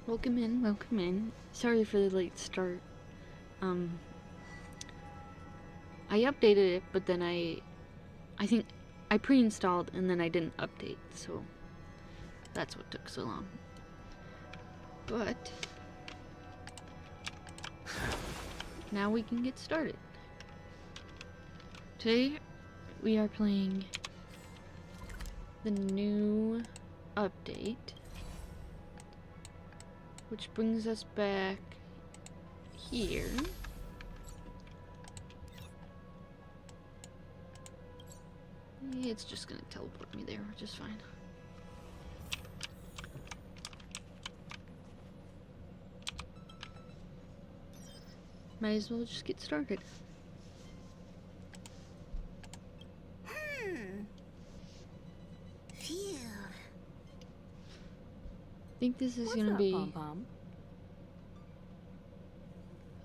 Welcome in, welcome in. Sorry for the late start. Um, I updated it, but then I think I pre-installed and then I didn't update, so that's what took so long. But now we can get started. Today we are playing the new update, which brings us back here. It's just gonna teleport me there, which is fine. Might as well just get started. Phew. I think this is What's gonna up, be Pom-Pom?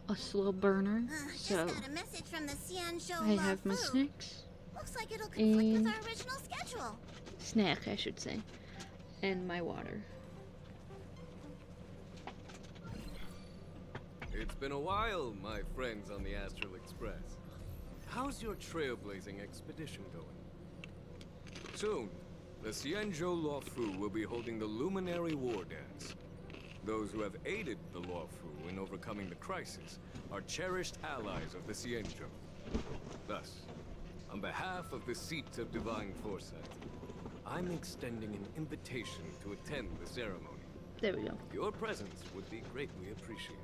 a slow burner, Just so got a message from the Xianzhou I have my Lafu. snacks. Looks like it'll conflict with And- our original schedule. Snack, I should say. And my water. It's been a while, my friends on the Astral Express. How's your trailblazing expedition going? Soon, the Xianzhou Lafu will be holding the Luminary War Dance. Those who have aided the Lafu in overcoming the crisis are cherished allies of the Xianzhou. Thus, on behalf of the Seat of Divine Foresight, I'm extending an invitation to attend the ceremony. There we go. Your presence would be greatly appreciated.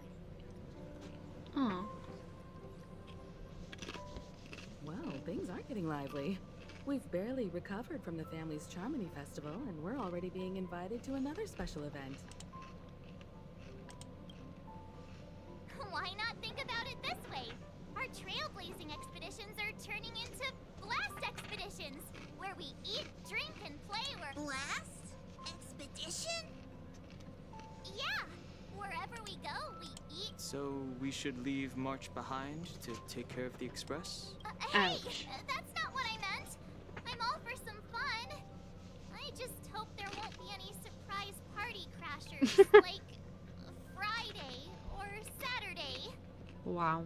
Aw. Well, things are getting lively. We've barely recovered from the family's Charmony Festival, and we're already being invited to another special event. Why not think about it this way? Our trailblazing expeditions are turning into blast expeditions, where we eat, drink, and play where... Blast? Expedition? Yeah! Wherever we go, we eat... So we should leave March behind to take care of the Express? Hey! Ouch. That's not what I meant! I'm all for some fun. I just hope there won't be any surprise party crashers, like Friday or Saturday. Wow.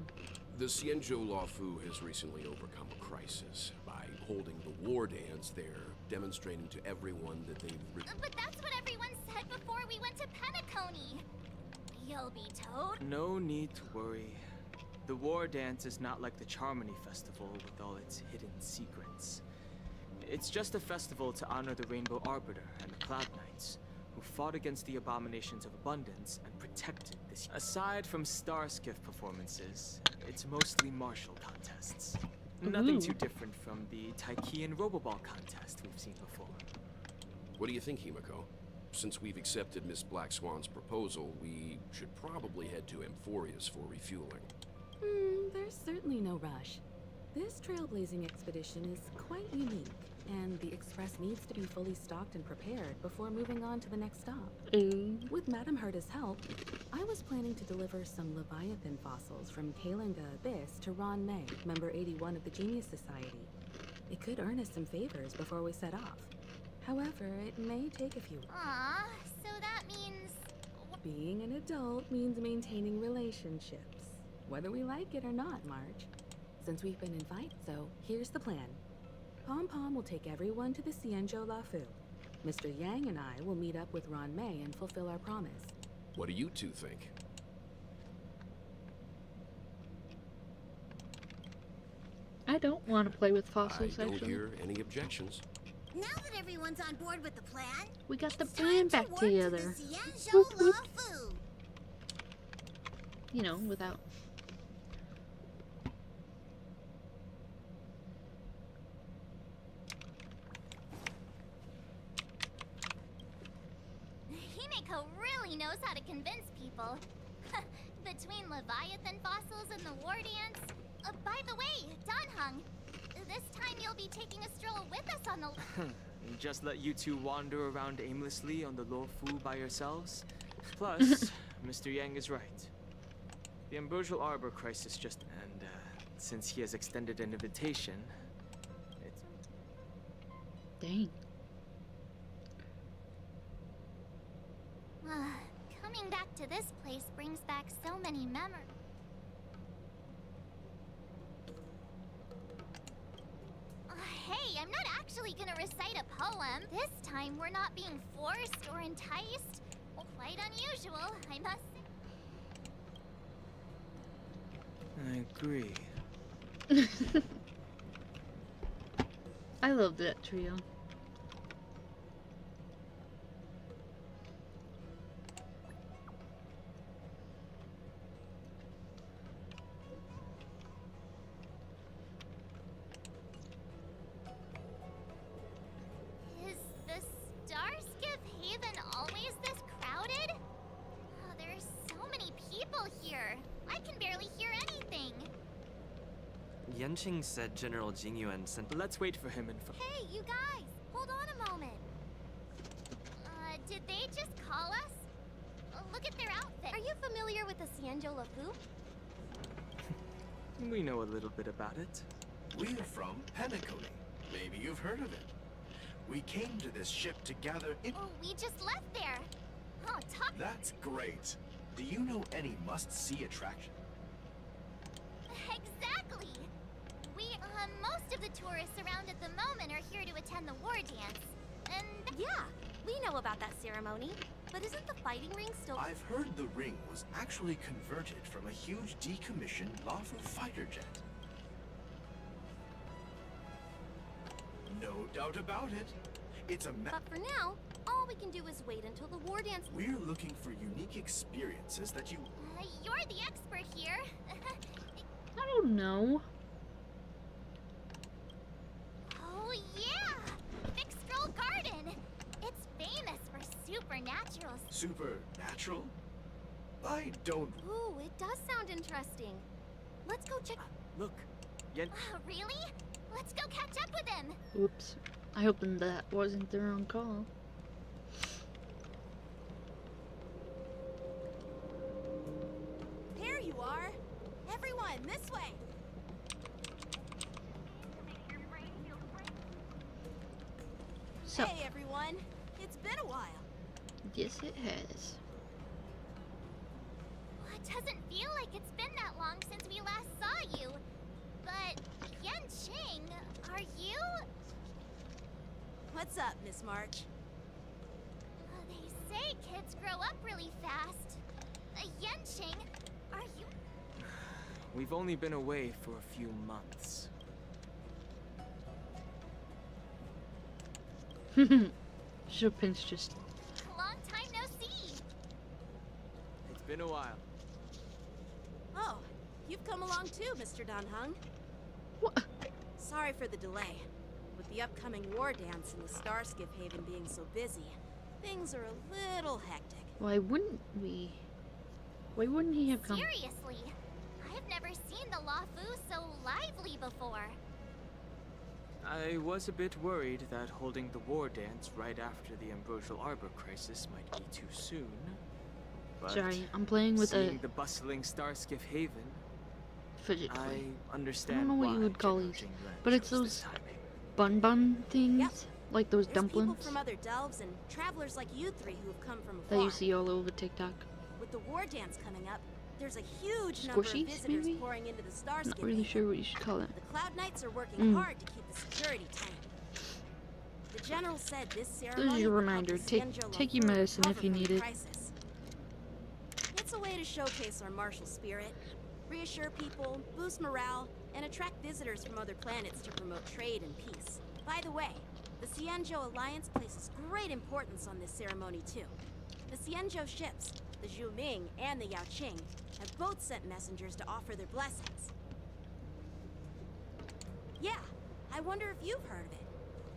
The Xianzhou Lafu has recently overcome a crisis by holding the war dance there, demonstrating to everyone that they've But that's what everyone said before we went to Penacony. You'll be towed. No need to worry. The War Dance is not like the Charmony Festival with all its hidden secrets. It's just a festival to honor the Rainbow Arbiter and the Cloud Knights, who fought against the abominations of abundance and protected this. Aside from star skiff performances, it's mostly martial contests. Nothing Ooh. too different from the Taiki and Roboball contest we've seen before. What do you think, Himiko? Since we've accepted Miss Black Swan's proposal, we should probably head to Amphorius for refueling. There's certainly no rush. This trailblazing expedition is quite unique, and the Express needs to be fully stocked and prepared before moving on to the next stop. Ooh. With Madame Herta's help, I was planning to deliver some Leviathan fossils from Kalinga Abyss to Ron May, member 81 of the Genius Society. It could earn us some favors before we set off. However, it may take a few. Aw, so that means... Being an adult means maintaining relationships, whether we like it or not, Marge. Since we've been invited, so here's the plan. Pom-Pom will take everyone to the Xianzhou Lafu. Mr. Yang and I will meet up with Ron May and fulfill our promise. What do you two think? I don't want to play with I fossils, don't actually. hear any objections. Now that everyone's on board with the plan, We got the it's plan time to back work together. To the Xianzhou Whoop, whoop. Lafu. You know, without... Himiko really knows how to convince people. Between Leviathan fossils and the war dance. By the way, Danheng, this time you'll be taking a stroll with us on the... Just let you two wander around aimlessly on the Luofu by yourselves? Plus, Mr. Yang is right. The Ambrosial Arbor crisis just... And, since he has extended an invitation, it's... Dang. Coming back this place brings back so many memories. Hey, I'm not actually gonna recite a poem. This time we're not being forced or enticed. Quite unusual, I must say. I agree. I love that trio. Is the Starskip Haven always this crowded? Oh, there's so many people here. I can barely hear anything. Yanqing said General Jingyuan sent. Let's wait for him and. Hey, you guys! Hold on a moment. Did they just call us? Look at their outfit. Are you familiar with the Xianzhou Lafu? We know a little bit about it. We're from Penacony. Maybe you've heard of it. We came to this ship to gather in... Oh, we just left there. Oh, talk... That's great. Do you know any must-see attraction? Exactly! Most of the tourists around at the moment are here to attend the war dance. And... Yeah, we know about that ceremony. But isn't the fighting ring still... I've heard the ring was actually converted from a huge decommissioned Lafu fighter jet. No doubt about it. It's a But for now, all we can do is wait until the war dance... We're looking for unique experiences that you... You're the expert here. I don't know. Oh, yeah! Big Scroll Garden! It's famous for supernatural... Supernatural? I don't... Ooh, it does sound interesting. Let's go check... Look, Yan. Really? Let's go catch up with him! Oops. I hope that wasn't the wrong call. There you are! Everyone, this way! So, Hey everyone! It's been a while. yes it has. Well, it doesn't feel like it's been that long since we last saw you. But, Yanqing, are you... What's up, Miss March? They say kids grow up really fast. Yanqing, are you... We've only been away for a few months. Chopin's just... Long time no see. It's been a while. Oh, you've come along too, Mr. Danheng. What? Sorry for the delay. With the upcoming war dance and the Starskip Haven being so busy, things are a little hectic. Why wouldn't we? Why wouldn't he have come? Seriously, I've never seen the Lafu so lively before. I was a bit worried that holding the war dance right after the Ambrosial Arbor crisis might be too soon. But Sorry, I'm playing with seeing a the bustling Starskip Haven, fidget I toy. understand I don't know what why you would call General these, Jingren but it's chose those this timing. bun things, Yep. like those There's dumplings people from other delves and travelers like you three who have come from that afar. you see all over TikTok. With the war dance coming up, there's a huge number of Squishies, visitors maybe? pouring into the Not Starskip really Haven. sure what you should call it. The Cloud Knights are working Mm. hard to keep the security tight. The general said this There's ceremony your would help reminder. the Take Xianzhou your Lafu medicine recover if you from the need it. crisis. It's a way to showcase our martial spirit, reassure people, boost morale, and attract visitors from other planets to promote trade and peace. By the way, the Xianzhou Alliance places great importance on this ceremony too. The Xianzhou ships, the Zhuming and the Yaoqing, have both sent messengers to offer their blessings. Yeah, I wonder if you've heard of it.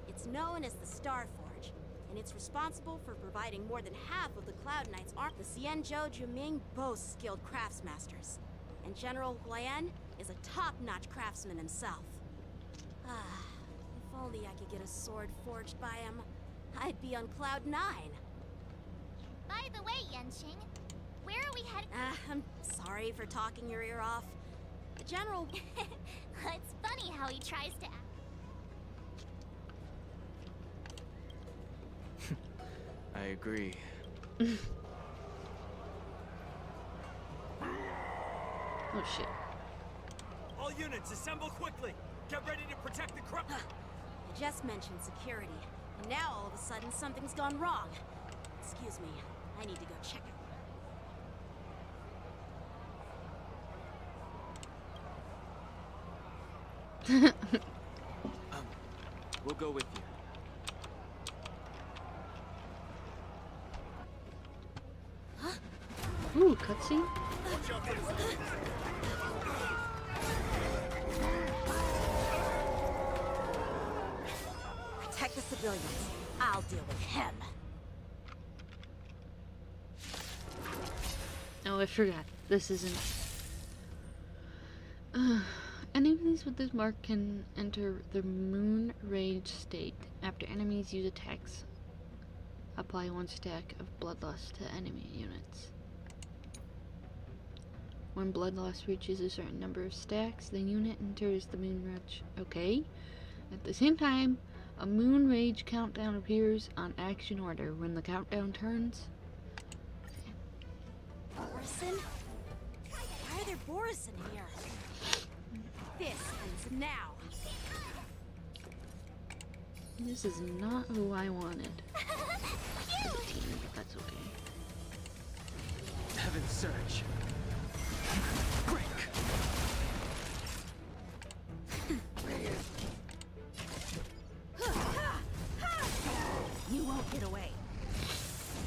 It's known as the Star Forge, and it's responsible for providing more than half of the Cloud Knights' army. The Xianzhou Zhuming boasts skilled craftsmasters, and General Huayan is a top-notch craftsman himself. Ah, if only I could get a sword forged by him, I'd be on Cloud 9. By the way, Yanqing, where are we headed? I'm sorry for talking your ear off. The General... It's funny how he tries to act. I agree. Oh shit. All units, assemble quickly. Get ready to protect the crowd. I just mentioned security, and now all of a sudden something's gone wrong. Excuse me, I need to go check it. We'll go with you. Ooh, cutscene? Protect the civilians. I'll deal with him. Oh, I forgot. This isn't... enemies with this mark can enter the Moon Rage state. After enemies use attacks, apply 1 stack of Bloodlust to enemy units. When Bloodlust reaches a certain number of stacks, the unit enters the Moon Rage. Okay. At the same time, a Moon Rage countdown appears on action order. When the countdown turns... Borison? Why are there Borison here? This ends now. This is not who I wanted for the team, but that's okay. Heaven's Surge. Break. You won't get away.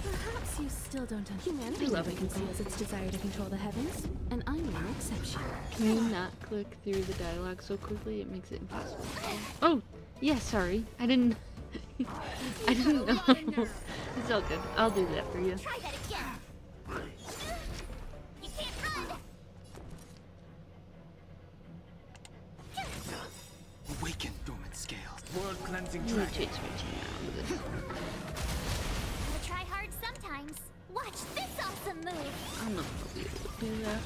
Perhaps you still don't understand. I Humanity love it. conceals its desire to control the heavens, and I'm no exception. Can you not click through the dialogue so quickly? It makes it impossible. Oh, yeah, sorry. I didn't know. It's all good. I'll do that for you. Try that again. You can't run. Awaken dormant scales. World cleansing You dragon. chase me to now. Gotta try hard sometimes. Watch this awesome move. I'm not gonna be able to do that.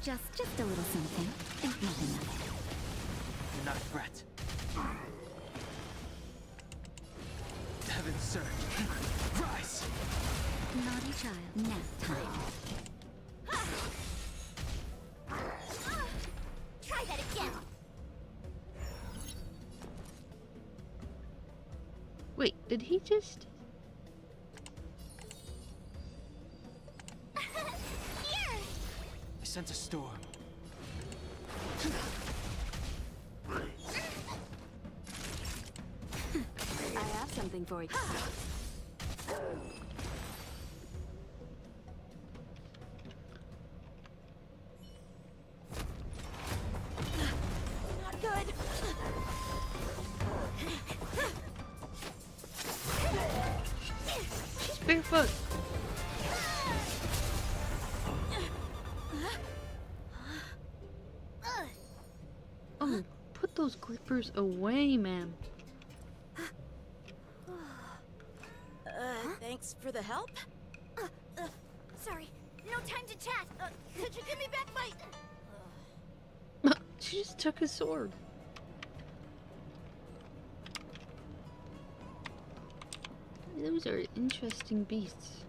Just a little something. Think nothing of it. Not a threat. Heaven's Surge. Rise! Naughty child. Nap time. Try that again. Wait, did he just... Here. I sense a storm. I have something for you. Not good. She's barefoot. Oh, put those clippers away, ma'am. Thanks for the help. Sorry, no time to chat. Could you give me back my... She just took his sword. Those are interesting beasts.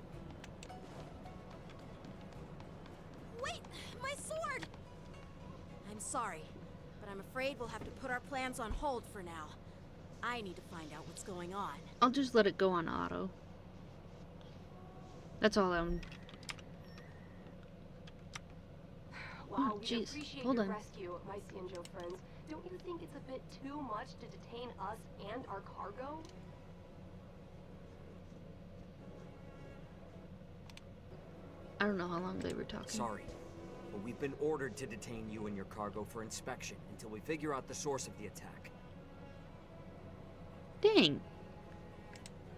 Wait, my sword! I'm sorry, but I'm afraid we'll have to put our plans on hold for now. I need to find out what's going on. I'll just let it go on auto. That's all I'm... While we jeez, appreciate hold your on. rescue, my Cienjo friends, don't you think it's a bit too much to detain us and our cargo? I don't know how long they were talking. Sorry, but we've been ordered to detain you and your cargo for inspection until we figure out the source of the attack. Dang.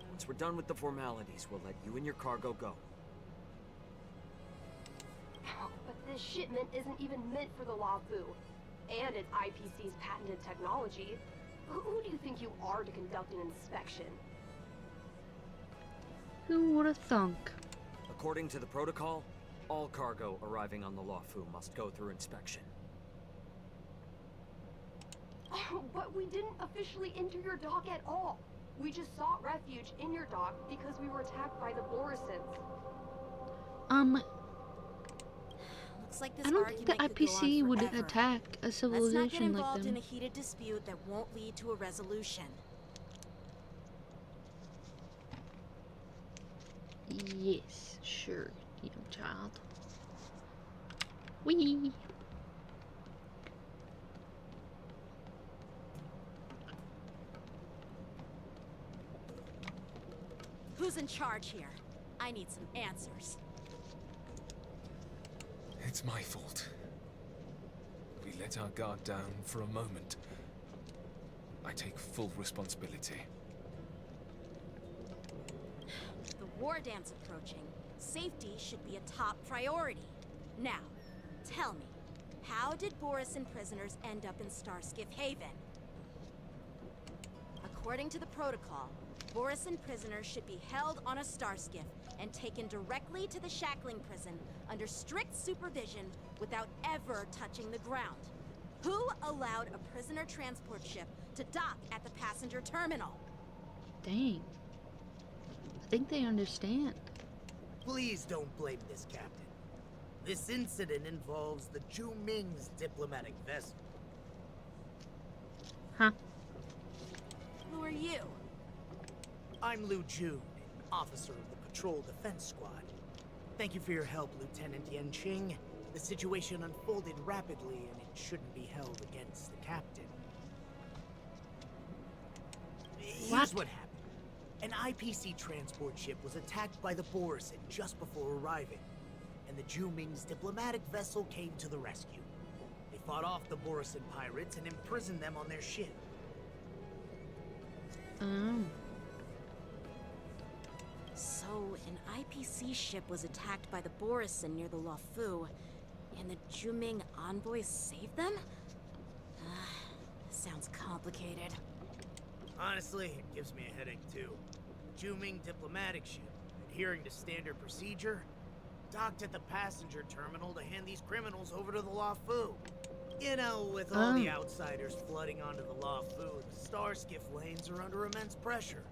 Once we're done with the formalities, we'll let you and your cargo go. But this shipment isn't even meant for the Lafu, and it's IPC's patented technology. Who do you think you are to conduct an inspection? Who would have thunk? According to the protocol, all cargo arriving on the Lafu must go through inspection. But we didn't officially enter your dock at all. We just sought refuge in your dock because we were attacked by the Borisons. Looks Looks like this I don't think the argument could go on IPC would forever. attack a Let's not get civilization like involved them. in a heated dispute that won't lead to a resolution. Yes, sure, young child. Wee. Who's in charge here? I need some answers. It's my fault. We let our guard down for a moment. I take full responsibility. The war dance approaching. Safety should be a top priority. Now, tell me, how did Borisin prisoners end up in Starskiff Haven? According to the protocol, Borisin prisoners should be held on a starskiff and taken directly to the shackling prison under strict supervision without ever touching the ground. Who allowed a prisoner transport ship to dock at the passenger terminal? Dang. I think they understand. Please don't blame this captain. This incident involves the Ju Ming's diplomatic vessel. Huh? Who are you? I'm Liu Jun, an officer of the Patrol Defense Squad. Thank you for your help, Lieutenant Yanqing. The situation unfolded rapidly, and it shouldn't be held against the captain. Here's what happened. An IPC transport ship was attacked by the Borisin just before arriving, and the Ju Ming's diplomatic vessel came to the rescue. They fought off the Borisin pirates and imprisoned them on their ship. Oh. So, an IPC ship was attacked by the Borisin near the Luofu, and the Juming envoys saved them? This sounds complicated. Honestly, it gives me a headache too. Ju Ming diplomatic ship, adhering to standard procedure, docked at the passenger terminal to hand these criminals over to the Luofu. You know, with all the outsiders flooding onto the Luofu, the Starskiff lanes are under immense pressure.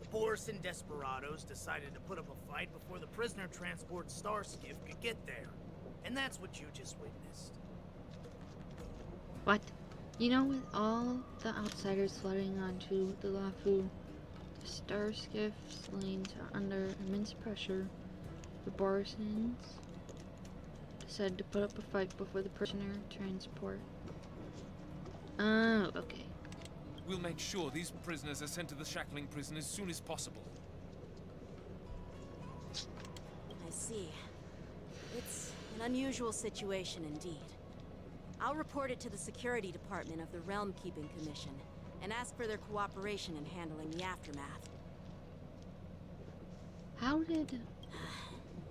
The Borisin desperados decided to put up a fight before the prisoner transport Starskiff could get there. And that's what you just witnessed. What? You know, with all the outsiders flooding onto the Luofu, the Starskiff's lanes are under immense pressure. The Borisons decided to put up a fight before the prisoner transport. Oh, okay. We'll make sure these prisoners are sent to the shackling prison as soon as possible. I see. It's an unusual situation indeed. I'll report it to the security department of the Realm Keeping Commission and ask for their cooperation in handling the aftermath. How did...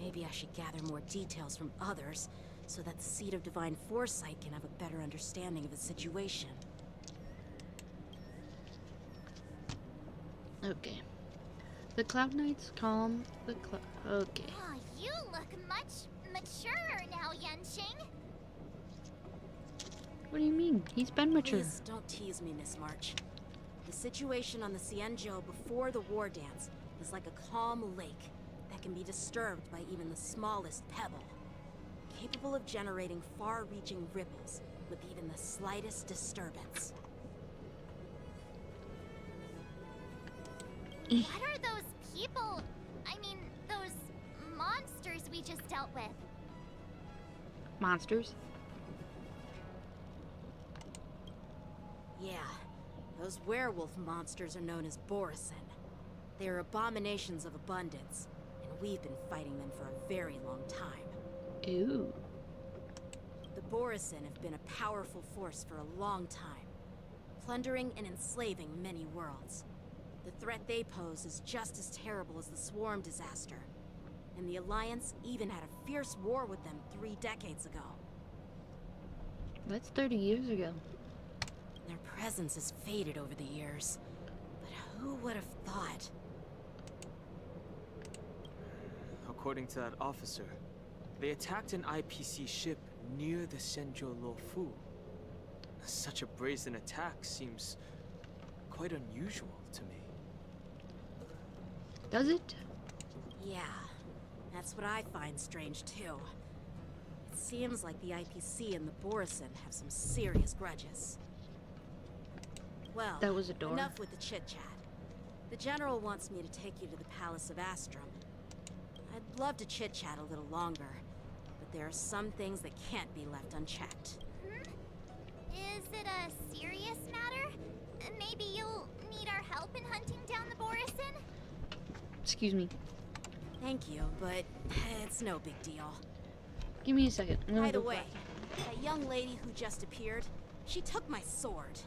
Maybe I should gather more details from others so that the Seed of Divine Foresight can have a better understanding of the situation. Okay. The Cloud Knights calm the okay. Oh, you look much maturer now, Yanqing. What do you mean? He's been mature. Please don't tease me, Miss March. The situation on the Xianzhou before the war dance is like a calm lake that can be disturbed by even the smallest pebble, capable of generating far-reaching ripples with even the slightest disturbance. What are those people? I mean, those monsters we just dealt with? Monsters? Yeah, those werewolf monsters are known as Borisin. They are abominations of abundance, and we've been fighting them for a very long time. Ooh. The Borisin have been a powerful force for a long time, plundering and enslaving many worlds. The threat they pose is just as terrible as the Swarm disaster, and the Alliance even had a fierce war with them 3 decades ago. That's 30 years ago. Their presence has faded over the years, but who would have thought? According to that officer, they attacked an IPC ship near the Shenzhou Luofu. Such a brazen attack seems quite unusual to me. Does it? Yeah, that's what I find strange too. It seems like the IPC and the Borison have some serious grudges. Well, That was a door. enough with the chit-chat. The General wants me to take you to the Palace of Astrum. I'd love to chit-chat a little longer, but there are some things that can't be left unchecked. Is it a serious matter? Maybe you'll need our help in hunting down the Borison? Excuse me. Thank you, but it's no big deal. Give me a second. I'm gonna By the go way, back. that young lady who just appeared, she took my sword.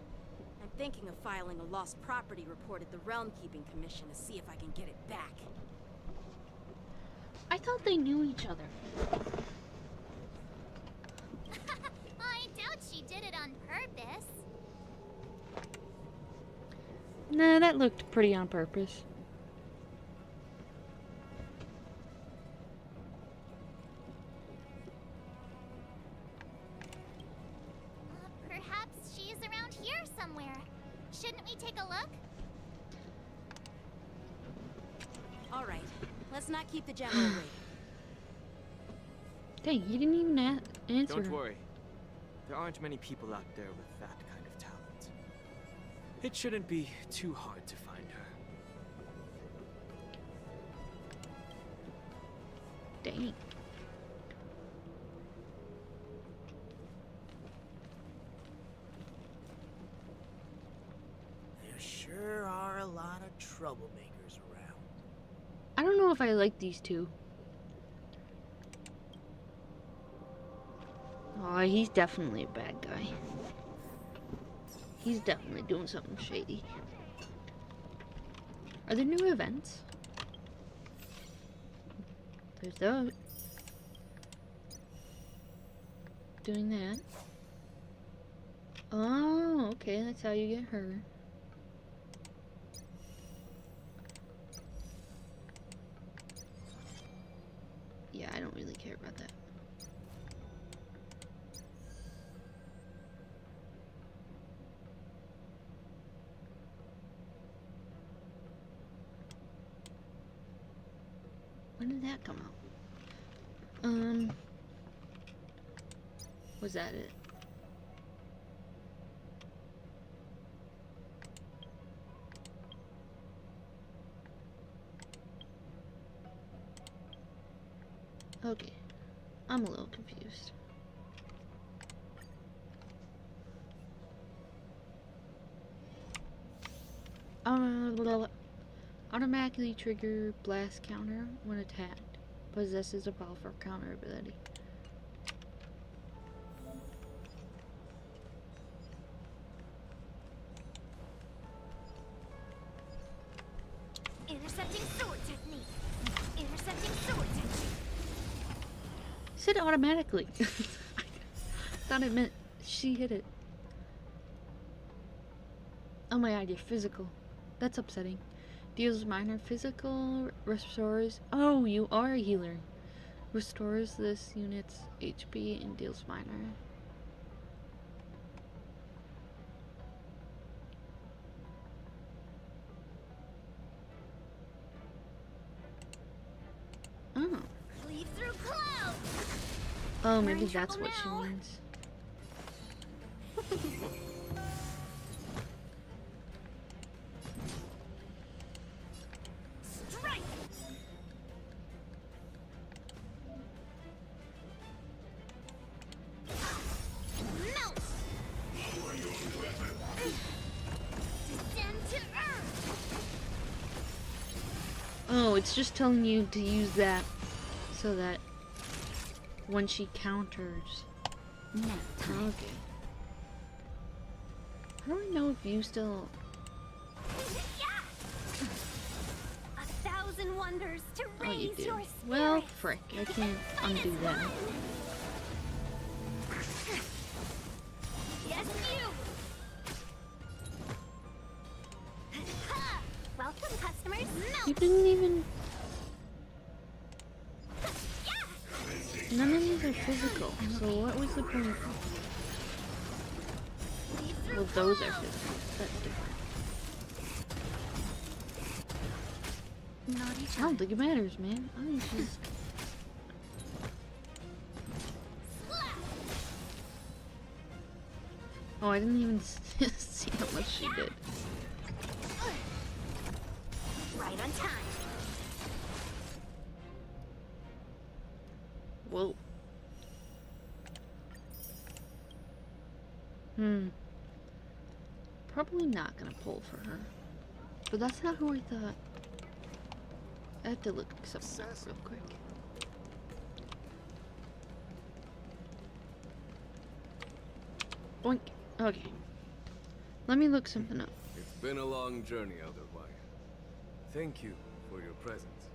I'm thinking of filing a lost property report at the Realm Keeping Commission to see if I can get it back. I thought they knew each other. I doubt she did it on purpose. Nah, that looked pretty on purpose. Perhaps she's around here somewhere. Shouldn't we take a look? All right, let's not keep the General waiting. Dang, you didn't even answer. Don't worry. There aren't many people out there with that kind of talent. It shouldn't be too hard to find her. Dang. There sure are a lot of troublemakers around. I don't know if I like these two. Oh, he's definitely a bad guy. He's definitely doing something shady. Are there new events? There's those. Doing that. Oh, okay, that's how you get her. Yeah, I don't really care about that. When did that come out? Was that it? Okay, I'm a little confused. Automatically trigger blast counter when attacked. Possesses a powerful counter ability. Intercepting sword technique. Intercepting sword technique. Said automatically. I thought it meant she hit it. Oh my god, you're physical. That's upsetting. Deals minor physical, restores. Oh, you are a healer. Restores this unit's HP and deals minor. Oh. Leave through clouds. Oh, We're maybe in that's trouble what she now. means. Strike. Melt. Descend to earth. Oh, it's just telling you to use that so that when she counters. Okay. How do I know if you still... 1,000 wonders to Oh, you raise do. your Well, spirit. frick. I can't undo that. Yes, you. Ha! Welcome, customers. You didn't even... None of these are physical, so what was the point? Well, those are physical. That's different. I don't think it matters, man. I think she's... Oh, I didn't even see how much she did. Right on time. Whoa. Probably not gonna pull for her. But that's not who I thought. I have to look something up real quick. Boink. Okay. Let me look something up. It's been a long journey, Elder Wyatt. Thank you for your presence.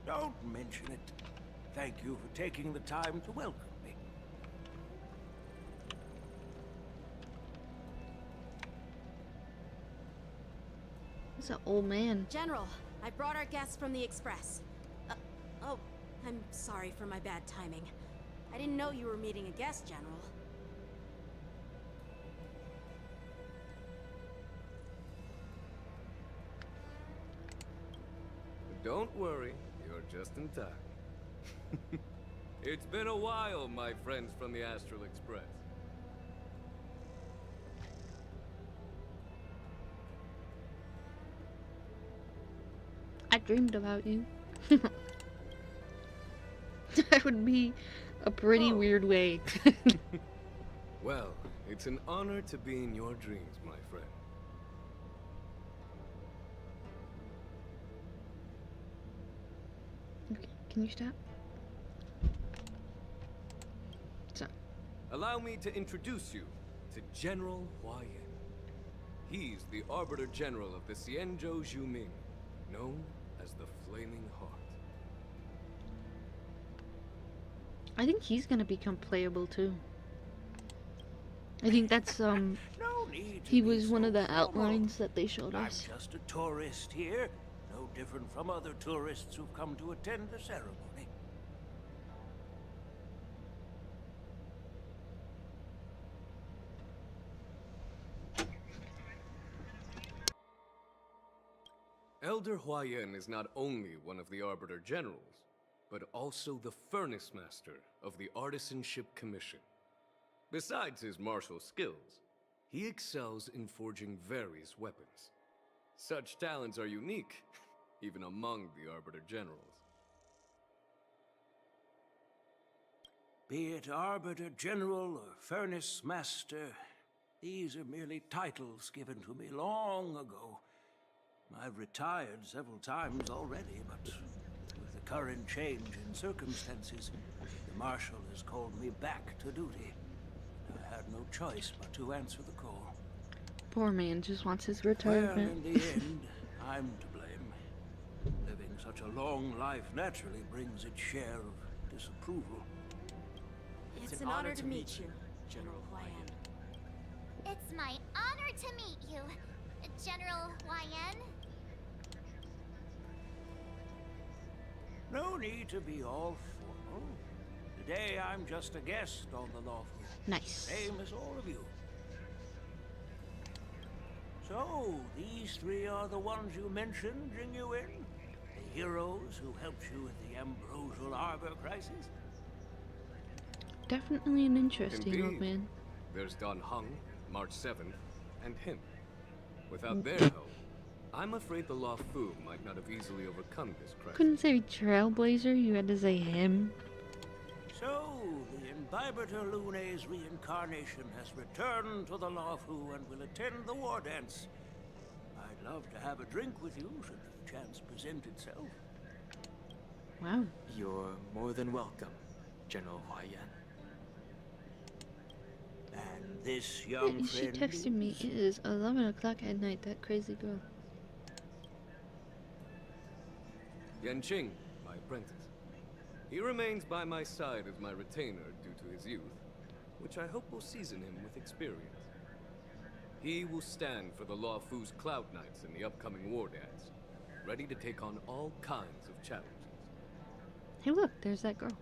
Don't mention it. Thank you for taking the time to welcome me. It's an old man. General, I brought our guests from the Express. Oh, I'm sorry for my bad timing. I didn't know you were meeting a guest, General. Don't worry, you're just in time. It's been a while, my friends from the Astral Express. I dreamed about you. That would be a pretty weird way. Well, it's an honor to be in your dreams, my friend. Okay, can you stop? So. Allow me to introduce you to General Hua Yan. He's the Arbiter General of the Xianzhou Juming, known as the Flaming Heart. I think he's gonna become playable too. I think that's No need to he be was one so of the formal. outlines that they showed I'm us. just a tourist here, no different from other tourists who've come to attend the ceremony. Elder Hua Yan is not only one of the Arbiter Generals, but also the Furnace Master of the Artisanship Commission. Besides his martial skills, he excels in forging various weapons. Such talents are unique, even among the Arbiter Generals. Be it Arbiter General or Furnace Master, these are merely titles given to me long ago. I've retired several times already, but with the current change in circumstances, the Marshal has called me back to duty. I had no choice but to answer the call. Poor man just wants his Well, retirement. in the end, I'm to blame. Living such a long life naturally brings its share of disapproval. It's an honor to meet you, General Hua Yan. It's my honor to meet you, General Hua Yan. No need to be all formal. Today I'm just a guest on the lawful. Nice. Same as all of you. So, these three are the ones you mentioned, Jingyuin? The heroes who helped you with the Ambrosial Arbor crisis? Definitely an interesting old Indeed. man. There's Don Hung, March 7th, and him. Without their help, I'm afraid the Law Fu might not have easily overcome this crisis. Couldn't say Trailblazer, you had to say him. So, the Imbibitor Lune's reincarnation has returned to the Law Fu and will attend the war dance. I'd love to have a drink with you should the chance present itself. Wow. You're more than welcome, General Hua Yan. And this young She friend texted me, it is 11 o'clock at night, that crazy girl. Yanqing, my apprentice. He remains by my side as my retainer due to his youth, which I hope will season him with experience. He will stand for the Law Fu's Cloud Knights in the upcoming war dance, ready to take on all kinds of challenges. Hey look, there's that girl.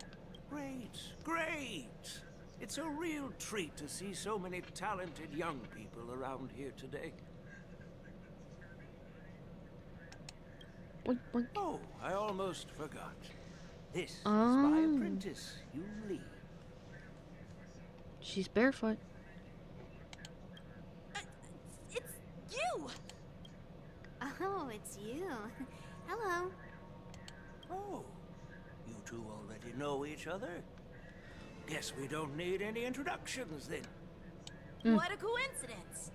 Great, great! It's a real treat to see so many talented young people around here today. Boink, boink. Oh, I almost forgot. This is my apprentice, Yu Li. She's barefoot. Oh, it's you. Hello. Oh, you two already know each other? Guess we don't need any introductions then. What a coincidence.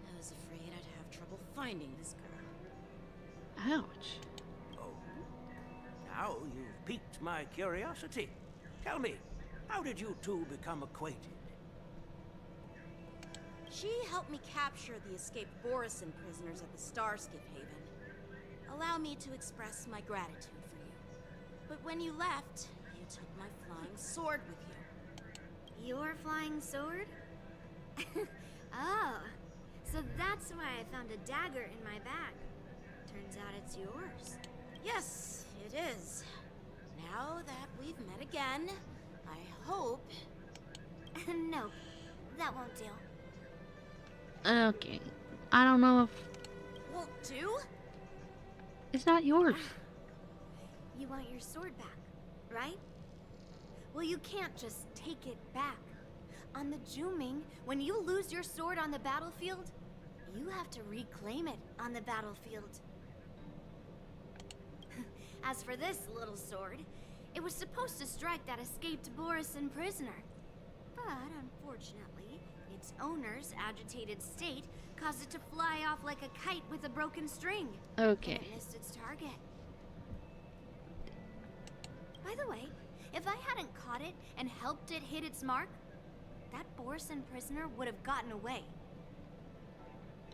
I was afraid I'd have trouble finding this girl. Ouch. Oh, now you've piqued my curiosity. Tell me, how did you two become acquainted? She helped me capture the escaped Borison prisoners at the Starskip Haven. Allow me to express my gratitude for you. But when you left, you took my flying sword with you. Your flying sword? Oh, so that's why I found a dagger in my bag. Turns out it's yours. Yes, it is. Now that we've met again, I hope... Nope, that won't do. Okay. I don't know if Won't do? it's not yours. You want your sword back, right? Well, you can't just take it back. On the Juming, when you lose your sword on the battlefield, you have to reclaim it on the battlefield. As for this little sword, it was supposed to strike that escaped Borison prisoner. But unfortunately, its owner's agitated state caused it to fly off like a kite with a broken string. Okay. And it missed its target. By the way, if I hadn't caught it and helped it hit its mark, that Borison prisoner would have gotten away.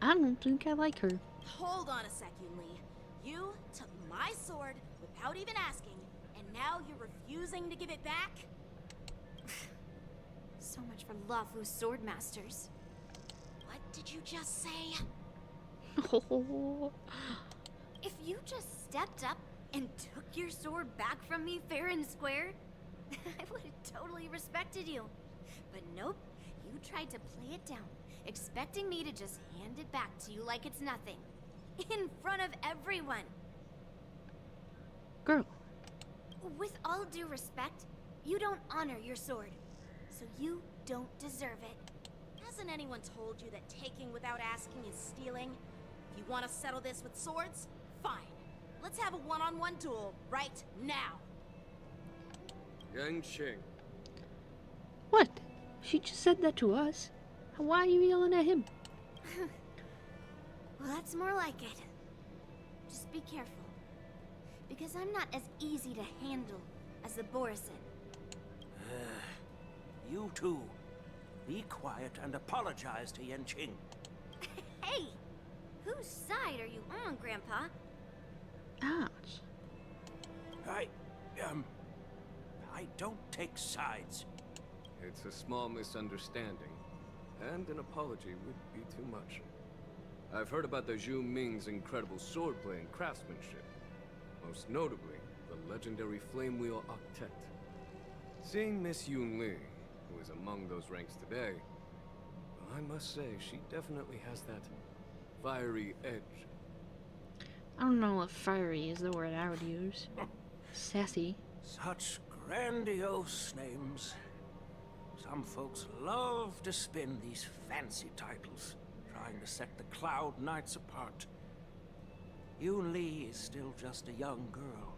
I don't think I like her. Hold on a sec, Yun Li. You took my sword without even asking, and now you're refusing to give it back? So much for Lafu's sword masters. What did you just say? Oh. If you just stepped up and took your sword back from me fair and square, I would have totally respected you. But nope, you tried to play it down, expecting me to just hand it back to you like it's nothing. In front of everyone. Girl. With all due respect, you don't honor your sword. So you don't deserve it. Hasn't anyone told you that taking without asking is stealing? If you want to settle this with swords, fine. Let's have a one-on-one duel right now. Yang Qing. What? She just said that to us. Why are you yelling at him? Well, that's more like it. Just be careful. Because I'm not as easy to handle as the Borison. You two, be quiet and apologize to Yan Qing. Hey! Whose side are you on, Grandpa? Ouch. I don't take sides. It's a small misunderstanding, and an apology would be too much. I've heard about the Zhu Ming's incredible swordplay and craftsmanship. Most notably, the legendary Flame Wheel Octet. Seeing Miss Yun Li, who is among those ranks today, well, I must say, she definitely has that fiery edge. I don't know if fiery is the word I would use. Sassy. Such grandiose names. Some folks love to spin these fancy titles, trying to set the Cloud Knights apart. Yun Li is still just a young girl,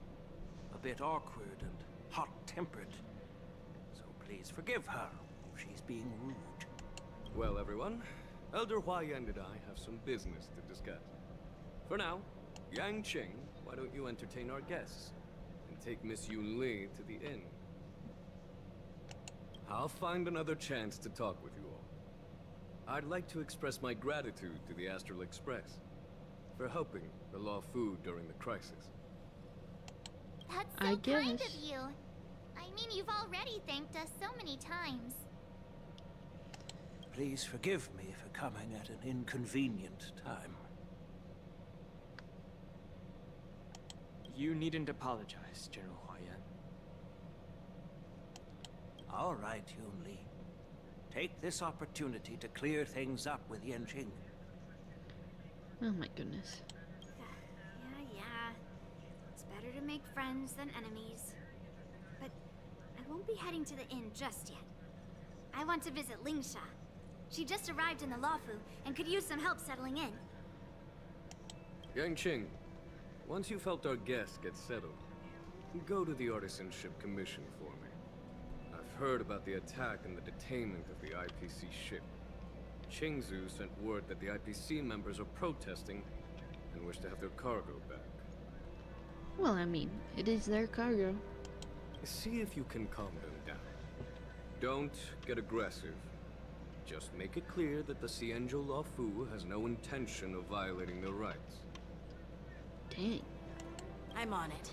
a bit awkward and hot-tempered. So please forgive her if she's being rude. Well, everyone, Elder Hua Yan and I have some business to discuss. For now, Yang Qing, why don't you entertain our guests and take Miss Yun Li to the inn? I'll find another chance to talk with you all. I'd like to express my gratitude to the Astral Express for helping the Law Fu during the crisis. That's I so guess. kind of you. I mean, you've already thanked us so many times. Please forgive me for coming at an inconvenient time. You needn't apologize, General Hua Yan. All right, Yun Li. Take this opportunity to clear things up with Yan Qing. Oh my goodness. Yeah. It's better to make friends than enemies. But I won't be heading to the inn just yet. I want to visit Lingsha. She just arrived in the Lafu and could use some help settling in. Yangqing, once you've helped our guests get settled, go to the Artisanship Commission for me. I've heard about the attack and the detainment of the IPC ship. Qingzu sent word that the IPC members are protesting and wish to have their cargo back. Well, I mean, it is their cargo. See if you can calm them down. Don't get aggressive. Just make it clear that the Xianzhou Luofu has no intention of violating their rights. Dang. I'm on it.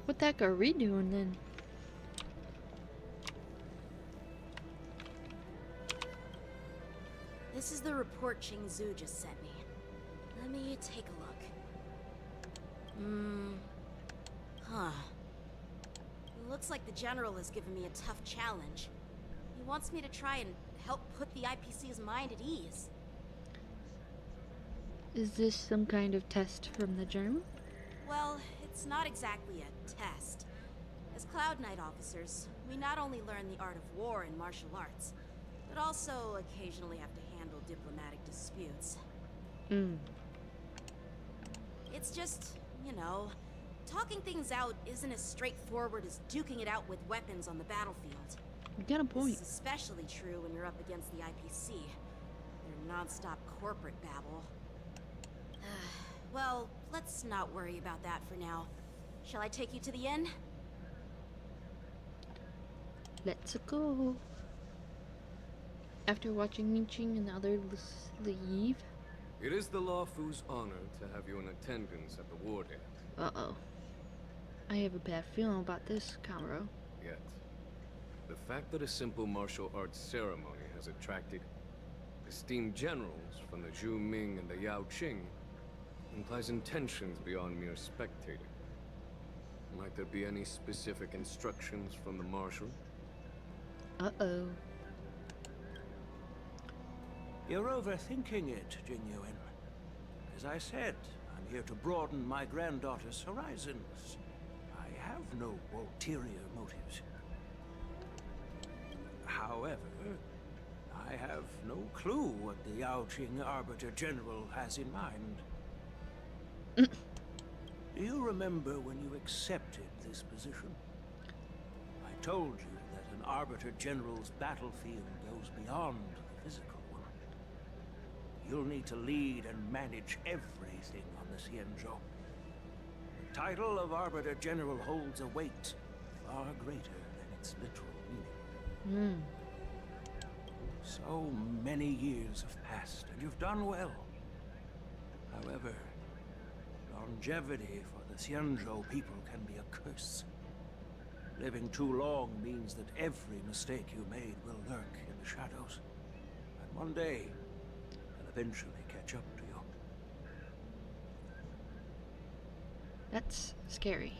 What the heck are we doing then? This is the report Qingzu just sent me. Let me take a look. Huh. It looks like the General has given me a tough challenge. He wants me to try and help put the IPC's mind at ease. Is this some kind of test from the General? Well, it's not exactly a test. As Cloud Knight officers, we not only learn the art of war and martial arts, but also occasionally have to handle diplomatic disputes. It's just, you know, talking things out isn't as straightforward as duking it out with weapons on the battlefield. You got a point. This is especially true when you're up against the IPC. Their non-stop corporate babble. Well, let's not worry about that for now. Shall I take you to the inn? Let's go. After watching Minqing and the others leave. It is the Luofu's honor to have you in attendance at the war dance. Uh-oh. I have a bad feeling about this, Kamuro. Yet, the fact that a simple martial arts ceremony has attracted esteemed generals from the Zhu Ming and the Yao Qing implies intentions beyond mere spectating. Might there be any specific instructions from the marshal? Uh-oh. You're overthinking it, Jingyuan. As I said, I'm here to broaden my granddaughter's horizons. I have no ulterior motives. However, I have no clue what the Yaoqing Arbiter General has in mind. Do you remember when you accepted this position? I told you that an Arbiter General's battlefield goes beyond the physical one. You'll need to lead and manage everything on the Xianzhou. The title of Arbiter General holds a weight far greater than its literal meaning. So many years have passed, and you've done well. However, longevity for the Xianzhou people can be a curse. Living too long means that every mistake you made will lurk in the shadows. And one day, they'll eventually catch up to you. That's scary.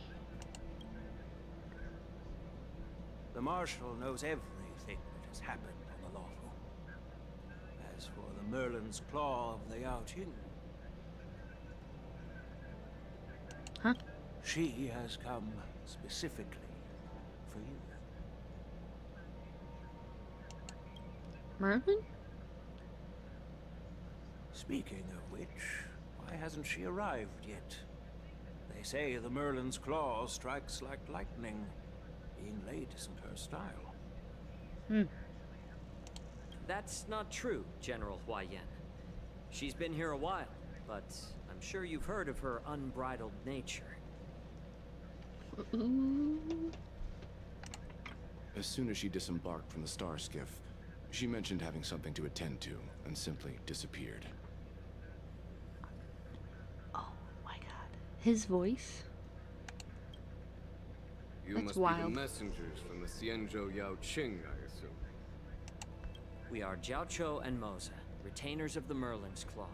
The Marshal knows everything that has happened on the Luofu. As for the Merlin's Claw of the Yaoqing, she has come specifically for you. Merlin? Speaking of which, why hasn't she arrived yet? They say the Merlin's Claw strikes like lightning. Being late isn't her style. That's not true, General Huayan. She's been here a while, but I'm sure you've heard of her unbridled nature. As soon as she disembarked from the star skiff, she mentioned having something to attend to and simply disappeared. Oh my god. His voice? You That's must wild. be the messengers from the Xianzhou Yaoqing, I assume. We are Jiaoqiu and Moza, retainers of the Merlin's Claw.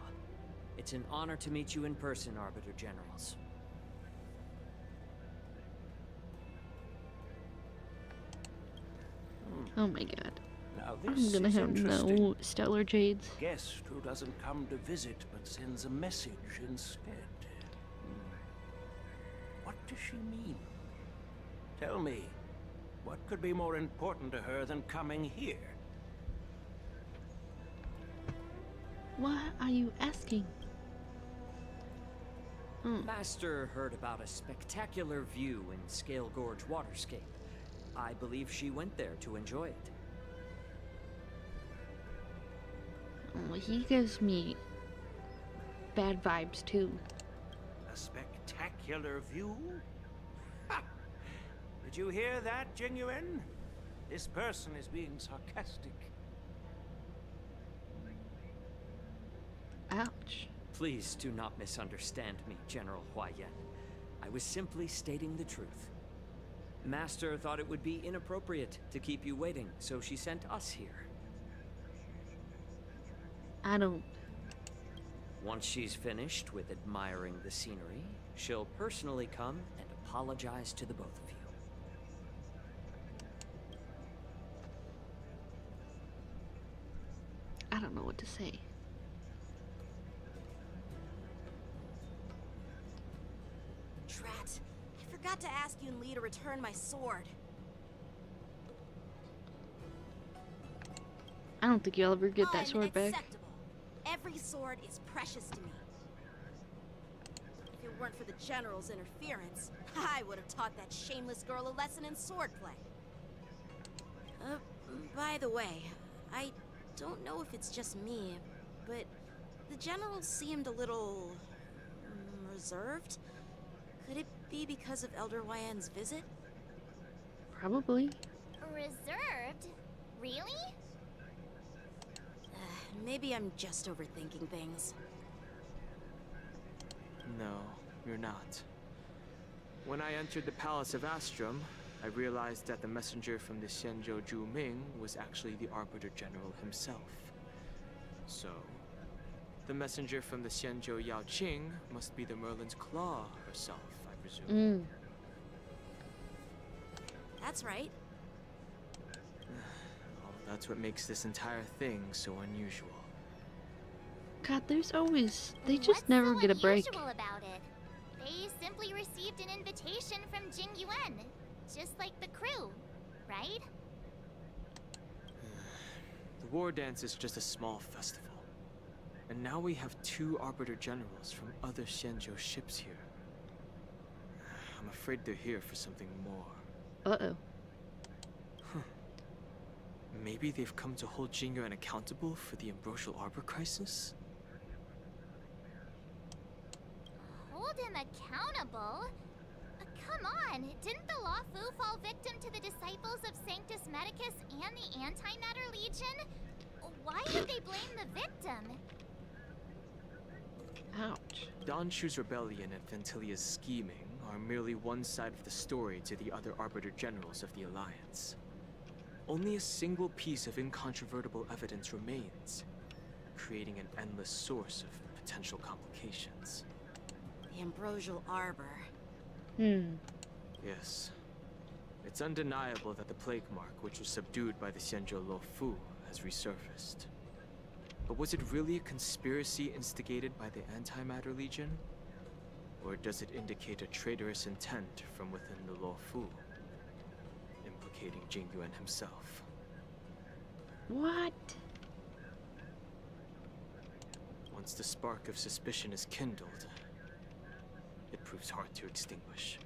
It's an honor to meet you in person, Arbiter Generals. Oh my god. Now I'm this gonna is have interesting. no stellar jades. Guest who doesn't come to visit but sends a message instead. What does she mean? Tell me, what could be more important to her than coming here? What are you asking? Master heard about a spectacular view in Scale Gorge Waterscape. I believe she went there to enjoy it. Oh, he gives me bad vibes too. A spectacular view? Ha! Did you hear that, Genuine? This person is being sarcastic. Ouch. Please do not misunderstand me, General Huayan. I was simply stating the truth. Master thought it would be inappropriate to keep you waiting, so she sent us here. I don't. Once she's finished with admiring the scenery, she'll personally come and apologize to the both of you. I don't know what to say. Drat. I forgot to ask Yun Li to return my sword. I don't think you'll ever get that sword back. Unacceptable. Every sword is precious to me. If it weren't for the General's interference, I would have taught that shameless girl a lesson in swordplay. By the way, I don't know if it's just me, but the General seemed a little reserved. Could it be because of Elder Huayan's visit? Probably. Reserved? Really? Maybe I'm just overthinking things. No, you're not. When I entered the Palace of Astrum, I realized that the messenger from the Xianzhou Zhuming was actually the Arbiter General himself. So, the messenger from the Xianzhou Yaoqing must be the Merlin's Claw herself, I presume. That's right. That's what makes this entire thing so unusual. God, there's always... They just never get a break. What's so unusual about it? They simply received an invitation from Jing Yuan, just like the crew, right? The war dance is just a small festival. And now we have 2 Arbiter Generals from other Xianzhou ships here. I'm afraid they're here for something more. Uh-oh. Maybe they've come to hold Jing Yuan accountable for the Ambrosial Arbor crisis? Hold him accountable? Come on, didn't the Law Fu fall victim to the disciples of Sanctus Medicus and the Antimatter Legion? Why would they blame the victim? Ouch. Don Shu's rebellion and Ventilia's scheming are merely one side of the story to the other Arbiter Generals of the Alliance. Only a single piece of incontrovertible evidence remains, creating an endless source of potential complications. The Ambrosial Arbor. Yes. It's undeniable that the plague mark, which was subdued by the Xianzhou Lo Fu, has resurfaced. But was it really a conspiracy instigated by the Antimatter Legion? Or does it indicate a traitorous intent from within the Lo Fu? Implicating Jing Yuan himself. What? Once the spark of suspicion is kindled, it proves hard to extinguish.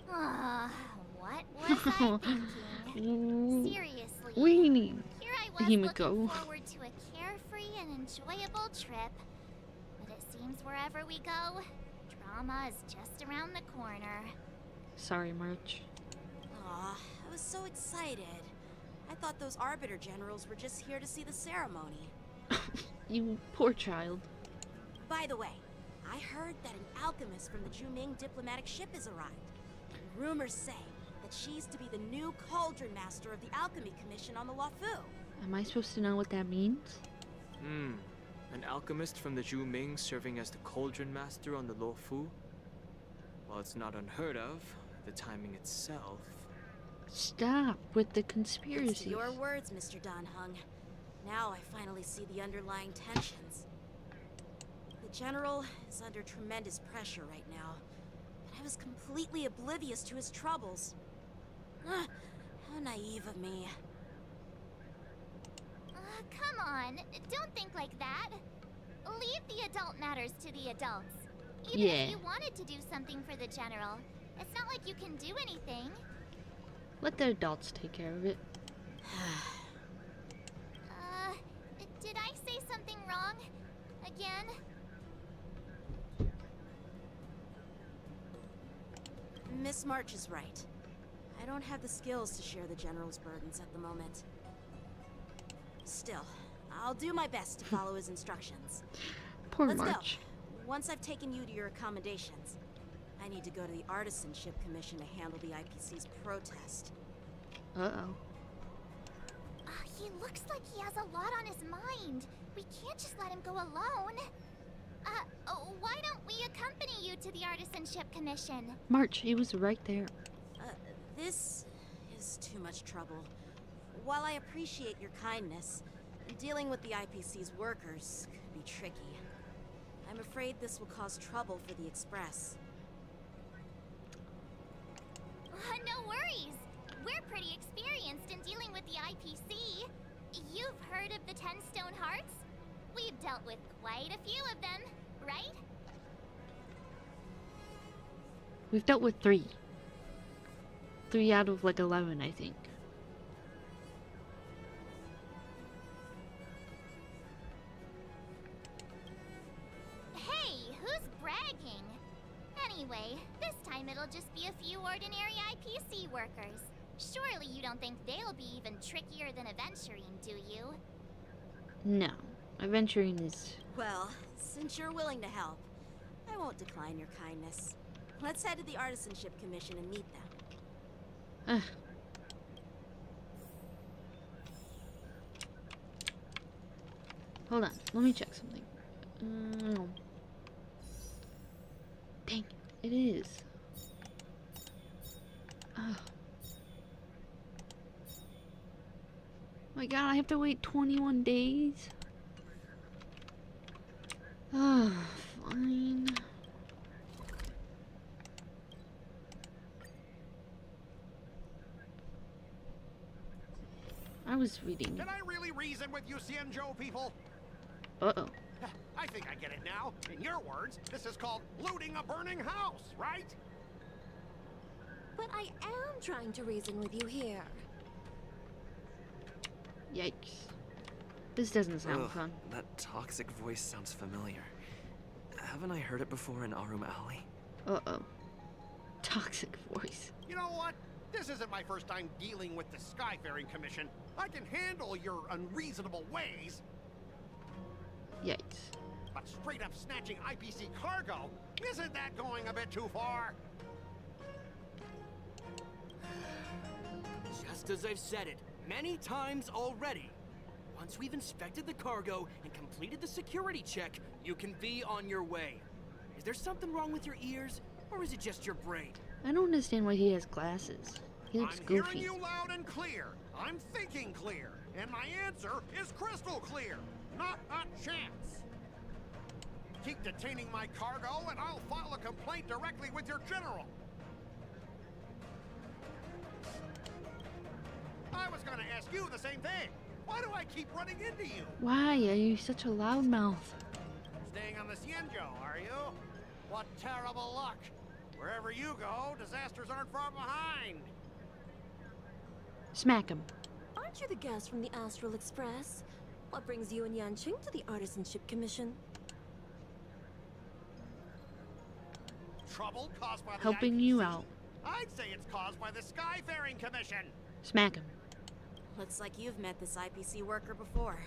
What was I thinking? Seriously. Weenie. Here I was Himiko. looking forward to a carefree and enjoyable trip. But it seems wherever we go, drama is just around the corner. Sorry, March. Aw, I was so excited. I thought those Arbiter Generals were just here to see the ceremony. You poor child. By the way, I heard that an alchemist from the Zhuming diplomatic ship has arrived. And rumors say that she's to be the new Cauldron Master of the Alchemy Commission on the Lo Fu. Am I supposed to know what that means? An alchemist from the Zhuming serving as the Cauldron Master on the Lo Fu? While it's not unheard of, the timing itself... Stop with the It's conspiracies. your words, Mr. Dan Hung. Now I finally see the underlying tensions. The General is under tremendous pressure right now, but I was completely oblivious to his troubles. How naive of me. Come on, don't think like that. Leave the adult matters to the adults. Even Yeah. if you wanted to do something for the General, it's not like you can do anything. Let the adults take care of it. Did I say something wrong? Again? Miss March is right. I don't have the skills to share the General's burdens at the moment. Still, I'll do my best to follow his instructions. Poor Let's March. go. Once I've taken you to your accommodations, I need to go to the Artisanship Commission to handle the IPC's protest. Uh-oh. He looks like he has a lot on his mind. We can't just let him go alone. Why don't we accompany you to the Artisanship Commission? March, he was right there. This is too much trouble. While I appreciate your kindness, dealing with the IPC's workers could be tricky. I'm afraid this will cause trouble for the Express. No worries. We're pretty experienced in dealing with the IPC. You've heard of the 10 Stone Hearts? We've dealt with quite a few of them, right? We've dealt with 3. 3 out of like 11, I think. Hey, who's bragging? Anyway, this time it'll just be a few ordinary IPC workers. Surely you don't think they'll be even trickier than adventuring, do you? No. Adventuring is... Well, since you're willing to help, I won't decline your kindness. Let's head to the Artisanship Commission and meet them. Hold on, let me check something. Dang, it is. My god, I have to wait 21 days? Fine. I was reading. Can I really reason with you, Cienjo people? Uh-oh. I think I get it now. In your words, this is called looting a burning house, right? But I am trying to reason with you here. Yikes. This doesn't sound fun. That toxic voice sounds familiar. Haven't I heard it before in Arum Alley? Uh-oh. Toxic voice. You know what? This isn't my first time dealing with the Skyfaring Commission. I can handle your unreasonable ways. Yikes. But straight up snatching IPC cargo, isn't that going a bit too far? Just as I've said it many times already. Once we've inspected the cargo and completed the security check, you can be on your way. Is there something wrong with your ears, or is it just your brain? I don't understand why he has glasses. He looks I'm goofy. hearing you loud and clear. I'm thinking clear. And my answer is crystal clear. Not a chance. Keep detaining my cargo and I'll file a complaint directly with your general. I was gonna ask you the same thing. Why do I keep running into you? Why are you such a loudmouth? Staying on the Cienjo, are you? What terrible luck. Wherever you go, disasters aren't far behind. Smack him. Aren't you the guest from the Astral Express? What brings you and Yanqing to the Artisanship Commission? Trouble caused by the Helping IPC? you out. I'd say it's caused by the Skyfaring Commission. Smack him. Looks like you've met this IPC worker before.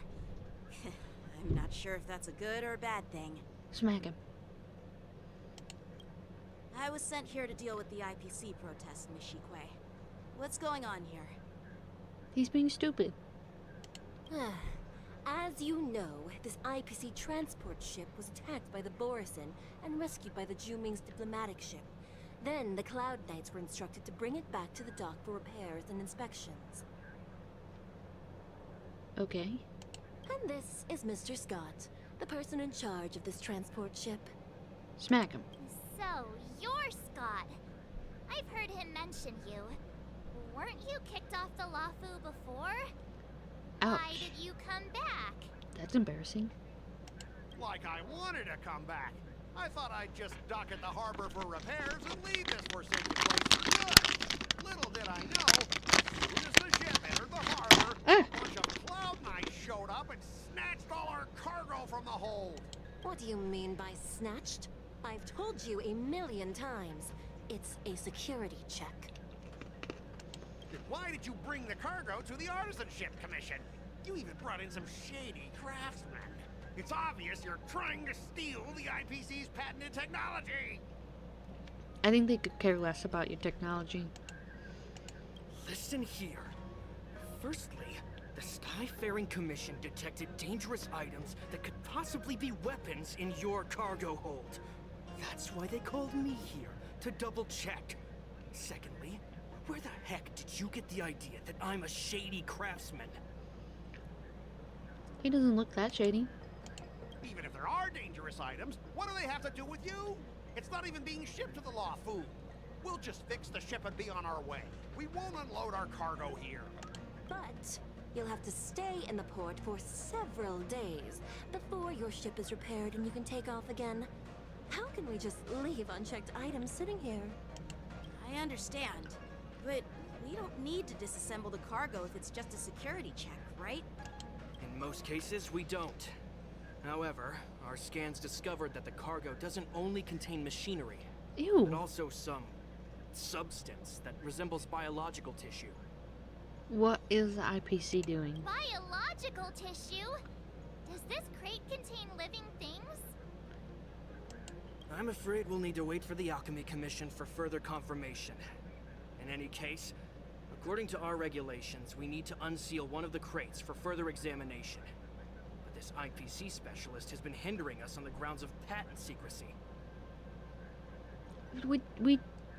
I'm not sure if that's a good or a bad thing. Smack him. I was sent here to deal with the IPC protest, Miss Shikwe. What's going on here? He's being stupid. As you know, this IPC transport ship was attacked by the Borisin and rescued by the Juming's diplomatic ship. Then the Cloud Knights were instructed to bring it back to the dock for repairs and inspections. Okay. And this is Mr. Scott, the person in charge of this transport ship. Smack him. So, you're Scott. I've heard him mention you. Weren't you kicked off the Lafu before? Ouch. Why did you come back? That's embarrassing. Like I wanted to come back. I thought I'd just dock at the harbor for repairs and leave this forsaken place for good. Little did I know, as soon as the ship entered the harbor, a bunch of Cloud Knights showed up and snatched all our cargo from the hold. What do you mean by snatched? I've told you 1,000,000 times. It's a security check. Then why did you bring the cargo to the Artisanship Commission? You even brought in some shady craftsmen. It's obvious you're trying to steal the IPC's patented technology. I think they could care less about your technology. Listen here. Firstly, the Skyfaring Commission detected dangerous items that could possibly be weapons in your cargo hold. That's why they called me here, to double check. Secondly, where the heck did you get the idea that I'm a shady craftsman? He doesn't look that shady. Even if there are dangerous items, what do they have to do with you? It's not even being shipped to the Law Fu. We'll just fix the ship and be on our way. We won't unload our cargo here. But you'll have to stay in the port for several days before your ship is repaired and you can take off again. How can we just leave unchecked items sitting here? I understand, but we don't need to disassemble the cargo if it's just a security check, right? In most cases, we don't. However, our scans discovered that the cargo doesn't only contain machinery, Ew. but also some substance that resembles biological tissue. What is the IPC doing? Biological tissue? Does this crate contain living things? I'm afraid we'll need to wait for the Alchemy Commission for further confirmation. In any case, according to our regulations, we need to unseal one of the crates for further examination. But this IPC specialist has been hindering us on the grounds of patent secrecy.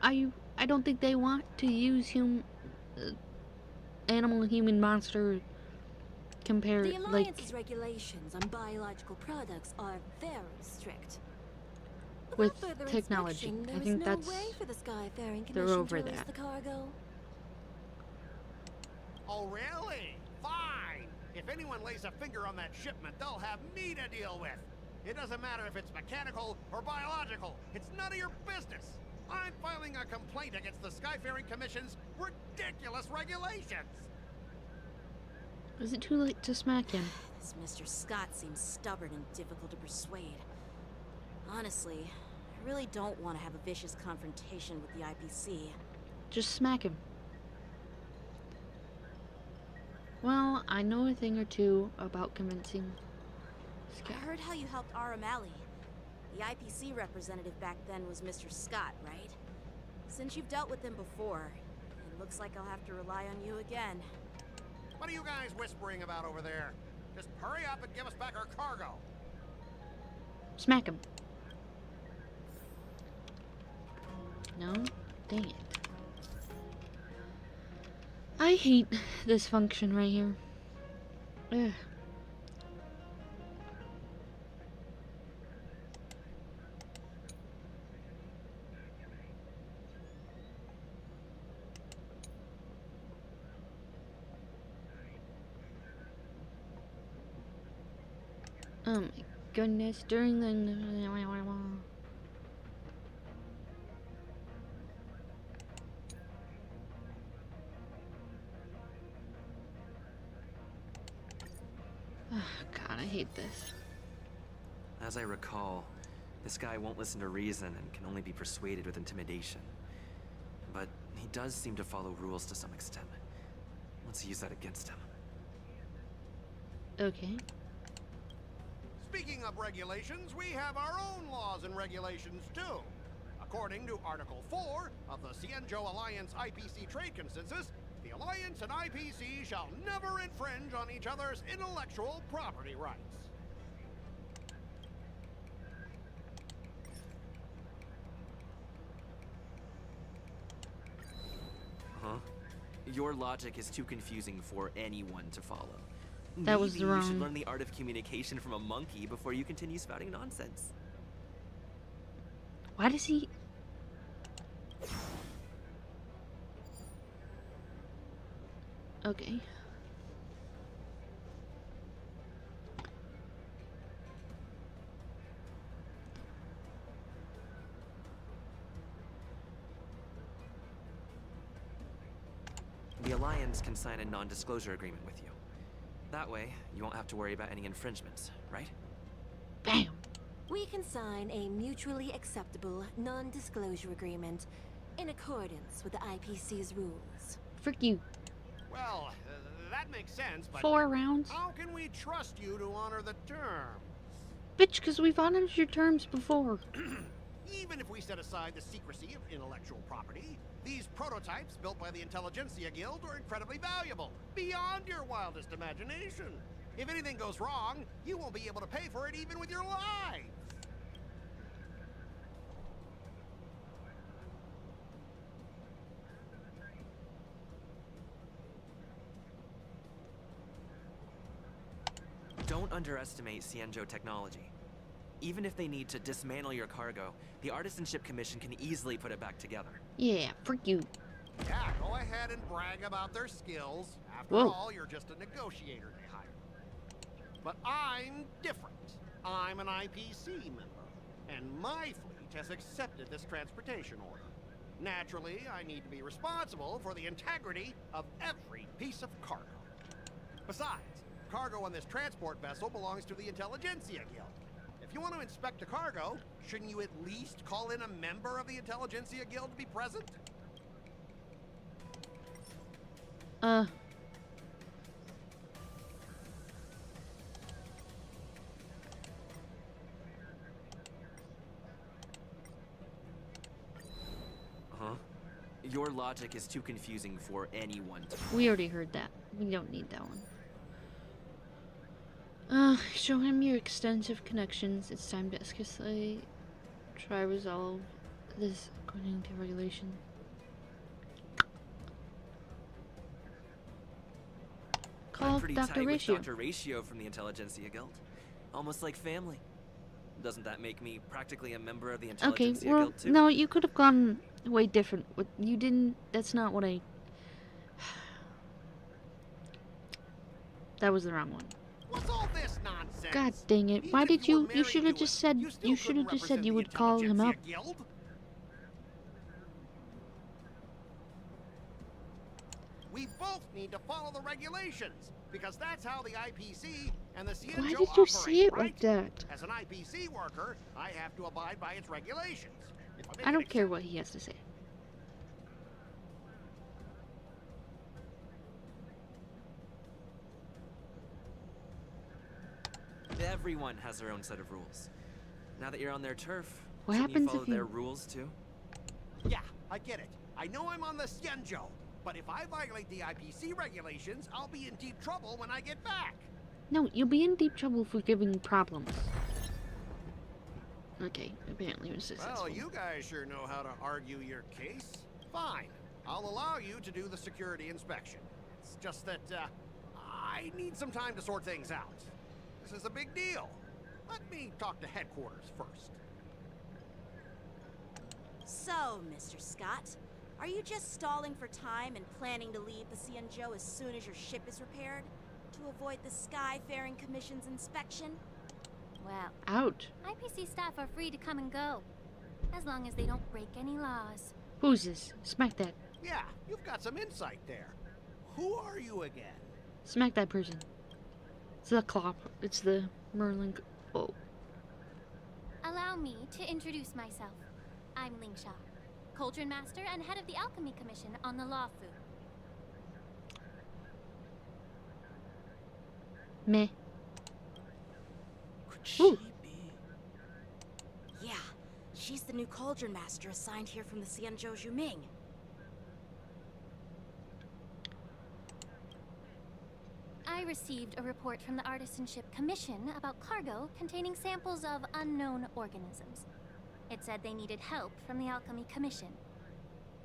I don't think they want to use animal, human, monster compare, The like... Alliance's regulations on biological products are very strict. with Without further technology. inspection, I there is think no that's... way for the Skyfaring they're Commission over to release that. the cargo. Oh, really? Fine. If anyone lays a finger on that shipment, they'll have me to deal with. It doesn't matter if it's mechanical or biological. It's none of your business. I'm filing a complaint against the Skyfaring Commission's ridiculous regulations. Is it too late to smack him? This Mr. Scott seems stubborn and difficult to persuade. Honestly, I really don't want to have a vicious confrontation with the IPC. Just smack him. Well, I know a thing or two about convincing I heard how you helped Aramali. The IPC representative back then was Mr. Scott, right? Since you've dealt with him before, it looks like I'll have to rely on you again. What are you guys whispering about over there? Just hurry up and give us back our cargo. Smack him. No? Dang it. I hate this function right here. Ugh. Oh my goodness, during the... Oh god, I hate this. As I recall, this guy won't listen to reason and can only be persuaded with intimidation. But he does seem to follow rules to some extent. Let's use that against him. Okay. Speaking of regulations, we have our own laws and regulations too. According to Article 4 of the Cienjo Alliance IPC Trade Consensus, the Alliance and IPC shall never infringe on each other's intellectual property rights. Huh? Your logic is too confusing for anyone to follow. That was Maybe you should wrong. learn the art of communication from a monkey before you continue spouting nonsense. Why does he... Okay. the Alliance can sign a non-disclosure agreement with you. That way, you won't have to worry about any infringements, right? Bam! We can sign a mutually acceptable non-disclosure agreement in accordance with the IPC's rules. Frick you. Well, that makes sense, but 4 rounds? how can we trust you to honor the terms? Bitch, because we've honored your terms before. Even if we set aside the secrecy of intellectual property, these prototypes built by the Intelligentsia Guild are incredibly valuable, beyond your wildest imagination. If anything goes wrong, you won't be able to pay for it even with your lives. Don't underestimate Cienjo technology. Even if they need to dismantle your cargo, the Artisanship Commission can easily put it back together. Yeah, frick you. Yeah, go ahead and brag about their skills. After Whoa. all, you're just a negotiator they hired. But I'm different. I'm an IPC member, and my fleet has accepted this transportation order. Naturally, I need to be responsible for the integrity of every piece of cargo. Besides, cargo on this transport vessel belongs to the Intelligentsia Guild. If you want to inspect the cargo, shouldn't you at least call in a member of the Intelligentsia Guild to be present? Huh? Your logic is too confusing for anyone to... We already heard that. We don't need that one. Show him your extensive connections. It's time to escalate. Try resolve this according to regulation. Call I'm pretty Dr. tight Ratio. with Dr. Ratio from the Intelligentsia Guild. Almost like family. Doesn't that make me practically a member of the Okay, Intelligentsia well, Guild too? no, you could have gone way different. You didn't. That's not what I. That was the wrong one. What's all this nonsense? God dang it! Why did you? You should have just said. You should have just said you would call him up. Guild? We both need to follow the regulations, because that's how the IPC and the Cienjo Why did you operate, say it right? like that? As an IPC worker, I have to abide by its regulations. If make I an don't care what he has to say. Everyone has their own set of rules. Now that you're on their turf, What shouldn't happens you follow if you- their rules too? Yeah, I get it. I know I'm on the Cienjo, but if I violate the IPC regulations, I'll be in deep trouble when I get back. No, you'll be in deep trouble for giving problems. Okay, apparently it was successful. Well, you guys sure know how to argue your case. Fine, I'll allow you to do the security inspection. It's just that, I need some time to sort things out. This is a big deal. Let me talk to headquarters first. So, Mr. Scott, are you just stalling for time and planning to leave the Cienjo as soon as your ship is repaired? To avoid the Skyfaring Commission's inspection? Well, Out. IPC staff are free to come and go, as long as they don't break any laws. Who's this? Smack that. Yeah, you've got some insight there. Who are you again? Smack that person. It's the Clop. It's the Merlin. Oh. Allow me to introduce myself. I'm Lingsha, Cauldron Master and head of the Alchemy Commission on the Lawfu. Meh. Could she Ooh. be? Yeah, she's the new Cauldron Master assigned here from the Cienjo Juming. I received a report from the Artisanship Commission about cargo containing samples of unknown organisms. It said they needed help from the Alchemy Commission.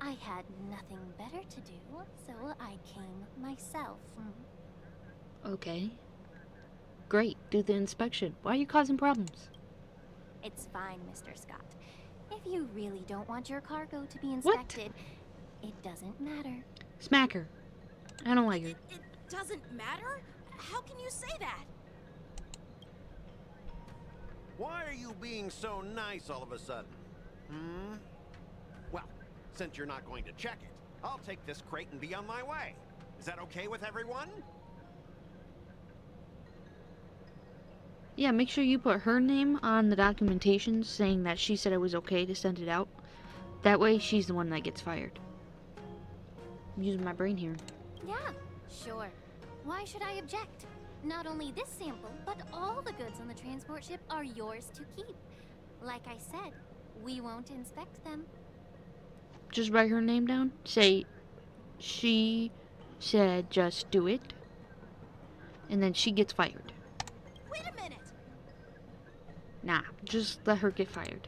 I had nothing better to do, so I came myself. Okay. Great. Do the inspection. Why are you causing problems? It's fine, Mr. Scott. If you really don't want your cargo to be inspected, it doesn't matter. Smack her. I don't like her. It doesn't matter? How can you say that? Why are you being so nice all of a sudden? Well, since you're not going to check it, I'll take this crate and be on my way. Is that okay with everyone? Yeah, make sure you put her name on the documentation saying that she said it was okay to send it out. That way, she's the one that gets fired. I'm using my brain here. Yeah, sure. Why should I object? Not only this sample, but all the goods on the transport ship are yours to keep. Like I said, we won't inspect them. Just write her name down. Say, she said just do it. And then she gets fired. Wait a minute! Nah, just let her get fired.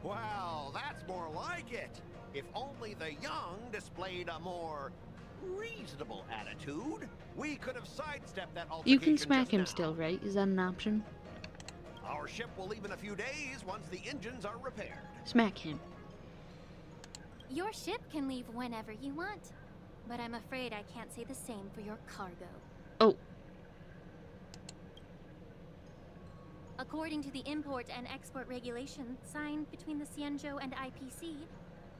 Well, that's more like it. If only the young displayed a more reasonable attitude, we could have sidestepped that altercation. You can smack just him now. still, right? Is that an option? Our ship will leave in a few days once the engines are repaired. Smack him. Your ship can leave whenever you want. But I'm afraid I can't say the same for your cargo. Oh. According to the import and export regulations signed between the Cienjo and IPC,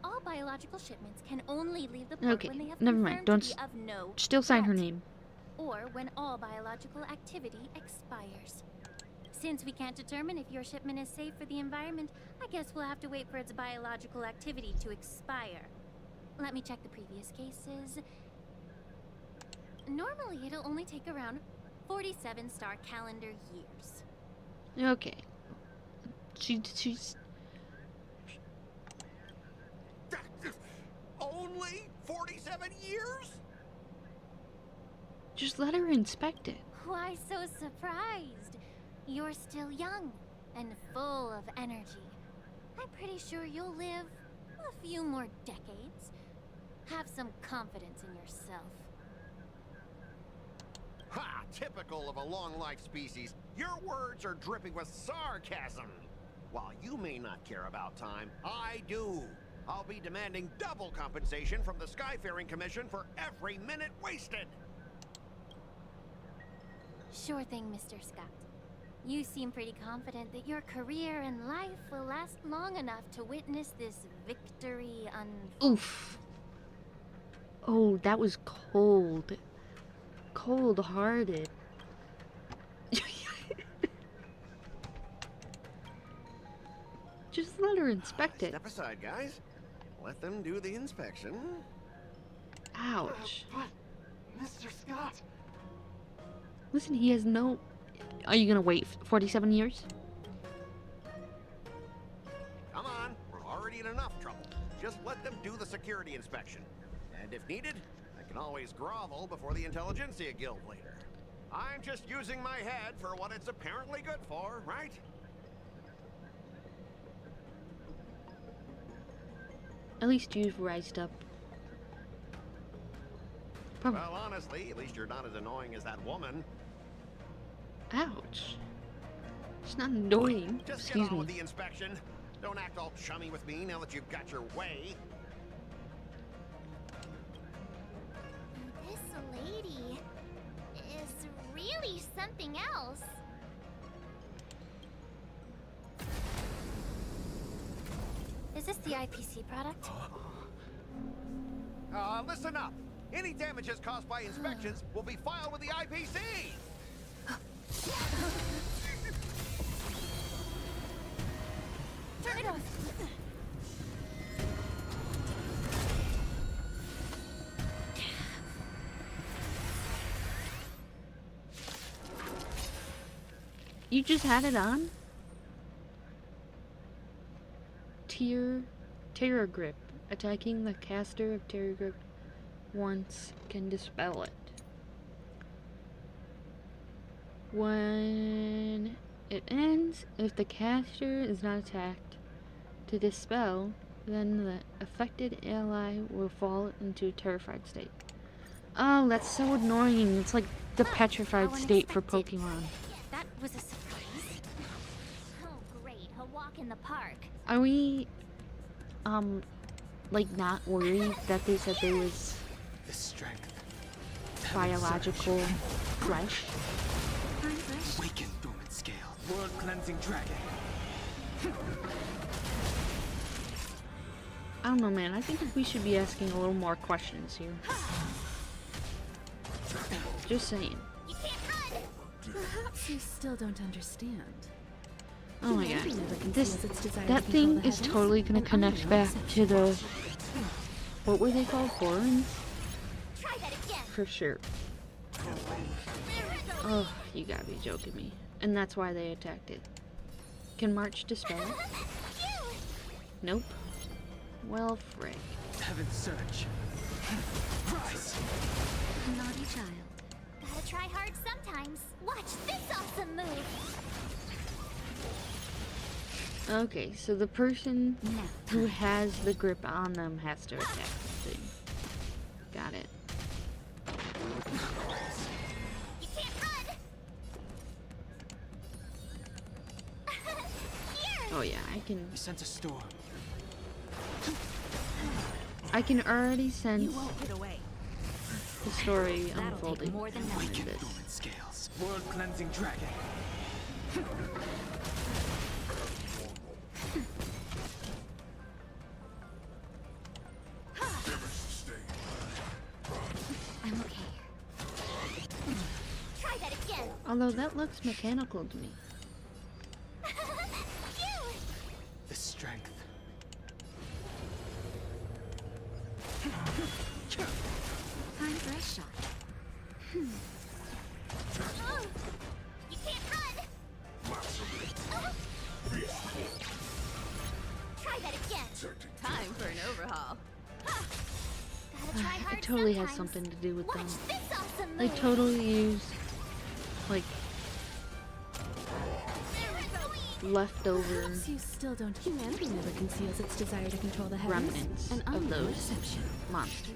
all biological shipments can only leave the port Okay, when they have never mind. confirmed Don't to be of no still sign her threat, name. or when all biological activity expires. Since we can't determine if your shipment is safe for the environment, I guess we'll have to wait for its biological activity to expire. Let me check the previous cases. Normally, it'll only take around 47 star calendar years. Okay. She's... Only 47 years? Just let her inspect it. Why so surprised? You're still young and full of energy. I'm pretty sure you'll live a few more decades. Have some confidence in yourself. Ha! Typical of a long-life species. Your words are dripping with sarcasm. While you may not care about time, I do. I'll be demanding double compensation from the Skyfaring Commission for every minute wasted. Sure thing, Mr. Scott. You seem pretty confident that your career and life will last long enough to witness this victory unfold. Oof. Oh, that was cold. Cold-hearted. Just let her inspect it. Step aside, guys. Let them do the inspection. Ouch. But, Mr. Scott... Listen, he has no... Are you gonna wait 47 years? Come on, we're already in enough trouble. Just let them do the security inspection. And if needed, I can always grovel before the Intelligentsia Guild later. I'm just using my head for what it's apparently good for, right? At least you've rised up. Probably. Well, honestly, at least you're not as annoying as that woman. Ouch. It's not annoying. Just Excuse get on me. with the inspection. Don't act all chummy with me now that you've got your way. This lady is really something else. Is this the IPC product? Listen up. Any damages caused by inspections will be filed with the IPC. Turn it off. You just had it on? Terror Grip. Attacking the caster of Terror Grip once can dispel it. When it ends, if the caster is not attacked to dispel, then the affected ally will fall into a terrified state. Oh, that's so annoying. It's like the petrified state for Pokemon. That was a surprise. Oh, great. A walk in the park. Are we, like, not worried that they said there was The strength. biological flesh? Awaken dormant scale. World cleansing dragon. I don't know, man. I think we should be asking a little more questions here. Just saying. Perhaps you still don't understand. Oh my god. That thing is totally gonna connect back to the... What were they called? Forums? For sure. Oh, you gotta be joking me. And that's why they attacked it. Can March dispel it? Nope. Well, frick. Heaven's Surge. Rise! Naughty child. Gotta try hard sometimes. Watch this awesome move! Okay, so the person who has the grip on them has to attack the thing. Got it. You can't run! Oh yeah, I can... You sense a storm. I can already sense You won't get away. the story unfolding. more than in Weakened this. dormant scales. World cleansing dragon. I'm okay. Try that again. Although that looks mechanical to me. The strength. Time for a shot. You can't run. Try that again. Time for an overhaul. Gotta try hard It totally sometimes. has something to do with them. Watch this awesome They move. totally use, like, leftover Perhaps you still don't. Humanity never conceals its desire to control the heavens. remnants An of unknown those deception. monsters.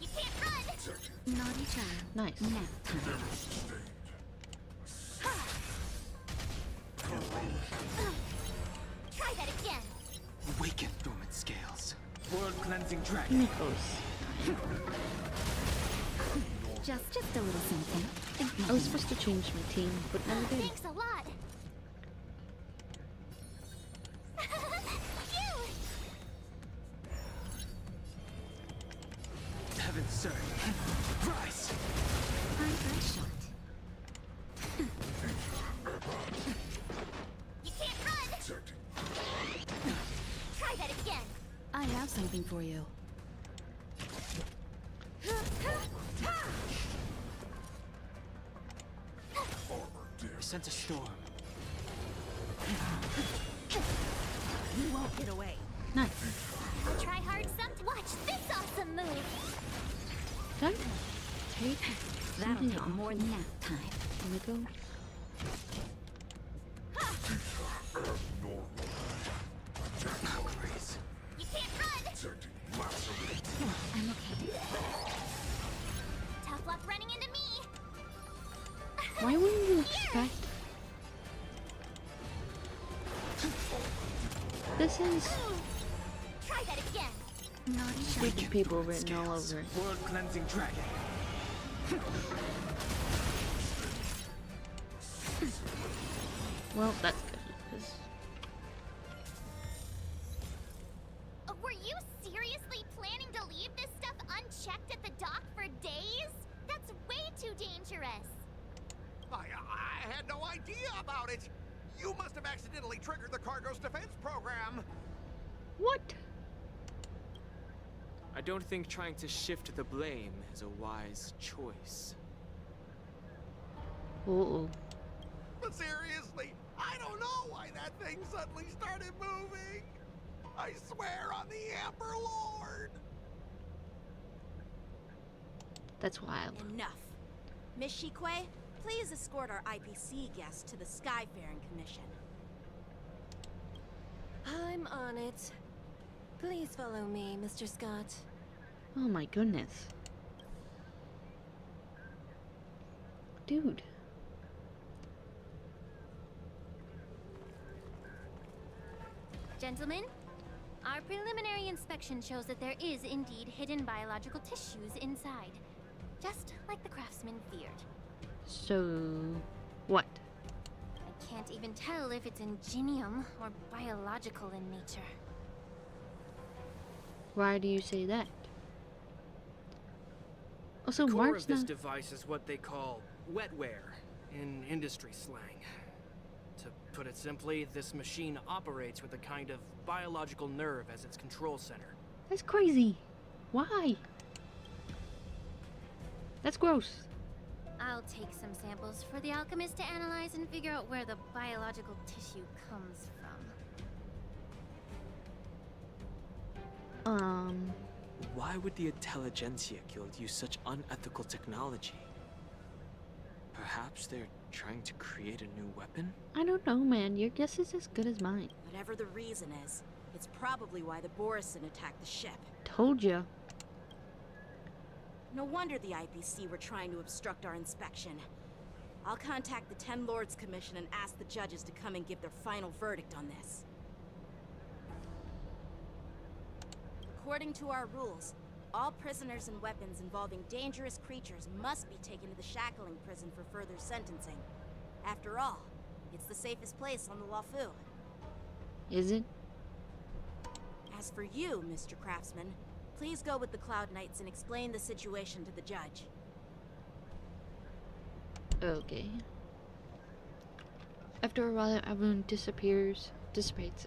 You can't run. Naughty child. Nice. Nap time. Try that again. Awaken dormant scales. World cleansing dragon. Nichols. Just a little something. I was supposed to change my team, but never did. Thanks a lot. Heaven's Surge. Rise! Time for a shot. You can't run. Try that again. I have something for you. I sense a storm. You won't get away. Nice. Try hard some. Watch this awesome move. Did I take That'll something take off? more than nap time. Nico? Grace. You can't run. I'm okay. Tough luck running into me. Why wouldn't you expect? This is Try that again. Naughty child. stupid people written all over it. World cleansing dragon. Well, that's good. 'Cause Were you seriously planning to leave this stuff unchecked at the dock for days? That's way too dangerous. I had no idea about it. You must have accidentally triggered the cargo's defense program. What? I don't think trying to shift the blame is a wise choice. Uh-oh. But seriously, I don't know why that thing suddenly started moving. I swear on the Emperor Lord. That's wild. Enough. Miss Shikwe, please escort our IPC guest to the Skyfaring Commission. I'm on it. Please follow me, Mr. Scott. Oh my goodness. Dude. Gentlemen, our preliminary inspection shows that there is indeed hidden biological tissues inside. Just like the craftsman feared. So, what? I can't even tell if it's ingenium or biological in nature. Why do you say that? Also, The core Mark's of this not... device is what they call wetware in industry slang. To put it simply, this machine operates with a kind of biological nerve as its control center. That's crazy. Why? That's gross. I'll take some samples for the alchemist to analyze and figure out where the biological tissue comes from. Why would the Intelligentsia Guild use such unethical technology? Perhaps they're trying to create a new weapon? I don't know, man. Your guess is as good as mine. Whatever the reason is, it's probably why the Borison attacked the ship. Told ya. No wonder the IPC were trying to obstruct our inspection. I'll contact the Ten Lords Commission and ask the judges to come and give their final verdict on this. According to our rules, all prisoners and weapons involving dangerous creatures must be taken to the shackling prison for further sentencing. After all, it's the safest place on the Lafu. Is it? As for you, Mr. Craftsman, please go with the Cloud Knights and explain the situation to the judge. Okay. After a while, everyone dissipates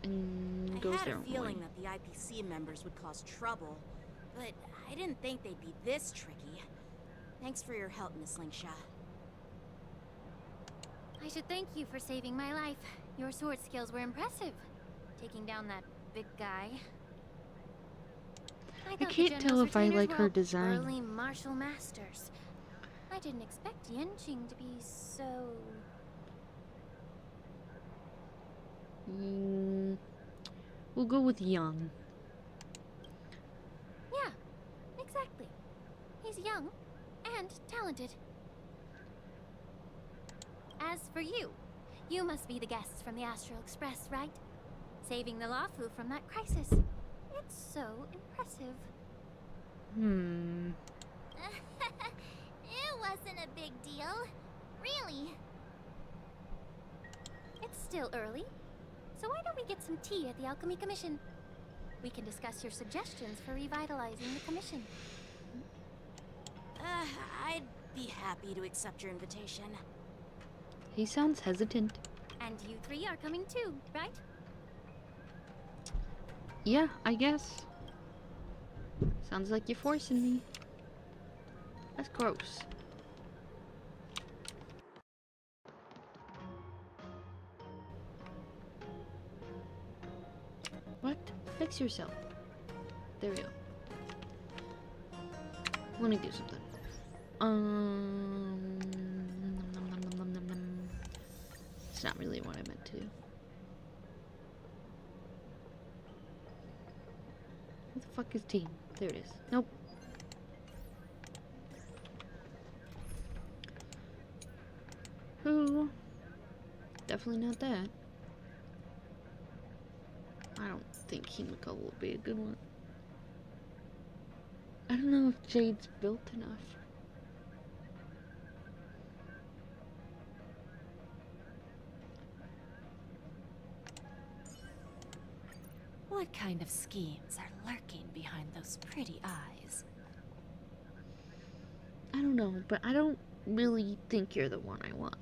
and goes their own I had a feeling way. that the IPC members would cause trouble, but I didn't think they'd be this tricky. Thanks for your help, Miss Lingsha. I should thank you for saving my life. Your sword skills were impressive. Taking down that big guy. I can't tell if I like her design. Early martial masters. I didn't expect Yenqing to be so... We'll go with young. Yeah, exactly. He's young and talented. As for you, you must be the guests from the Astral Express, right? Saving the Lafu from that crisis. It's so impressive. It wasn't a big deal. Really. It's still early, so why don't we get some tea at the Alchemy Commission? We can discuss your suggestions for revitalizing the commission. I'd be happy to accept your invitation. He sounds hesitant. And you three are coming too, right? Yeah, I guess. Sounds like you're forcing me. That's gross. What? Fix yourself. There we go. Let me do something. It's not really what I meant to do. What the fuck is team? There it is. Nope. Who? Definitely not that. I don't think Himiko will be a good one. I don't know if Jade's built enough. What kind of schemes are lurking behind those pretty eyes? I don't know, but I don't really think you're the one I want.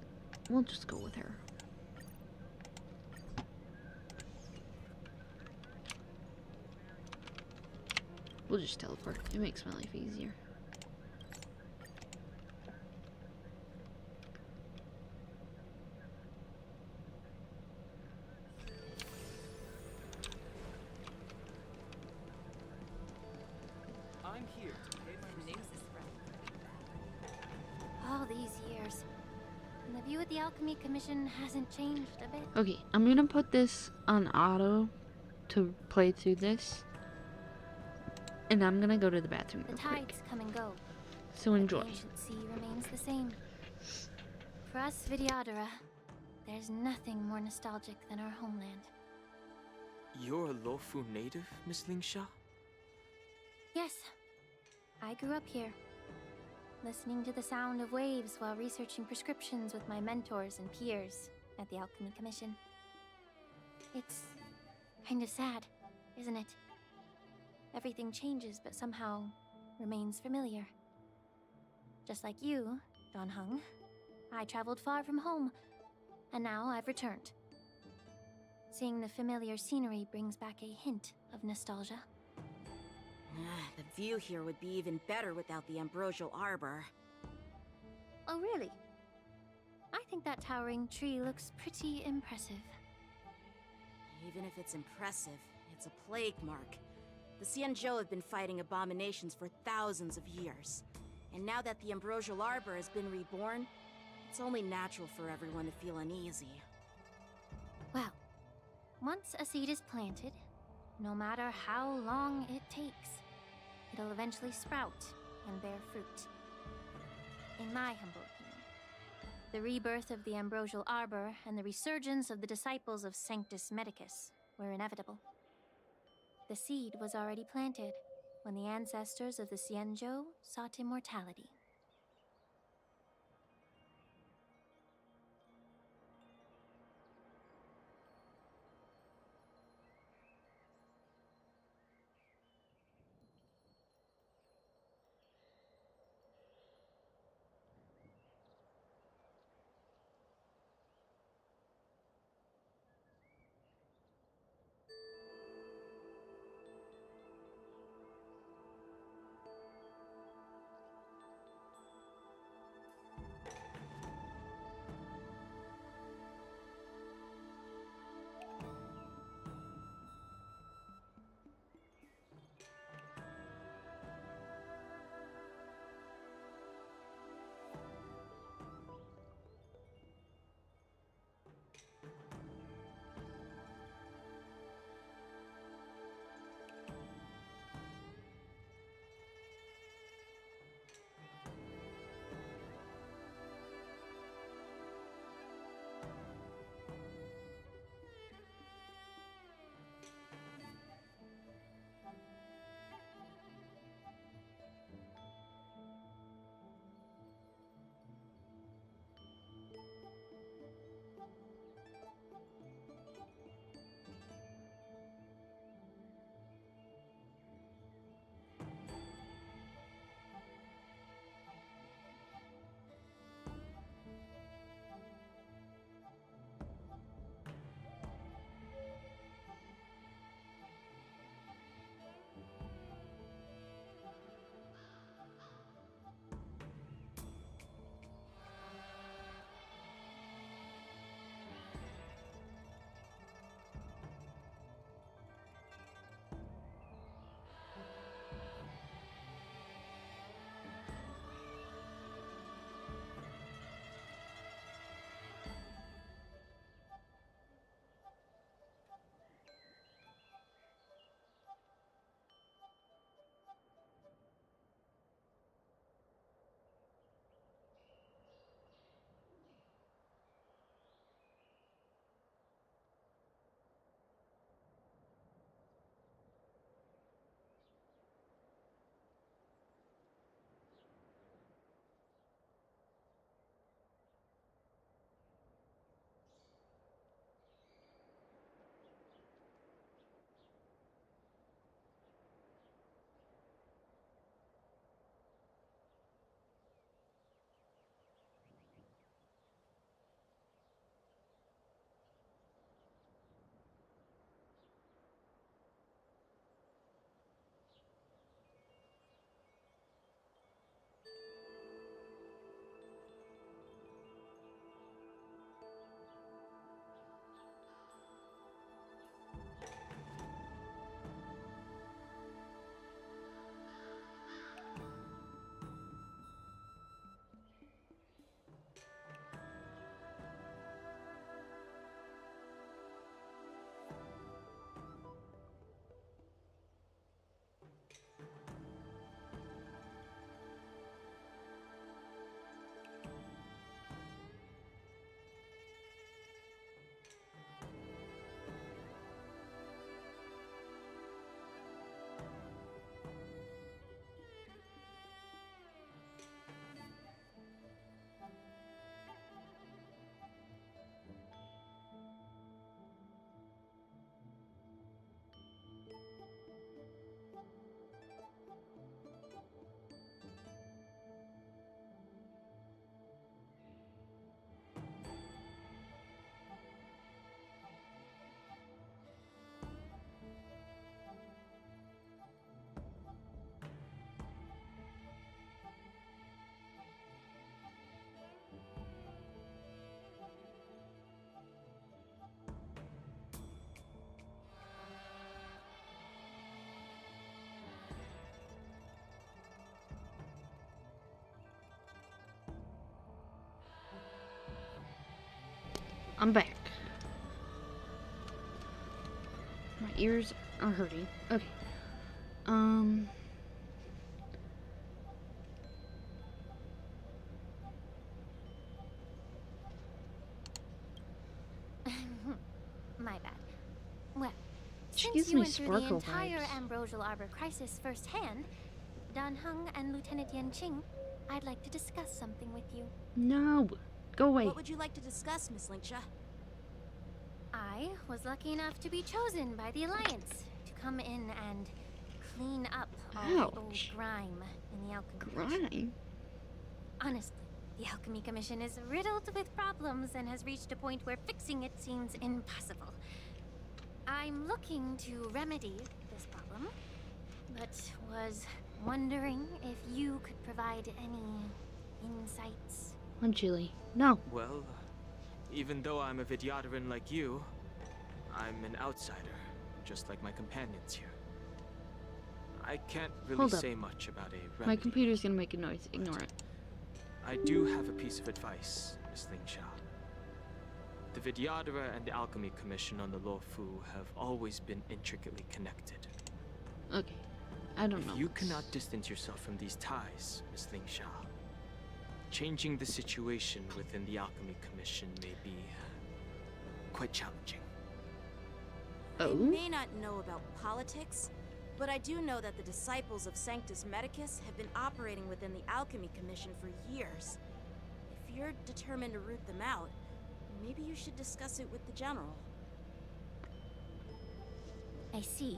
We'll just go with her. We'll just teleport. It makes my life easier. I'm here to pay my respects. All these years. And the view of the Alchemy Commission hasn't changed a bit. Okay, I'm gonna put this on auto to play through this. And I'm gonna go to the bathroom The real quick. tides come and go. So but enjoy. The ancient sea remains the same. For us Vidyadhara, there's nothing more nostalgic than our homeland. You're a Lofu native, Miss Lingsha? Yes, I grew up here. listening to the sound of waves while researching prescriptions with my mentors and peers at the Alchemy Commission. It's kind of sad, isn't it? Everything changes, but somehow remains familiar. Just like you, Don Hung, I traveled far from home, and now I've returned. Seeing the familiar scenery brings back a hint of nostalgia. The view here would be even better without the ambrosial arbor. Oh, really? I think that towering tree looks pretty impressive. Even if it's impressive, it's a plague mark. The Xianzhou have been fighting abominations for thousands of years. And now that the ambrosial arbor has been reborn, it's only natural for everyone to feel uneasy. Well, once a seed is planted, no matter how long it takes, it'll eventually sprout and bear fruit. In my humble opinion, the rebirth of the ambrosial arbor and the resurgence of the disciples of Sanctus Medicus were inevitable. The seed was already planted when the ancestors of the Xianzhou sought immortality. I'm back. My ears are hurting. Okay. My bad. Well, She since gives you me went through the Sparkle entire vibes. Ambrosial Arbor crisis firsthand, Dan Heng and Lieutenant Yan Qing, I'd like to discuss something with you. No. Go away. What would you like to discuss, Miss Linksha? I was lucky enough to be chosen by the Alliance to come in and clean up all the old Ouch. grime in the Alchemy Commission. Grime? Honestly, the Alchemy Commission is riddled with problems and has reached a point where fixing it seems impossible. I'm looking to remedy this problem, but was wondering if you could provide any insights. I'm chilly. No. Well, even though I'm a Vidyadharan like you, I'm an outsider, just like my companions here. I can't really Hold up. say much about a remedy. My computer's gonna make a noise. Ignore it. I do have a piece of advice, Miss Lingsha. The Vidyadhara and the Alchemy Commission on the Luofu have always been intricately connected. Okay. I don't know. If you cannot distance yourself from these ties, Miss Lingsha, changing the situation within the Alchemy Commission may be quite challenging. I may not know about politics, but I do know that the disciples of Sanctus Medicus have been operating within the Alchemy Commission for years. If you're determined to root them out, maybe you should discuss it with the General. I see.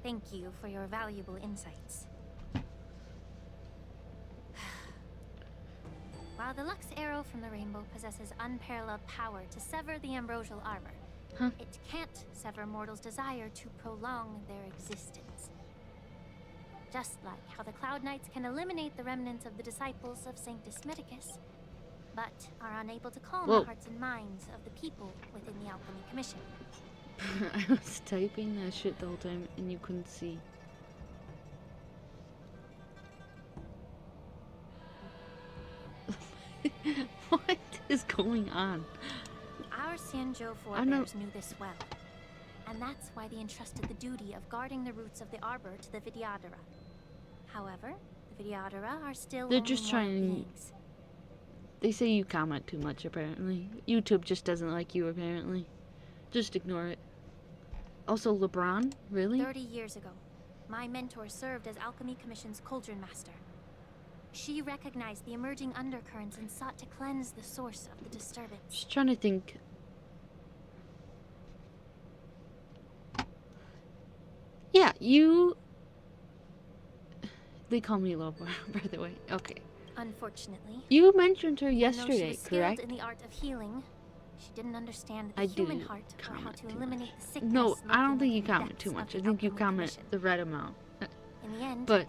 Thank you for your valuable insights. While the Lux Arrow from the Rainbow possesses unparalleled power to sever the Ambrosial Arbor, it can't sever mortals' desire to prolong their existence. Just like how the Cloud Knights can eliminate the remnants of the disciples of Sanctus Medicus, but are unable to calm Whoa. the hearts and minds of the people within the Alchemy Commission. I was typing that shit the whole time and you couldn't see. What is going on? Our Xianzhou I know- forebears knew this well, and that's why they entrusted the duty of guarding the roots of the arbor to the Vidyadhara. However, the Vidyadhara are still They're only just mortal trying. beings. They say you comment too much, apparently. YouTube just doesn't like you, apparently. Just ignore it. Also, LeBron? Really? 30 years ago, my mentor served as Alchemy Commission's Cauldron Master. She recognized the emerging undercurrents and sought to cleanse the source of the disturbance. Just trying to think. Yeah, you... They call me Lobo, by the way. Okay. Unfortunately, You mentioned her even though she yesterday, was skilled correct? in the art of healing, she didn't understand the I human didn't heart or how comment to too eliminate the sickness. No, I don't lurking think you within the comment depths too of much. the I think you Alchemy comment Commission. the right amount. In the end, But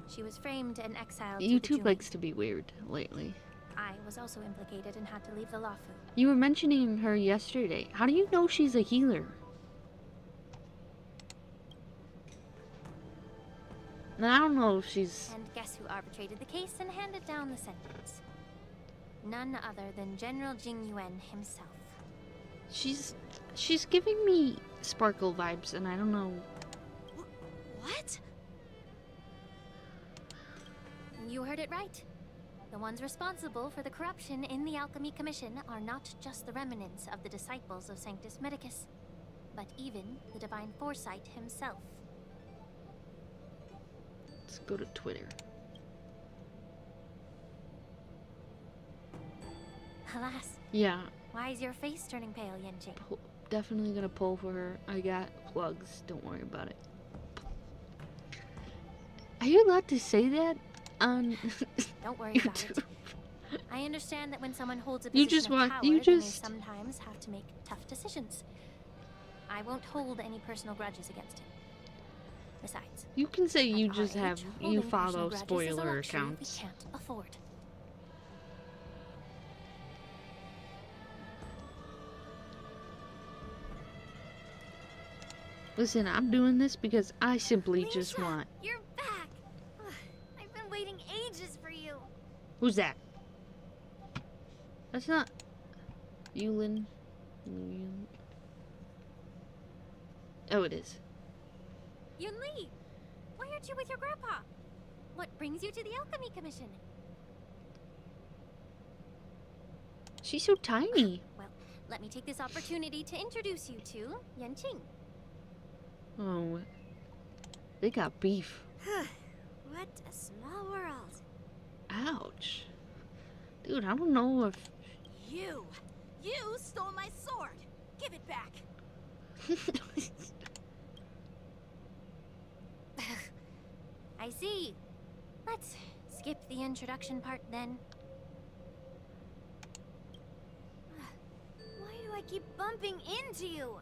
she was framed and exiled to the YouTube Jumi. likes to be weird lately. I was also implicated and had to leave the Luofu. You were mentioning her yesterday. How do you know she's a healer? And I don't know if she's... And guess who arbitrated the case and handed down the sentence? None other than General Jing Yuan himself. She's giving me Sparkle vibes, and I don't know... What? You heard it right. The ones responsible for the corruption in the Alchemy Commission are not just the remnants of the disciples of Sanctus Medicus, but even the Divine Foresight himself. Let's go to Twitter. Alas. Yeah. Why is your face turning pale, Yanjing? Definitely gonna pull for her. I got plugs. Don't worry about it. Are you allowed to say that on Don't worry about it. YouTube? I understand that when someone holds a You position just of want- power, you they may just- sometimes have to make tough decisions. I won't hold any personal grudges against him. Besides, You can say you at just our have age, you holding follow personal grudges is a spoiler luxury accounts. we can't afford. Listen, I'm doing this because I simply just want. You're back! Ugh, I've been waiting ages for you. Who's that? That's not. Yulin. Oh, it is. Yun Li, why aren't you with your grandpa? What brings you to the Alchemy Commission? She's so tiny. Well, let me take this opportunity to introduce you to Yanqing. Oh, they got beef. What a small world. Ouch. Dude, I don't know if... You stole my sword. Give it back. I see. Let's skip the introduction part then. Why do I keep bumping into you?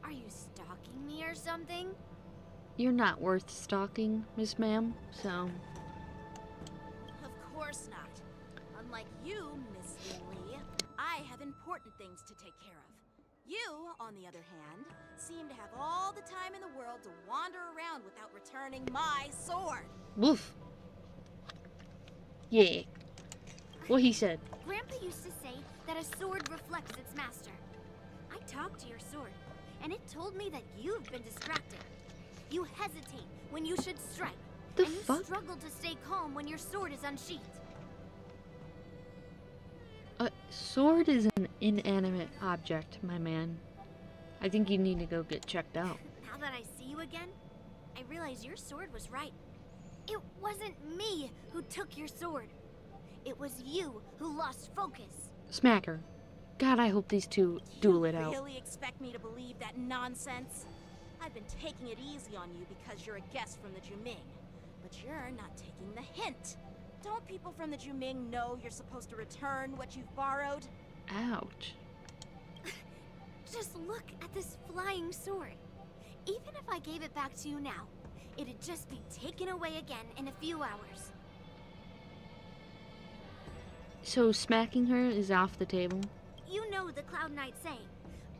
Are you stalking me or something? You're not worth stalking, Miss Ma'am, so... Of course not. Unlike you, Miss Yun Li, I have important things to take care of. You, on the other hand, seem to have all the time in the world to wander around without returning my sword. Woof. Yeah. What he said. Grandpa used to say that a sword reflects its master. I talked to your sword, and it told me that you've been distracted. You hesitate when you should strike, The and fuck? you struggle to stay calm when your sword is unsheathed. A sword is an inanimate object, my man. I think you need to go get checked out. Now that I see you again, I realize your sword was right. It wasn't me who took your sword. It was you who lost focus. Smack her. God, I hope these two duel it out. Really expect me to believe that nonsense? I've been taking it easy on you because you're a guest from the Juming. But you're not taking the hint. Don't people from the Juming know you're supposed to return what you've borrowed? Ouch. Just look at this flying sword. Even if I gave it back to you now, it'd just be taken away again in a few hours. So smacking her is off the table? You know the Cloud Knight saying,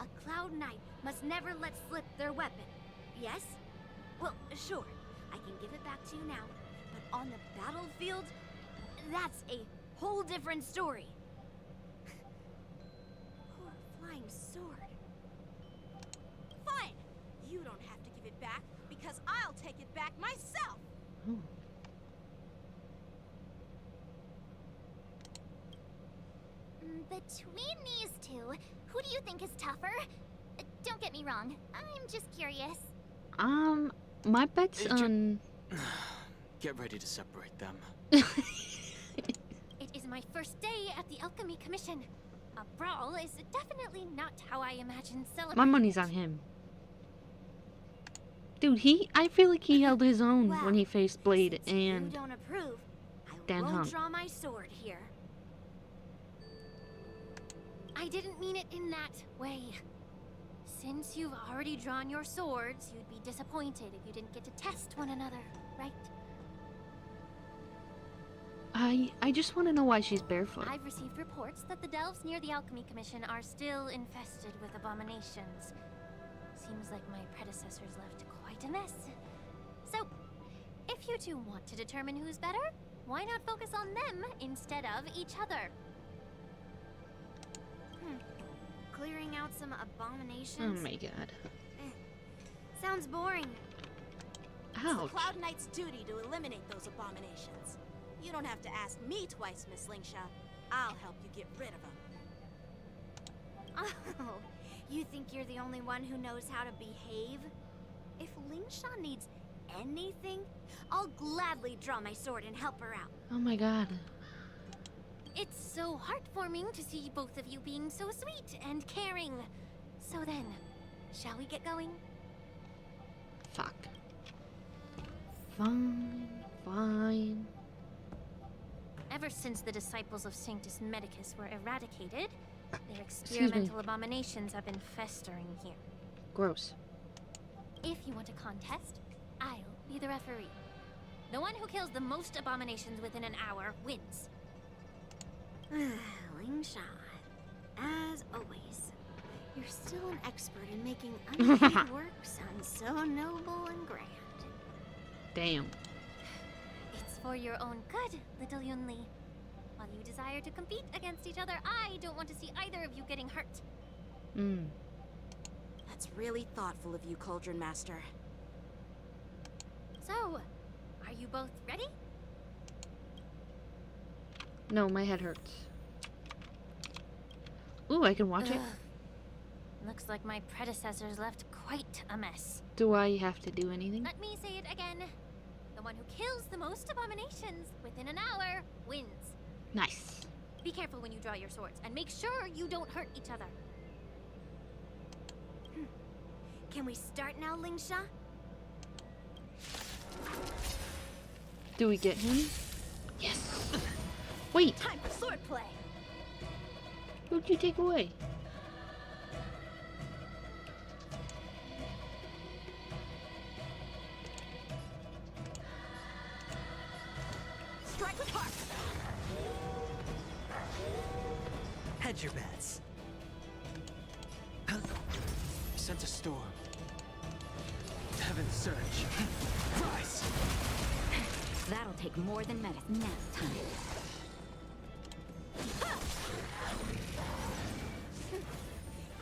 a Cloud Knight must never let slip their weapon. Yes? Well, sure, I can give it back to you now, but on the battlefield, that's a whole different story. Poor flying sword. Fine! You don't have to give it back, because I'll take it back myself! Between these two, who do you think is tougher? Don't get me wrong, I'm just curious. My bet's on... Get ready to separate them. It is my first day at the Alchemy Commission. A brawl is definitely not how I imagine celebrating. My money's on him. Dude, I feel like he held his own when he faced Blade and You don't approve. I Dan won't Hunt. draw my sword here. I didn't mean it in that way. Since you've already drawn your swords, you'd be disappointed if you didn't get to test one another, right? I just want to know why she's barefoot. I've received reports that the delves near the Alchemy Commission are still infested with abominations. Seems like my predecessors left quite a mess. So, if you two want to determine who's better, why not focus on them instead of each other? Clearing out some abominations? Oh my god. Sounds boring. It's the Ouch. Cloud Knight's duty to eliminate those abominations. You don't have to ask me twice, Miss Lingsha. I'll help you get rid of them. Oh, you think you're the only one who knows how to behave? If Lingsha needs anything, I'll gladly draw my sword and help her out. Oh my god. It's so heartwarming to see both of you being so sweet and caring. So then, shall we get going? Fuck. Fine, fine. Ever since the disciples of Sanctus Medicus were eradicated, their Excuse me. experimental abominations have been festering here. Gross. If you want a contest, I'll be the referee. The one who kills the most abominations within an hour wins. Lingsha, as always, you're still an expert in making unpaid work sound so noble and grand. Damn. It's for your own good, little Yun Li. While you desire to compete against each other, I don't want to see either of you getting hurt. That's really thoughtful of you, Cauldron Master. So, are you both ready? No, my head hurts. Ooh, I can watch it. Looks like my predecessors left quite a mess. Do I have to do anything? Let me say it again. The one who kills the most abominations within an hour wins. Nice. Be careful when you draw your swords, and make sure you don't hurt each other. Can we start now, Lingsha? Do we get him? Yes. Wait. Time for swordplay. Who'd you take away? Strike with heart. Hedge your bets. Sense a storm. Heaven's surge. Rise! That'll take more than medicine. Nap time.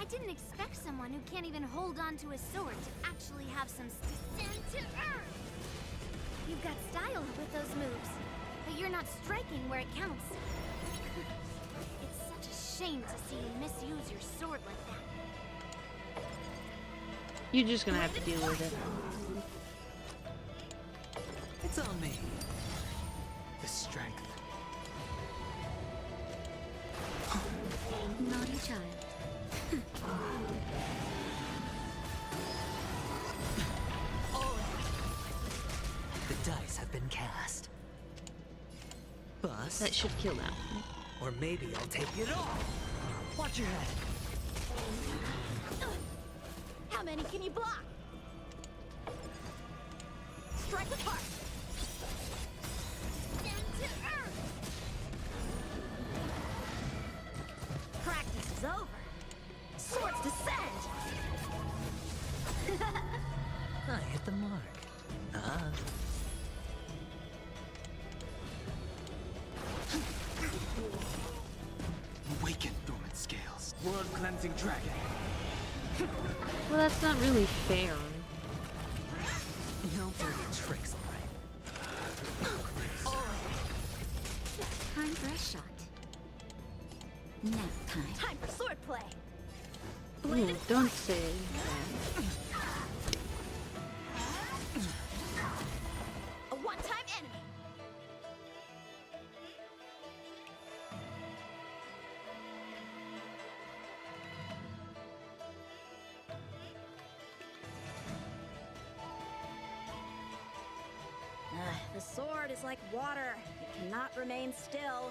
I didn't expect someone who can't even hold on to a sword to actually have some stand to earth. You've got style with those moves, but you're not striking where it counts. It's such a shame to see you misuse your sword like that. You're just gonna have to deal with it. It's on me. The strength. Naughty child. The dice have been cast. Bust. That should kill that one. Or maybe I'll take it all. Watch your head. How many can you block? Strike with heart. Stand to earth. Practice is over. Swords descend. I hit the mark. Awaken dormant scales. World cleansing dragon. Well, that's not really fair. No dirty tricks, alright. Time for a shot. Nap time. Time for swordplay. Ooh, don't say that. A one-time enemy. The sword is like water. It cannot remain still.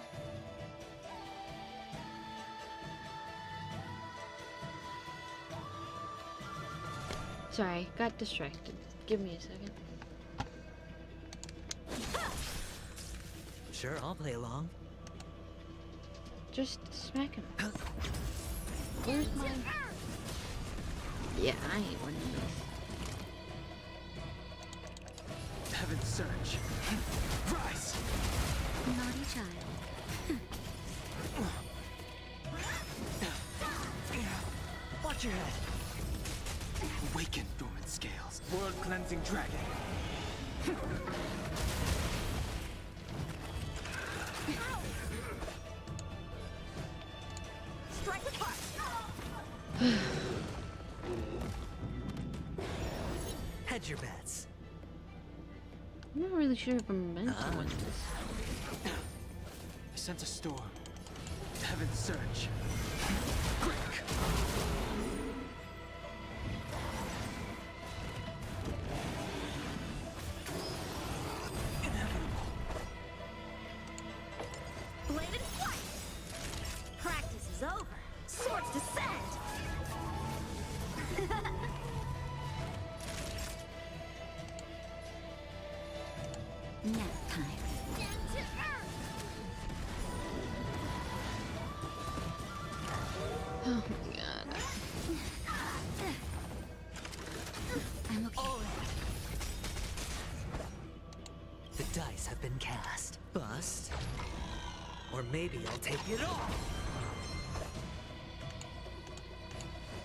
Sorry, got distracted. Give me a second. Sure, I'll play along. Just smack him. Where's mine? Yeah, I ain't one of these. Heaven's surge. Rise! Naughty child. Watch your head. Awaken dormant scales. World cleansing dragon. Strike with heart. Hedge your bets. I'm not really sure if I'm meant to win this. I sense a storm. Heaven's surge. Bladed flight. Practice is over. Swords descend. Nap time. Oh my god. I'm okay. The dice have been cast. Bust. Or maybe I'll take it all.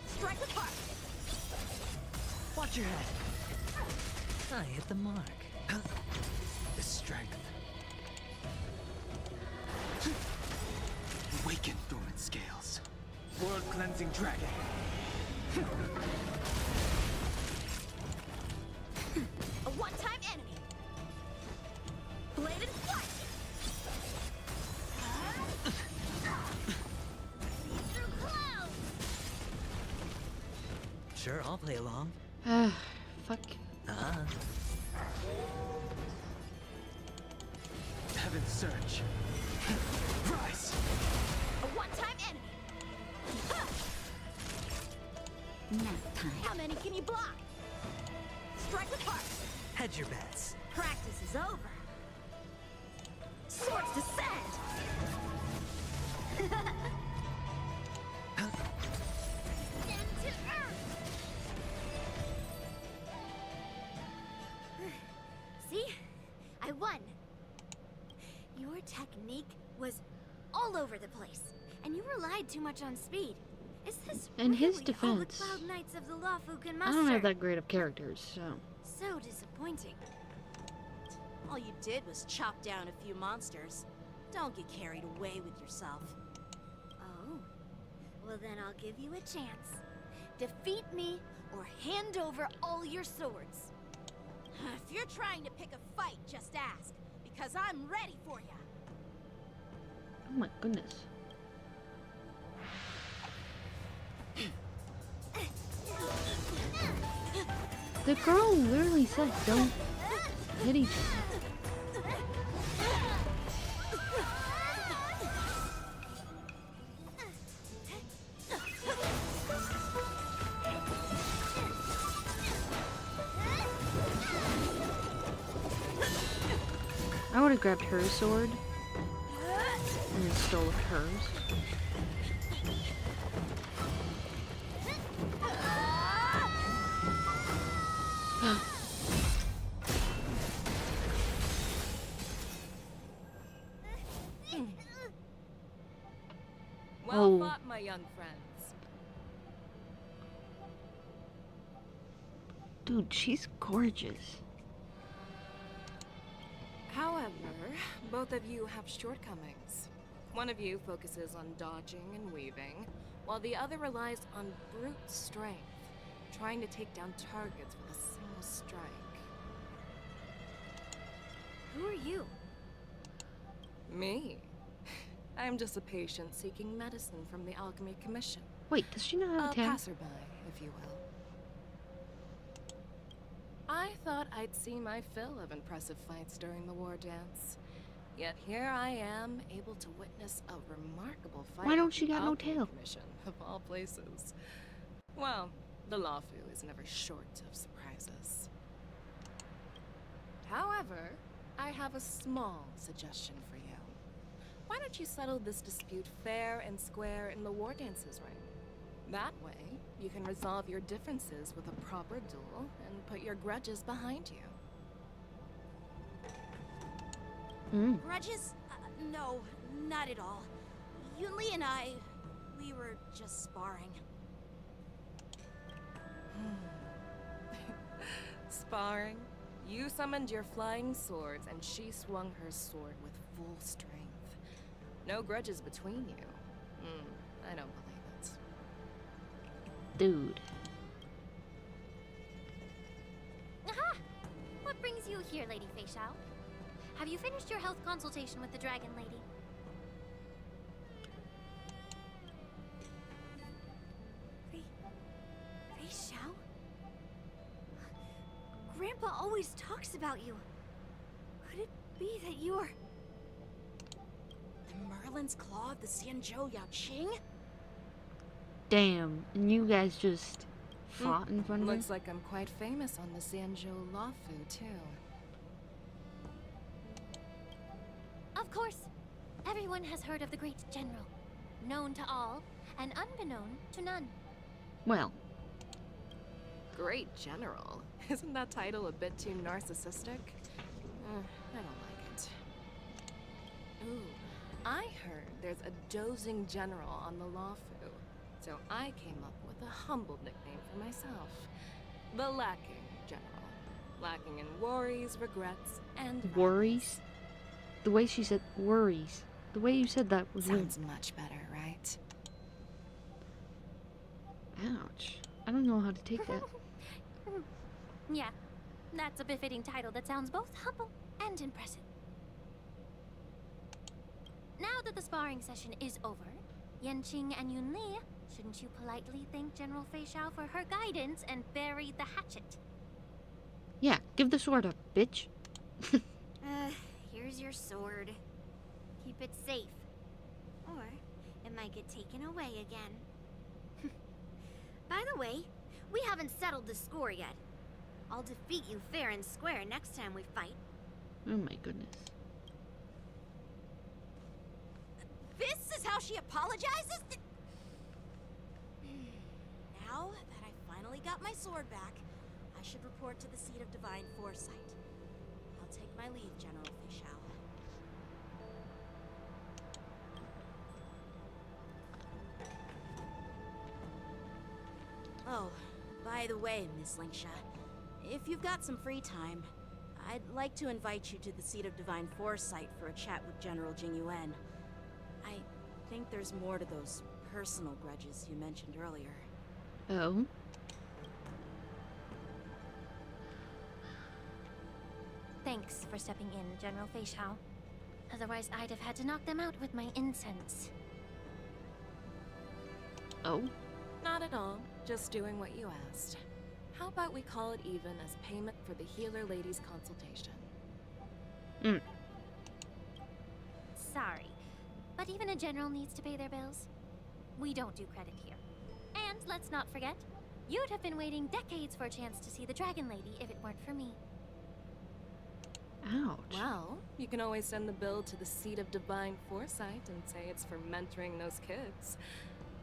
Strike apart! Watch your head. I hit the mark. The strength. Awaken, dormant scales. World-cleansing dragon. A one-time enemy. Bladed flight. Through clouds! Sure, I'll play along. Fuck. Heaven's Surge. Rise! A one-time enemy. Nap time. How many can you block? Strike apart. Hedge your bets. Practice is over. Swords descend. Send to earth! See? I won. Your technique was all over the place, and you relied too much on speed. Is this In his really all the defense, Cloud Knights of the Lawfu can I muster? don't have that great of characters, so. So disappointing. All you did was chop down a few monsters. Don't get carried away with yourself. Oh. Well, then I'll give you a chance. Defeat me, or hand over all your swords. If you're trying to pick a fight, just ask. Because I'm ready for you. Oh my goodness. The girl literally said don't hit each other. I would have grabbed her sword and then stole hers. Well fought, my young friends. Dude, she's gorgeous. However, both of you have shortcomings. One of you focuses on dodging and weaving, while the other relies on brute strength, trying to take down targets with a single strike. Who are you? Me? I'm just a patient seeking medicine from the Alchemy Commission. Wait, does she not have a tab? Passerby, if you will. I thought I'd seen my fill of impressive fights during the war dance. Yet here I am, able to witness a remarkable fight. Why don't with she the got no Alchemy tail? Commission, of all places. Well, the Lawfu is never short of surprises. However, I have a small suggestion for you. Why don't you settle this dispute fair and square in the war dances ring? That way, you can resolve your differences with a proper duel and put your grudges behind you. Grudges? No, not at all. Yunli and I, we were just sparring. Sparring? You summoned your flying swords, and she swung her sword with full strength. No grudges between you. I don't believe it. Dude. Aha! What brings you here, Lady Fei Xiao? Have you finished your health consultation with the Dragon Lady? Fei Xiao? Grandpa always talks about you. Could it be that you are... The Merlin's Claw of the Xianzhou Yaoqing? Damn, and you guys just fought in front of me? Looks like I'm quite famous on the Xianzhou Lawfu, too. Of course. Everyone has heard of the great general. Known to all, and unbeknown to none. Well. Great general. Isn't that title a bit too narcissistic? I don't like it. Ooh, I heard there's a dozing general on the Lawfu, so I came up with a humble nickname for myself. The Lacking General. Lacking in worries, regrets, and Worries? The way she said worries. The way you said that was sounds much better, right? Ouch. I don't know how to take that. Yeah, that's a befitting title that sounds both humble and impressive. Now that the sparring session is over, Yanqing and Yunli, shouldn't you politely thank General Fei Xiao for her guidance and bury the hatchet? Yeah, give the sword up, bitch. Here's your sword. Keep it safe. Or it might get taken away again. By the way, we haven't settled the score yet. I'll defeat you fair and square next time we fight. Oh my goodness. This is how she apologizes? Now that I finally got my sword back, I should report to the seat of divine foresight. I'll take my leave, General Fei Xiao. Oh, by the way, Miss Lingsha, if you've got some free time, I'd like to invite you to the seat of divine foresight for a chat with General Jing Yuan. I think there's more to those personal grudges you mentioned earlier. Oh? Thanks for stepping in, General Fei Xiao. Otherwise, I'd have had to knock them out with my incense. Oh? Not at all. Just doing what you asked. How about we call it even as payment for the healer lady's consultation? Sorry, but even a general needs to pay their bills. We don't do credit here. And let's not forget, you'd have been waiting decades for a chance to see the Dragon Lady if it weren't for me. Ouch. Well, you can always send the bill to the seat of divine foresight and say it's for mentoring those kids.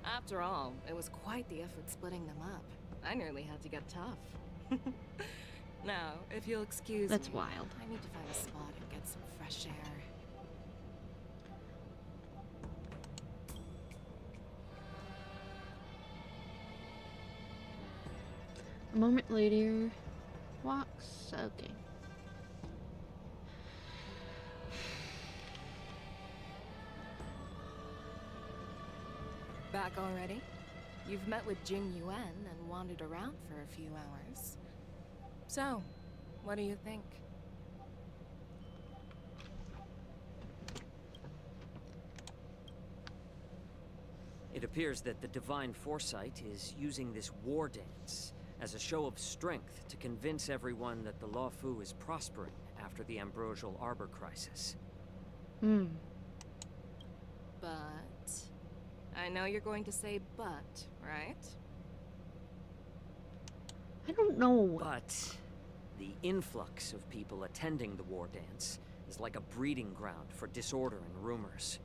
After all, it was quite the effort splitting them up. I nearly had to get tough. Now, if you'll excuse That's me, wild. I need to find a spot and get some fresh air. A moment later, walks. Okay. Back already? You've met with Jing Yuan and wandered around for a few hours. So, what do you think? It appears that the Divine Foresight is using this war dance as a show of strength to convince everyone that the Lawfu is prospering after the Ambrosial Arbor crisis. But... I know you're going to say but, right? I don't know. But the influx of people attending the war dance is like a breeding ground for disorder and rumors.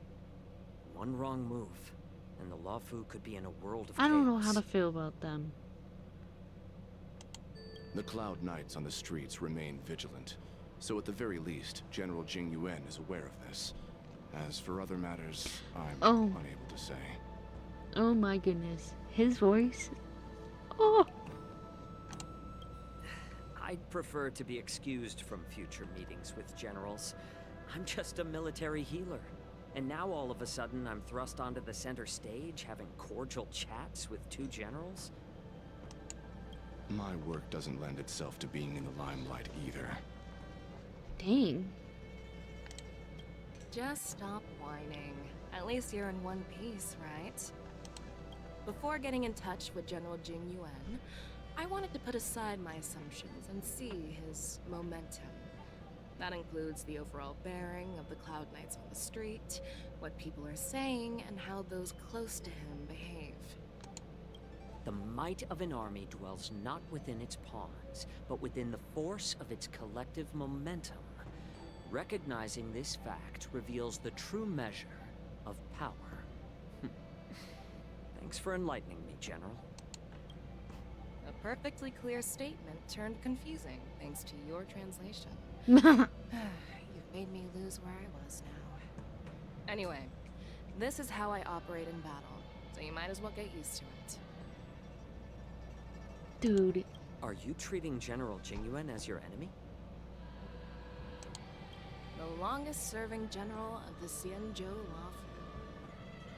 One wrong move, and the Lawfu could be in a world of chaos. I don't know how to feel about them. The Cloud Knights on the streets remain vigilant, so at the very least, General Jing Yuan is aware of this. As for other matters, I'm unable to say. Oh my goodness. His voice. Oh! I'd prefer to be excused from future meetings with generals. I'm just a military healer. And now all of a sudden I'm thrust onto the center stage having cordial chats with two generals? My work doesn't lend itself to being in the limelight either. Dang. Just stop whining. At least you're in one piece, right? Before getting in touch with General Jing Yuan, I wanted to put aside my assumptions and see his momentum. That includes the overall bearing of the Cloud Knights on the street, what people are saying, and how those close to him behave. The might of an army dwells not within its pawns, but within the force of its collective momentum. Recognizing this fact reveals the true measure of power. Thanks for enlightening me, General. A perfectly clear statement turned confusing thanks to your translation. You've made me lose where I was now. Anyway, this is how I operate in battle, so you might as well get used to it. Dude. Are you treating General Jingyuan as your enemy? The longest-serving general of the Xianzhou Lawfu.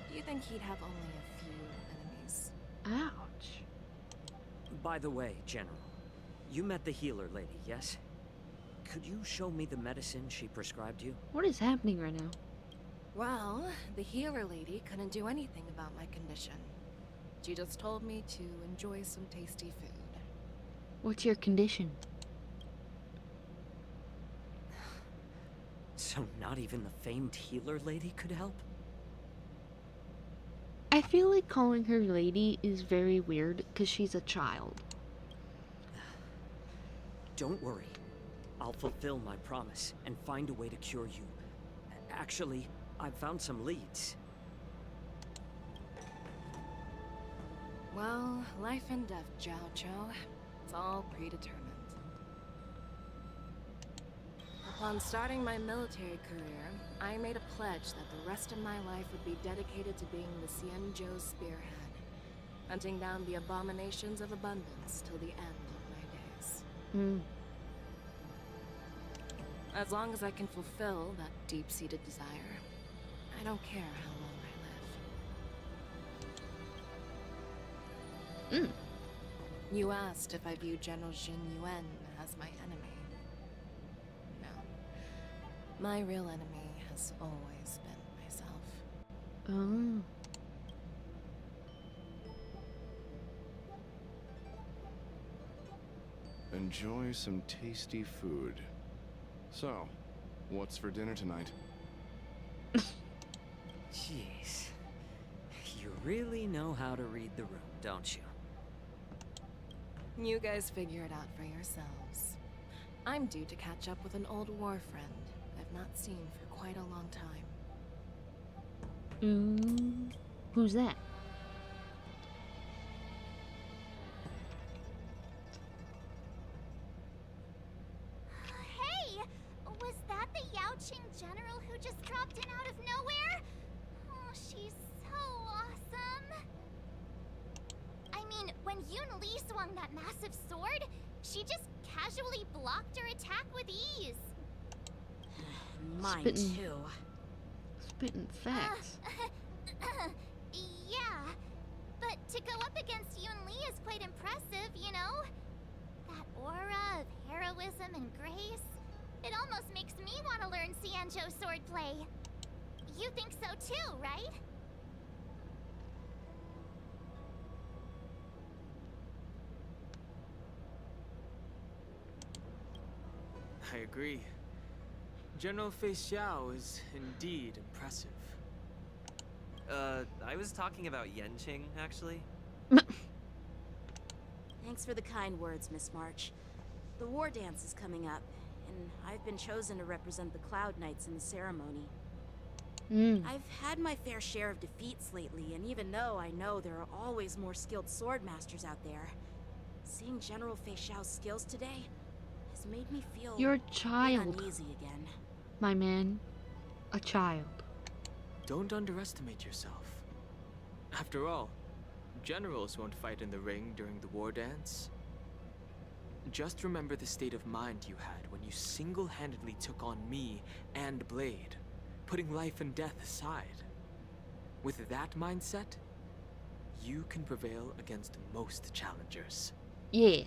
Do you think he'd have only a few enemies? Ouch. By the way, General, you met the healer lady, yes? Could you show me the medicine she prescribed you? What is happening right now? Well, the healer lady couldn't do anything about my condition. She just told me to enjoy some tasty food. What's your condition? So not even the famed healer lady could help? I feel like calling her lady is very weird because she's a child. Don't worry. I'll fulfill my promise and find a way to cure you. Actually, I've found some leads. Well, life and death, Jiao Chou. It's all predetermined. Upon starting my military career, I made a pledge that the rest of my life would be dedicated to being the Xianzhou spearhead, hunting down the abominations of abundance till the end of my days. Hmm. As long as I can fulfill that deep-seated desire, I don't care how long I live. You asked if I view General Jingyuan as my enemy. No. My real enemy has always been myself. Oh. Enjoy some tasty food. So, what's for dinner tonight? Jeez. You really know how to read the room, don't you? You guys figure it out for yourselves. I'm due to catch up with an old war friend I've not seen for quite a long time. Who's that? Hey! Was that the Yaoqing general who just dropped in out of nowhere? Oh, she's so awesome! I mean, when Yun Li swung that massive sword, she just casually blocked her attack with ease. Mine Spittin'. too. Spitting facts. Yeah, but to go up against Yun Li is quite impressive, you know? That aura of heroism and grace, it almost makes me want to learn Xianzhou swordplay. You think so too, right? I agree. General Fei Xiao is indeed impressive. I was talking about Yenqing, actually. Thanks for the kind words, Miss March. The war dance is coming up, and I've been chosen to represent the Cloud Knights in the ceremony. I've had my fair share of defeats lately, and even though I know there are always more skilled swordmasters out there, seeing General Fei Xiao's skills today has made me feel You're a child. uneasy again. My man. A child. Don't underestimate yourself. After all, generals won't fight in the ring during the war dance. Just remember the state of mind you had when you single-handedly took on me and Blade, putting life and death aside. With that mindset, you can prevail against most challengers. Yeah.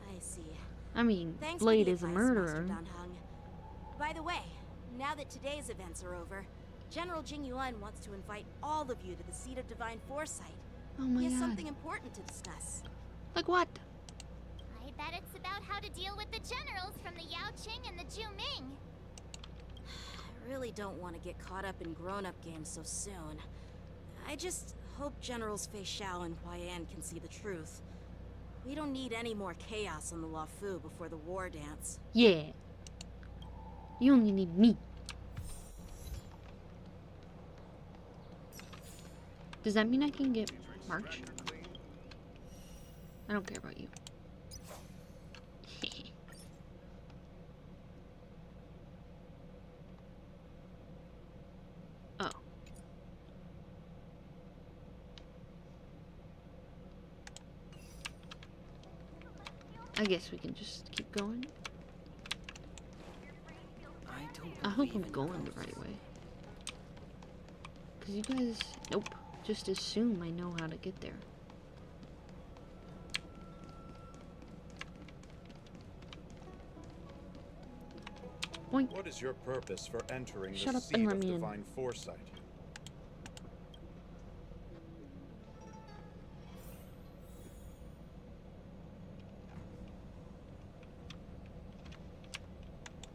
I see. I mean, Thanks Blade for the is a advice, Master murderer. Danheng. By the way, now that today's events are over, General Jingyuan wants to invite all of you to the Seat of Divine Foresight. Oh my He has god. something important to discuss. Like what? I bet it's about how to deal with the generals from the Yaoqing and the Juming. I really don't want to get caught up in grown-up games so soon. I just hope Generals Fei Xiao and Huaiyan can see the truth. We don't need any more chaos on the Luofu before the war dance. Yeah. You only need me. Does that mean I can get March? I don't care about you. I guess we can just keep going. I hope I'm going the right way. Because you guys, nope, just assume I know how to get there. Boink. What is your purpose for entering Shut the up and seat let of me in. divine foresight?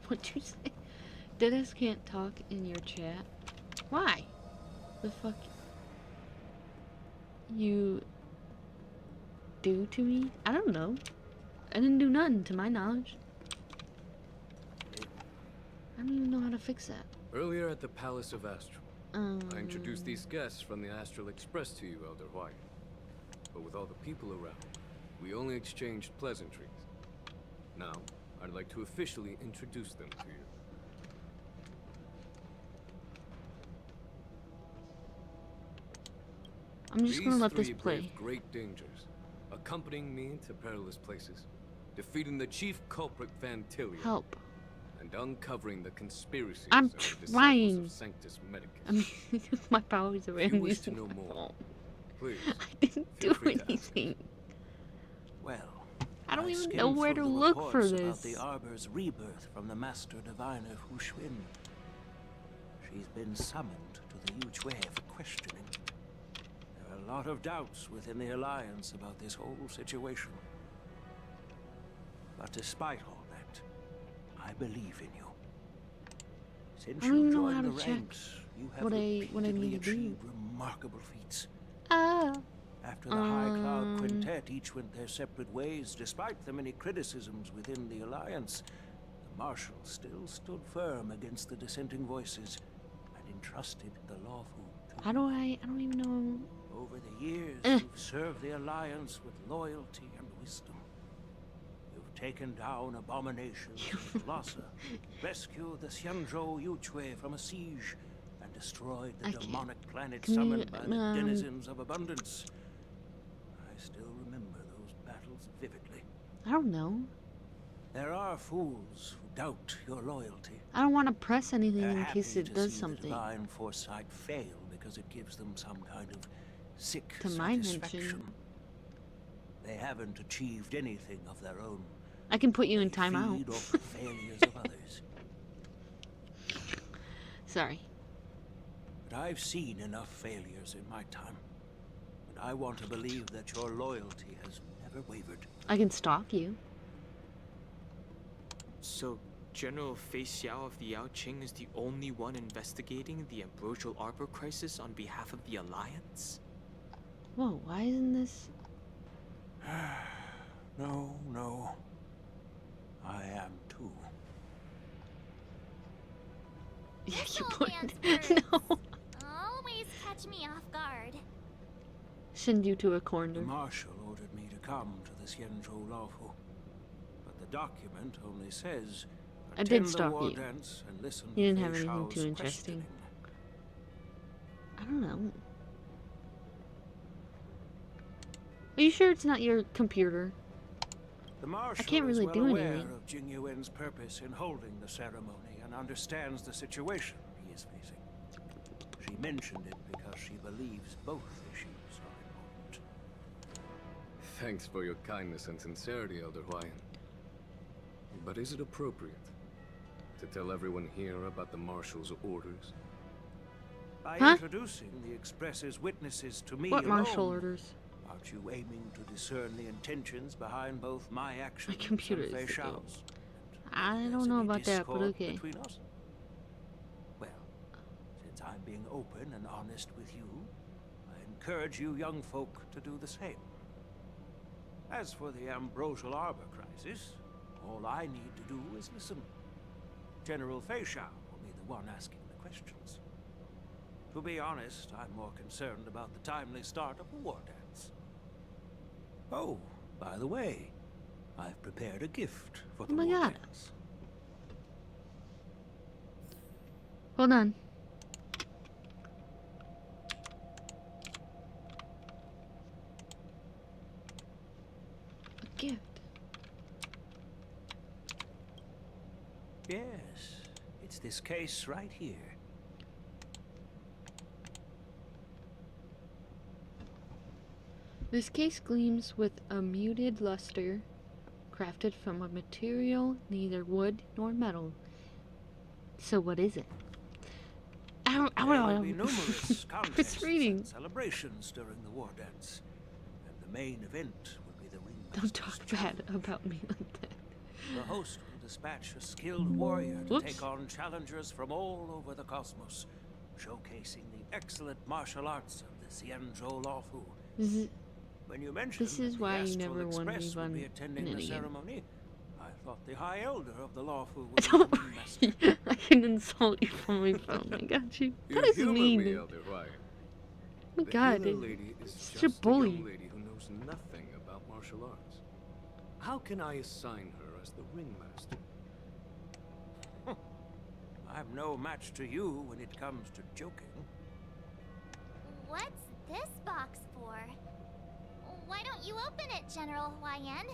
What'd you say? Dennis can't talk in your chat. Why? The fuck you do to me? I don't know. I didn't do nothing to my knowledge. I don't even know how to fix that. Earlier at the Palace of Astral, I introduced these guests from the Astral Express to you, Elder White. But with all the people around, we only exchanged pleasantries. Now, I'd like to officially introduce them to you. I'm just gonna let this These three play. braved great dangers, accompanying me to perilous places, defeating the chief culprit Vantillion. Help. And uncovering the conspiracies I'm of the disciples trying. of Sanctus Medicus. I mean, my powers are If you wish in to know more, please. I didn't do anything. Well, I don't even skimmed know where through to the look for reports about this. the Arbor's rebirth from the Master Diviner Hushwin. She's been summoned to the Yuchwei for questioning. There are a lot of doubts within the Alliance about this whole situation. But despite all that, I believe in you. Since I don't you even know how joined to the check ranks, you have what I repeatedly need to do. achieved remarkable feats. Ah. After the High Cloud Quintet each went their separate ways, despite the many criticisms within the Alliance, the Marshal still stood firm against the dissenting voices and entrusted the lawful to How do I don't even know. Over the years, you've served the Alliance with loyalty and wisdom. You've taken down abominations in Lhasa, rescued the Xianzhou Yuchwei from a siege, and destroyed the demonic planet summoned by the denizens of abundance. I still remember those battles vividly. I don't know. There are fools who doubt your loyalty. I don't want to press anything They're in case happy it to does see something. the divine foresight fail because it gives them some kind of sick To my satisfaction. mention. They haven't achieved anything of their own. I can put you in They timeout. feed off the failures of others. Sorry. But I've seen enough failures in my time. And I want to believe that your loyalty has never wavered. I can stalk you. So, General Fei Xiao of the Yaoqing is the only one investigating the Ambrosial Arbor crisis on behalf of the Alliance? Whoa, why isn't this? No. I am too. Yeah, This you old put man's no. words always catch me off guard. Send you to a The corner. Marshal ordered me to come to the Xianzhou Laofu. But the document only says I did attend the stalk war you. dance and listen You didn't to have Fei anything Shao's too interesting. questioning. I don't know. Are you sure it's not your computer? The Marshal can't really is well do aware anything. of Jing Yuan's purpose in holding the ceremony and understands the situation he is facing. She mentioned it because she believes both issues are important. Thanks for your kindness and sincerity, Elder Huayan. But is it appropriate to tell everyone here about the Marshal's orders? By Huh? introducing the Express's witnesses to me What alone, martial orders? aren't you aiming to discern the intentions behind both my actions computer and Fei is slow. Shao's? I There's don't know any about that, but discord okay. between us? Well, since I'm being open and honest with you, I encourage you young folk to do the same. As for the Ambrosial Arbor crisis, all I need to do is listen. General Fei Shao will be the one asking the questions. To be honest, I'm more concerned about the timely start of the war dance. Oh, by the way, I've prepared a gift for the Oh my war God. dance. Hold on. A gift. Yes, it's this case right here. This case gleams with a muted luster, crafted from a material neither wood nor metal. So what is it? There will be numerous contests reading. and celebrations during the war dance, and the main event will be the Don't talk bad about me like that. The host will dispatch a skilled warrior to take on challengers from all over the cosmos, showcasing the excellent martial arts of the Xianzhou Luofu. When you mentioned This is that why the you Astral never won me Express will one be attending in the any game. ceremony, I thought the High Elder of the Luofu was the master. I can insult you from my phone. I got you. That is humor mean. me, Elder Ryan. Oh my The God, healer lady is such a just bully. young lady who knows nothing about martial arts. How can I assign her as the ringmaster? I'm no match to you when it comes to joking. What's this box for? Why don't you open it, General Huayan?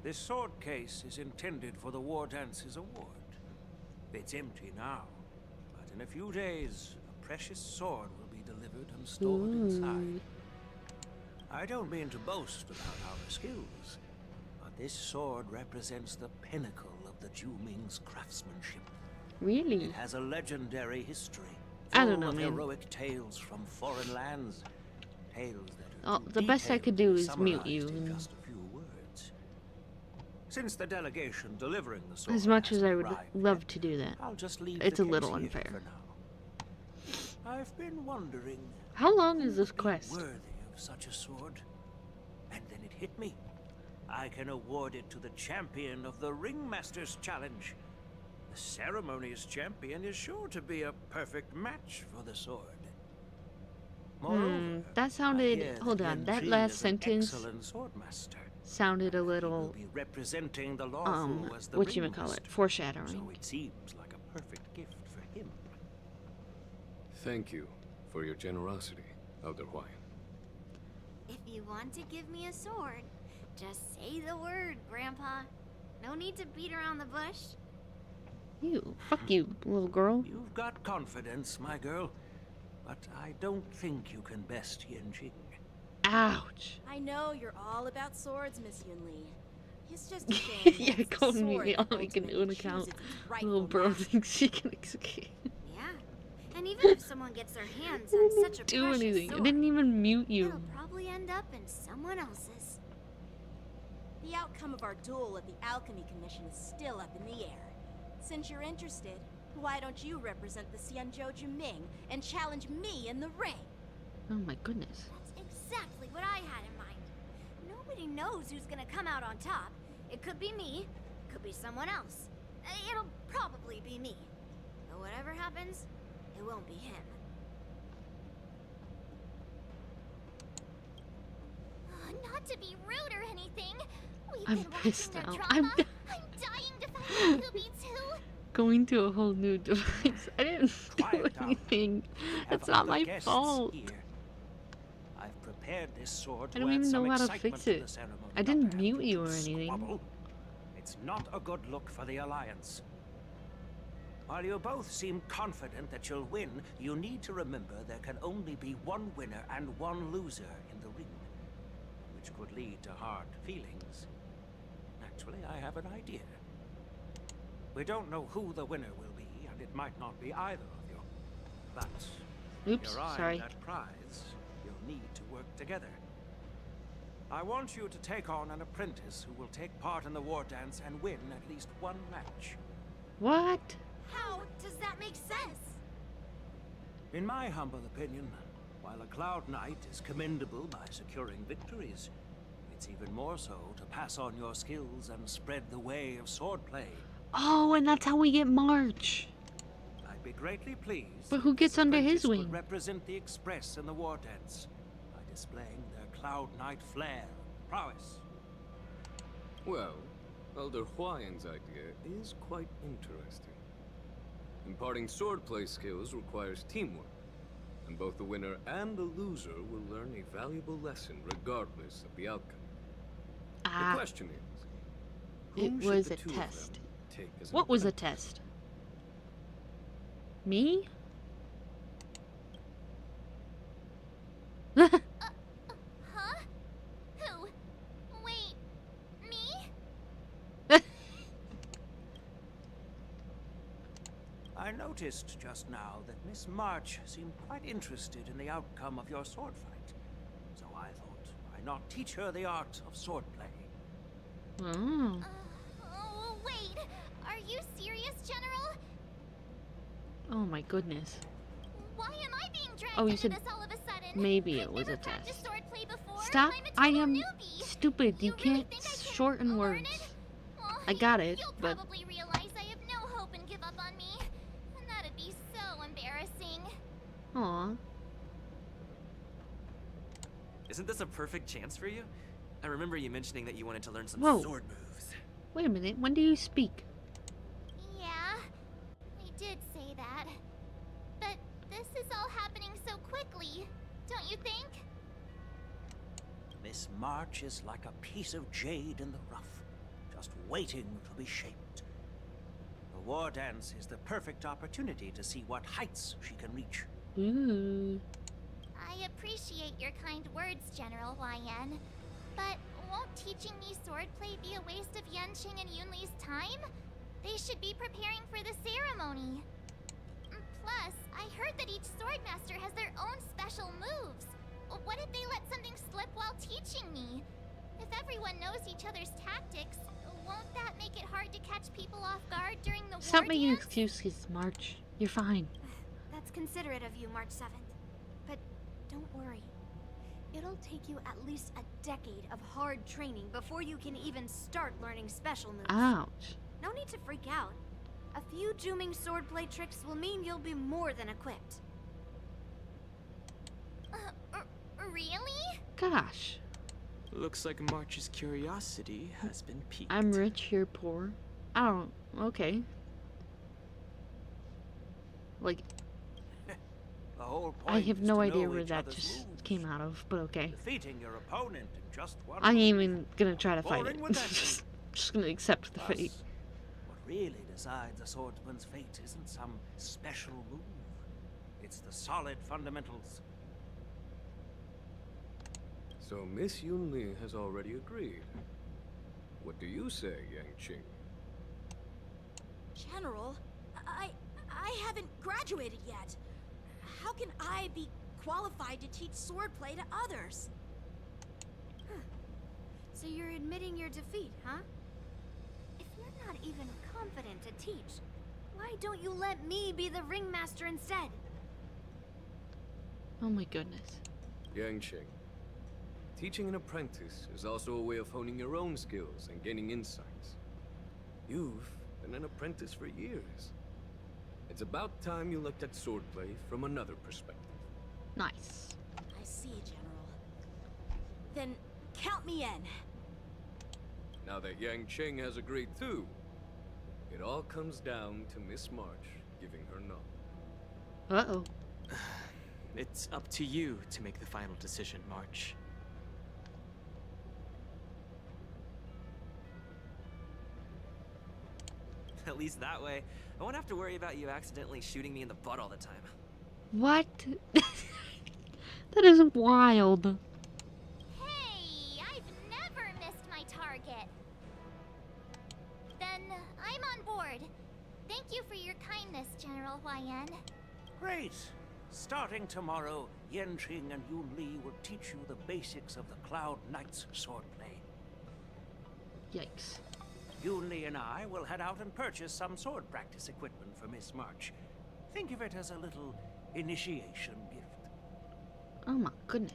This sword case is intended for the War Dance's award. It's empty now, but in a few days, a precious sword will be delivered and stored inside. I don't mean to boast about our skills, but this sword represents the pinnacle of the Zhu-Ming's craftsmanship. Really? It has a legendary history. I don't know, full of man. heroic tales from foreign lands. Tales that Oh, the best I could do is mute summarized you. in And just a few words. Since the delegation delivering the sword as much has as I would arrived, love to do that, I'll just leave it's the a little case here unfair. for now. I've been wondering How long is who this would be quest? worthy of such a sword. And then it hit me. I can award it to the champion of the Ringmaster's Challenge. The ceremony's champion is sure to be a perfect match for the sword. Moreover, That I sounded. hear Hold on. Yan That Qi last is an sentence excellent swordmaster. sounded a little. Be representing the Luofu as the Whatchamacallit? ringmaster. Foreshadowing. So it seems like a perfect gift for him. Thank you for your generosity, Elder Huayan. If you want to give me a sword, just say the word, Grandpa. No need to beat around the bush. You. Fuck you, little girl. You've got confidence, my girl, but I don't think you can best Yanjing. Ouch. I know you're all about swords, Miss Yunli. It's just a shame Yeah, that call the me sword all I can do an ultimately account. chooses its rightful Little bro master. thinks she can execute. Yeah. And even if someone gets their hands on such a Do precious anything. I sword, didn't even mute you. it'll probably end up in someone else's. The outcome of our duel at the Alchemy Commission is still up in the air. Since you're interested, why don't you represent the Xianzhou Juming and challenge me in the ring? Oh my goodness. That's exactly what I had in mind. Nobody knows who's gonna come out on top. It could be me, could be someone else. It'll probably be me. But whatever happens, it won't be him. Not to be rude or anything. We've I'm been watching pissed your now. drama. I'm dying to find out who beats who. Going to a whole new device. I didn't do anything. That's not my fault. I've prepared this sword I to don't add even some know how to excitement fix to it. the ceremony. I didn't mute you or anything. Squabble. It's not a good look for the Alliance. While you both seem confident that you'll win, you need to remember there can only be one winner and one loser in the ring, which could lead to hard feelings. Naturally, I have an idea. We don't know who the winner will be, and it might not be either of you. But Oops, if you're eyeing sorry. that prize, you'll need to work together. I want you to take on an apprentice who will take part in the war dance and win at least one match. What? How does that make sense? In my humble opinion, while a Cloud Knight is commendable by securing victories, it's even more so to pass on your skills and spread the way of swordplay. Oh, and that's how we get March. I'd be greatly pleased. But who gets if under apprentice his could wing? represent the Express in the war dance by displaying their Cloud Knight flair and prowess. Well, Elder Huayan's idea is quite interesting. Imparting swordplay skills requires teamwork, and both the winner and the loser will learn a valuable lesson regardless of the outcome. The question is, It whom was should a the two test. of them take as an What was a apprentice. test? Me? Huh? Who? Wait, me? I noticed just now that Miss March seemed quite interested in the outcome of your sword fight. So I thought, why not teach her the art of swordplay? Oh. Oh, wait. Are you serious, General? Oh my goodness. Why am I being dragged Oh, you into said this all of a sudden? maybe it I've was never a test. practiced swordplay before. Stop. I'm a I total am newbie. stupid. You really can't shorten words. Well, I got it, You'll but probably realize I have no hope and give up on me. And that'd be so embarrassing. aw. Isn't this a perfect chance for you? I remember you mentioning that you wanted to learn some Whoa. sword moves. Wait a minute. When do you speak? Yeah, I did say that. But this is all happening so quickly, don't you think? Miss March is like a piece of jade in the rough, just waiting to be shaped. The war dance is the perfect opportunity to see what heights she can reach. Ooh. I appreciate your kind words, General YN. But won't teaching me swordplay be a waste of Yanqing and Yunli's time? They should be preparing for the ceremony. Plus, I heard that each swordmaster has their own special moves. What if they let something slip while teaching me? If everyone knows each other's tactics, won't that make it hard to catch people off guard during the Stop war making dance? excuses, March. You're fine. That's considerate of you, March 7th. But don't worry. It'll take you at least a decade of hard training before you can even start learning special moves. Ouch. No need to freak out. A few Juming swordplay tricks will mean you'll be more than equipped. Really? Gosh. Looks like March's curiosity has been piqued. I'm rich, you're poor. I don't. Okay. Like, The whole I point have is no to idea know where each that other's just moves. came out of, but okay. Defeating your opponent in just one I ain't move. even gonna try to fight Boring it. with that. Just gonna accept the Plus, fate. what really decides a swordsman's fate isn't some special move. It's the solid fundamentals. So Miss Yunli has already agreed. What do you say, Yanqing? General, I haven't graduated yet. How can I be qualified to teach swordplay to others? So you're admitting your defeat, huh? If you're not even confident to teach, why don't you let me be the ringmaster instead? Oh my goodness. Yanqing, teaching an apprentice is also a way of honing your own skills and gaining insights. You've been an apprentice for years. It's about time you looked at swordplay from another perspective. Nice. I see, General. Then count me in. Now that Yanqing has agreed too, it all comes down to Miss March giving her nod. Uh-oh. It's up to you to make the final decision, March. At least that way, I won't have to worry about you accidentally shooting me in the butt all the time. What? That is wild. Hey, I've never missed my target. Then I'm on board. Thank you for your kindness, General YN. Great. Starting tomorrow, Yanqing and Yunli will teach you the basics of the Cloud Knight's swordplay. Yikes. Yunli and I will head out and purchase some sword practice equipment for Miss March. Think of it as a little initiation gift. Oh my goodness.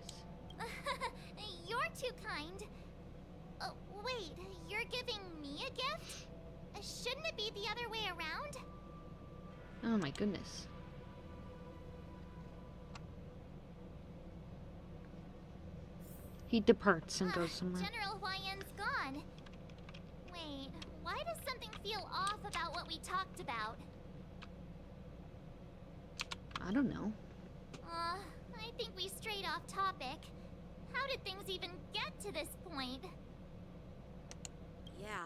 You're too kind. Wait, you're giving me a gift? Shouldn't it be the other way around? Oh my goodness. He departs and goes somewhere. General YN's gone. Wait, why does something feel off about what we talked about? I don't know. I think we strayed off topic. How did things even get to this point? Yeah,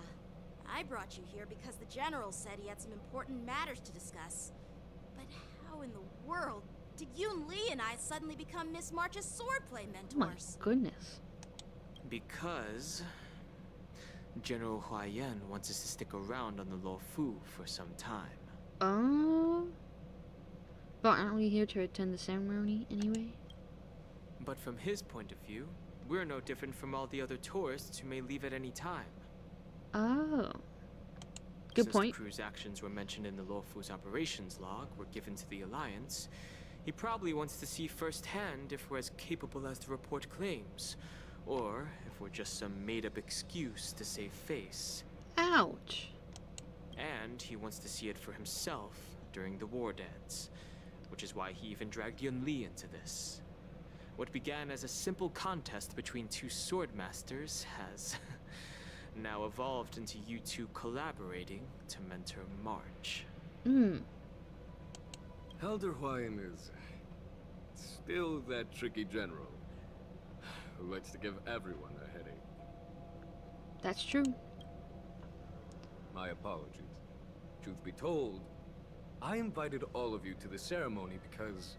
I brought you here because the General said he had some important matters to discuss. But how in the world did Yoon Lee and I suddenly become Miss March's swordplay mentors? Oh my goodness. Because General Huaiyan wants us to stick around on the Luofu for some time. Oh. But aren't we here to attend the ceremony anyway? But from his point of view, we're no different from all the other tourists who may leave at any time. Oh. Good Since point. the crew's actions were mentioned in the Luofu's operations log were given to the Alliance, he probably wants to see firsthand if we're as capable as to report claims, or if we're just some made-up excuse to save face. Ouch. And he wants to see it for himself during the war dance, which is why he even dragged Yun Li into this. What began as a simple contest between two sword masters has now evolved into you two collaborating to mentor March. Elder Huayan is still that tricky general who likes to give everyone a headache. That's true. My apologies. Truth be told, I invited all of you to the ceremony because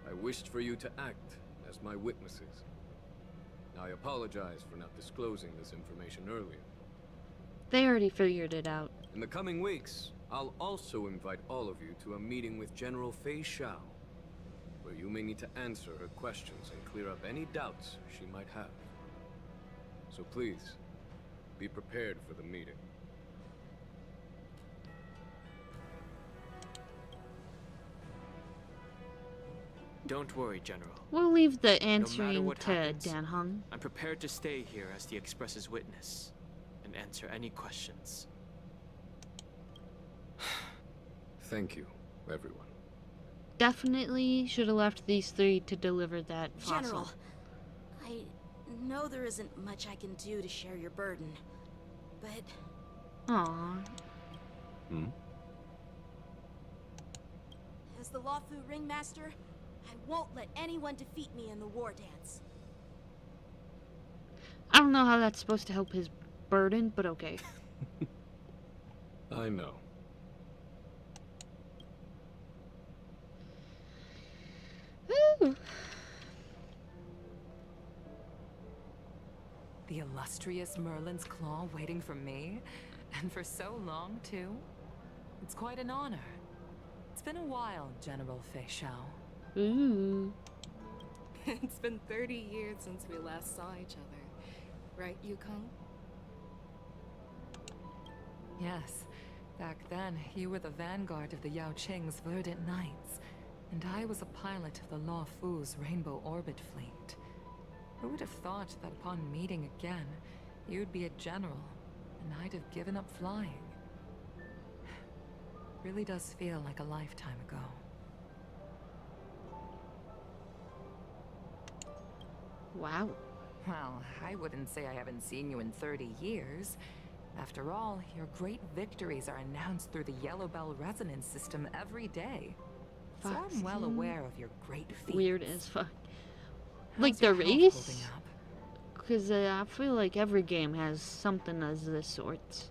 I wished for you to act as my witnesses. I apologize for not disclosing this information earlier. They already figured it out. In the coming weeks, I'll also invite all of you to a meeting with General Fei Xiao, where you may need to answer her questions and clear up any doubts she might have. So please, be prepared for the meeting. Don't worry, General. We'll leave the No matter answering what to happens, Dan Heng. I'm prepared to stay here as the Express's witness and answer any questions. Thank you, everyone. Definitely should have left these three to deliver that fossil. General, I know there isn't much I can do to share your burden, but... Aww. As the Luofu ringmaster, I won't let anyone defeat me in the war dance. I don't know how that's supposed to help his burden, but okay. I know. Woo. The illustrious Merlin's Claw waiting for me? And for so long, too? It's quite an honor. It's been a while, General Fei Xiao. Ooh. It's been 30 years since we last saw each other. Right, Yukong? Yes. Back then, you were the vanguard of the Yao Qing's Verdant Knights, and I was a pilot of the Luofu's Rainbow Orbit Fleet. Who would have thought that upon meeting again, you'd be a general, and I'd have given up flying? Really does feel like a lifetime ago. Wow. Well, I wouldn't say I haven't seen you in 30 years. After all, your great victories are announced through the Yellow Bell resonance system every day. So I'm well aware of your great feats. Weird as fuck. How's Like the your health race? holding up? Because I feel like every game has something of this sort.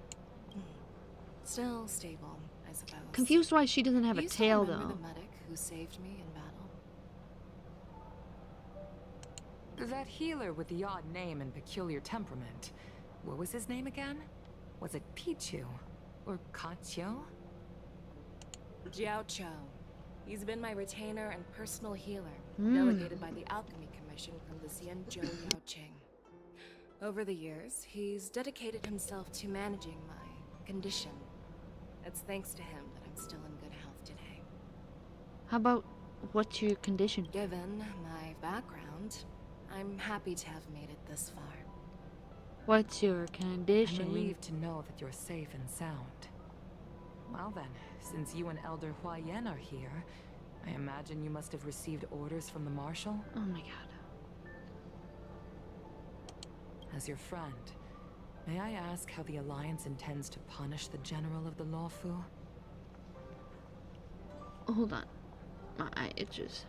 Still stable, I suppose. Confused why she doesn't have Do a you still tail, remember though. the medic who saved me in battle? That healer with the odd name and peculiar temperament. What was his name again? Was it Pichu? Or Kachio? Jiao Chou. He's been my retainer and personal healer, Hmm. delegated by the Alchemy Commission from the Xianzhou Yao Qing. Over the years, he's dedicated himself to managing my condition. It's thanks to him that I'm still in good health today. How about what's your condition? Given my background, I'm happy to have made it this far. What's your I'm condition? relieved to know that you're safe and sound. Well then, since you and Elder Huayan are here, I imagine you must have received orders from the Marshal? Oh my god. As your friend, may I ask how the Alliance intends to punish the General of the Luofu? Hold on. My eye itches.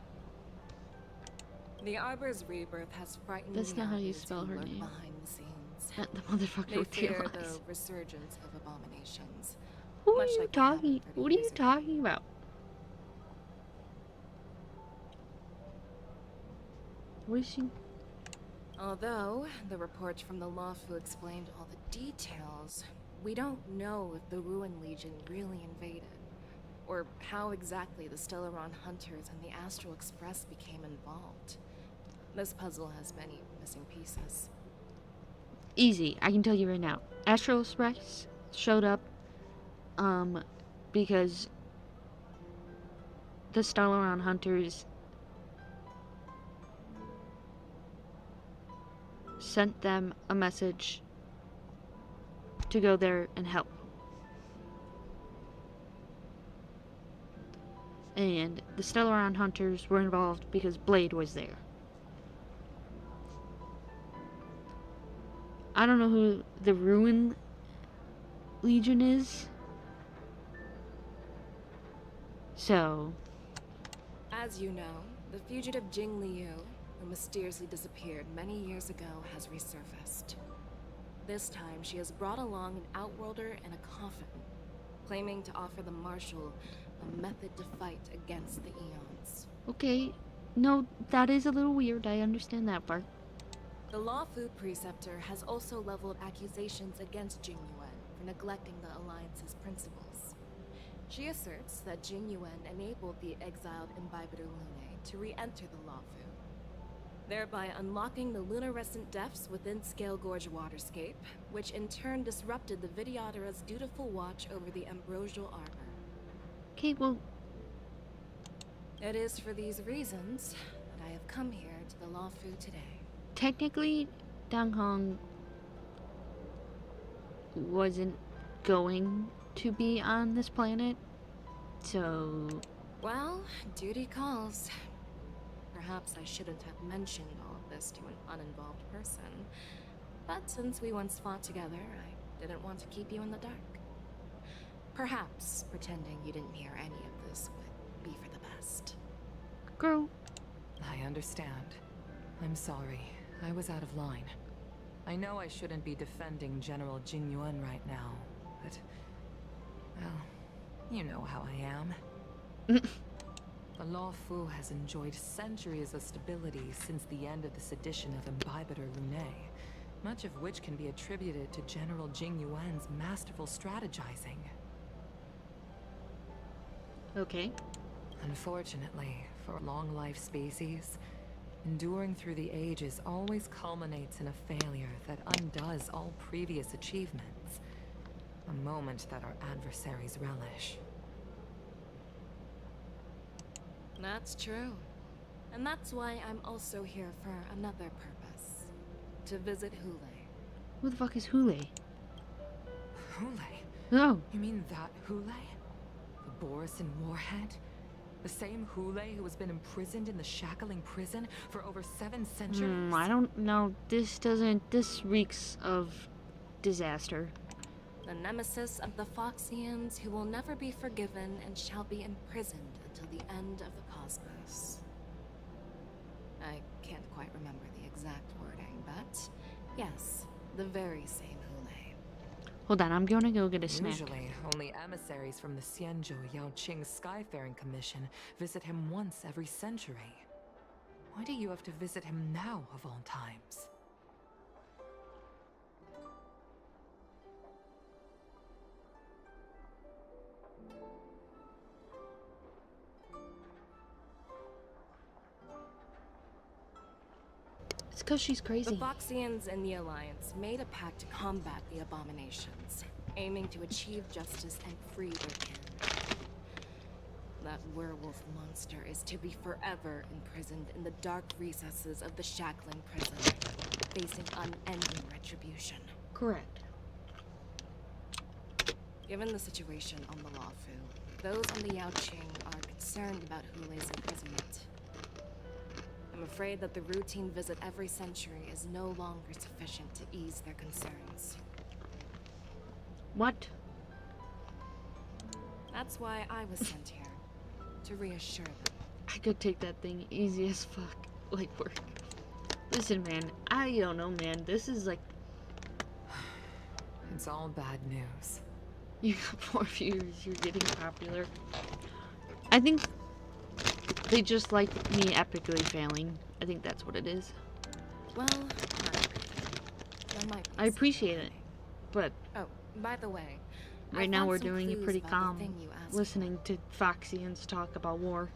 The Arbor's rebirth has frightened That's the not how you Arbors spell who her lurk name. behind the scenes. Lands. The motherfucker They with tail fear eyes. the resurgence of abominations. Who much are you like talking? What are you talking about? What is she? Although the reports from the Lawfu explained all the details, we don't know if the Ruin Legion really invaded, or how exactly the Stellaron Hunters and the Astral Express became involved. This puzzle has many missing pieces. Easy, I can tell you right now. Astral Express showed up, because the Stellaron Hunters sent them a message to go there and help. And the Stellaron Hunters were involved because Blade was there. I don't know who the Ruin Legion is. So, As you know, the fugitive Jing Liu, who mysteriously disappeared many years ago, has resurfaced. This time, she has brought along an outworlder and a coffin, claiming to offer the Marshal a method to fight against the Eons. okay. No, that is a little weird. I understand that part. The Lawfu Preceptor has also leveled accusations against Jing Yuan for neglecting the Alliance's principles. She asserts that Jing Yuan enabled the exiled Imbibitor Lunae to re-enter the Lawfu, thereby unlocking the lunarescent depths within Scale Gorge waterscape, which in turn disrupted the Vidyadhara's dutiful watch over the Ambrosial Arbor. Okay, well, It is for these reasons that I have come here to the Lawfu today. technically, Dang Hong wasn't going to be on this planet, so... Well, duty calls. Perhaps I shouldn't have mentioned all of this to an uninvolved person, but since we once fought together, I didn't want to keep you in the dark. Perhaps pretending you didn't hear any of this would be for the best. Girl. I understand. I'm sorry. I was out of line. I know I shouldn't be defending General Jing Yuan right now, but... well, you know how I am. The Lawfu has enjoyed centuries of stability since the end of the sedition of Imbibitor Lunae, much of which can be attributed to General Jing Yuan's masterful strategizing. Okay. Unfortunately, for a long-life species, enduring through the ages always culminates in a failure that undoes all previous achievements. A moment that our adversaries relish. That's true. And that's why I'm also here for another purpose. To visit Hule. Who the fuck is Hule? Hule? No. You mean that Hule? The Borisin Warhead? The same Hule who has been imprisoned in the Shackling prison for over 7 centuries? I don't know. This reeks of disaster. The nemesis of the Foxians who will never be forgiven and shall be imprisoned until the end of the cosmos. I can't quite remember the exact wording, but yes, the very same Hule. Hold on, I'm gonna go get a snack. Usually, only emissaries from the Xianzhou Yaoqing Skyfaring Commission visit him once every century. Why do you have to visit him now, of all times? It's because she's crazy. The Foxians and the Alliance made a pact to combat the abominations, aiming to achieve justice and free their kin. That werewolf monster is to be forever imprisoned in the dark recesses of the Shackling prison, facing unending retribution. Correct. Given the situation on the Lawfu, those on the Yaoqing are concerned about Hule's imprisonment. I'm afraid that the routine visit every century is no longer sufficient to ease their concerns. What? That's why I was sent here, to reassure them. I could take that thing easy as fuck. Like work. Listen, man, I don't know, man. This is like... It's all bad news. You got 4 viewers, you're getting popular. I think they just like me epically failing. I think that's what it is. Well, I appreciate it, but oh, by the way, right now we're doing it pretty calm, listening to Foxians talk about war.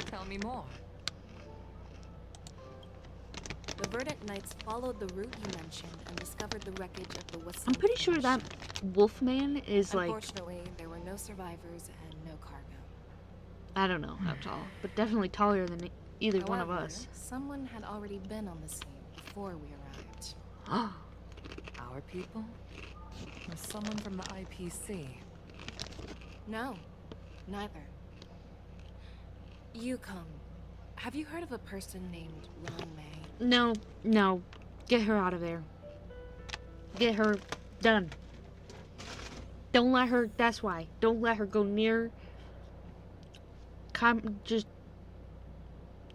Tell me more. The Verdant Knights followed the route you mentioned and discovered the wreckage of the West. I'm pretty sure that Wolfman is like, unfortunately, there were no survivors and no cargo. I don't know how tall, but definitely taller than either one of However, us. Someone had already been on the scene before we arrived. Our people? Or someone from the IPC? No, neither. Yukon, have you heard of a person named Ron May? No. Get her out of there. Get her done. Don't let her, that's why. Don't let her go near.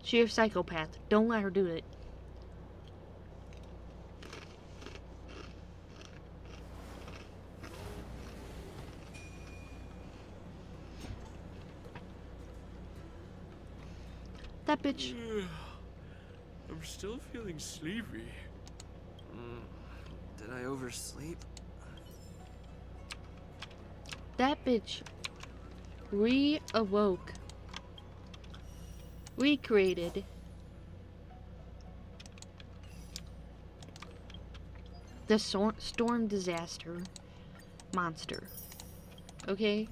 She's a psychopath. Don't let her do it. That bitch. I'm still feeling sleepy. Did I oversleep? That bitch reawoke. Recreated. The storm disaster monster. Okay?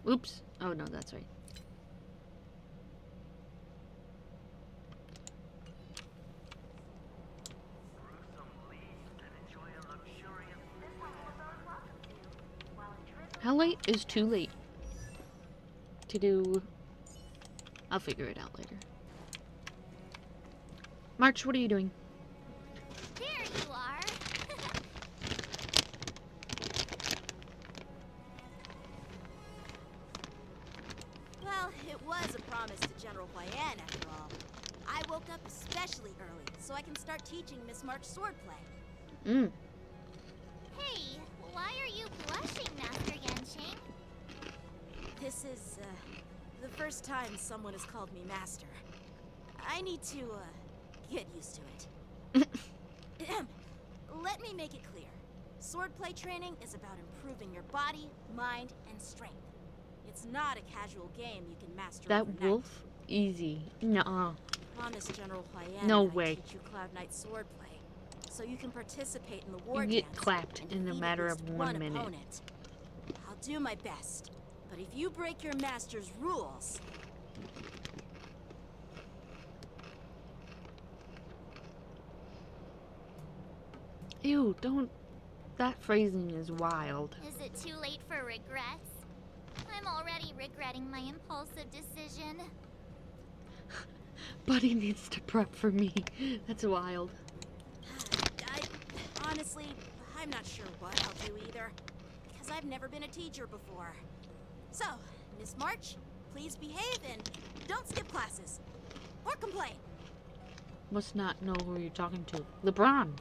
Oops. Oh no, that's right. How late is too late to do? I'll figure it out later. March, what are you doing? There you are. Well, it was a promise to General Huayan, after all. I woke up especially early, so I can start teaching Miss March swordplay. Hey, why are you blushing, Master Yanqing? This is, the first time someone has called me Master. I need to, get used to it. Let me make it clear. Swordplay training is about improving your body, mind, and strength. It's not a casual game you can master That overnight. wolf? Easy. Nuh-uh. Promise General Huayan No that way. I teach you Cloud Knight swordplay, so you can participate in the war You get dance clapped and in a defeat matter at of least 1 one minute. opponent. I'll do my best, but if you break your master's rules, Ew, don't. That phrasing is wild. Is it too late for regrets? I'm already regretting my impulsive decision. Buddy needs to prep for me. That's wild. honestly, I'm not sure what I'll do either, because I've never been a teacher before. So, Miss March, please behave and don't skip classes. Or complain. Must not know who you're talking to. LeBron.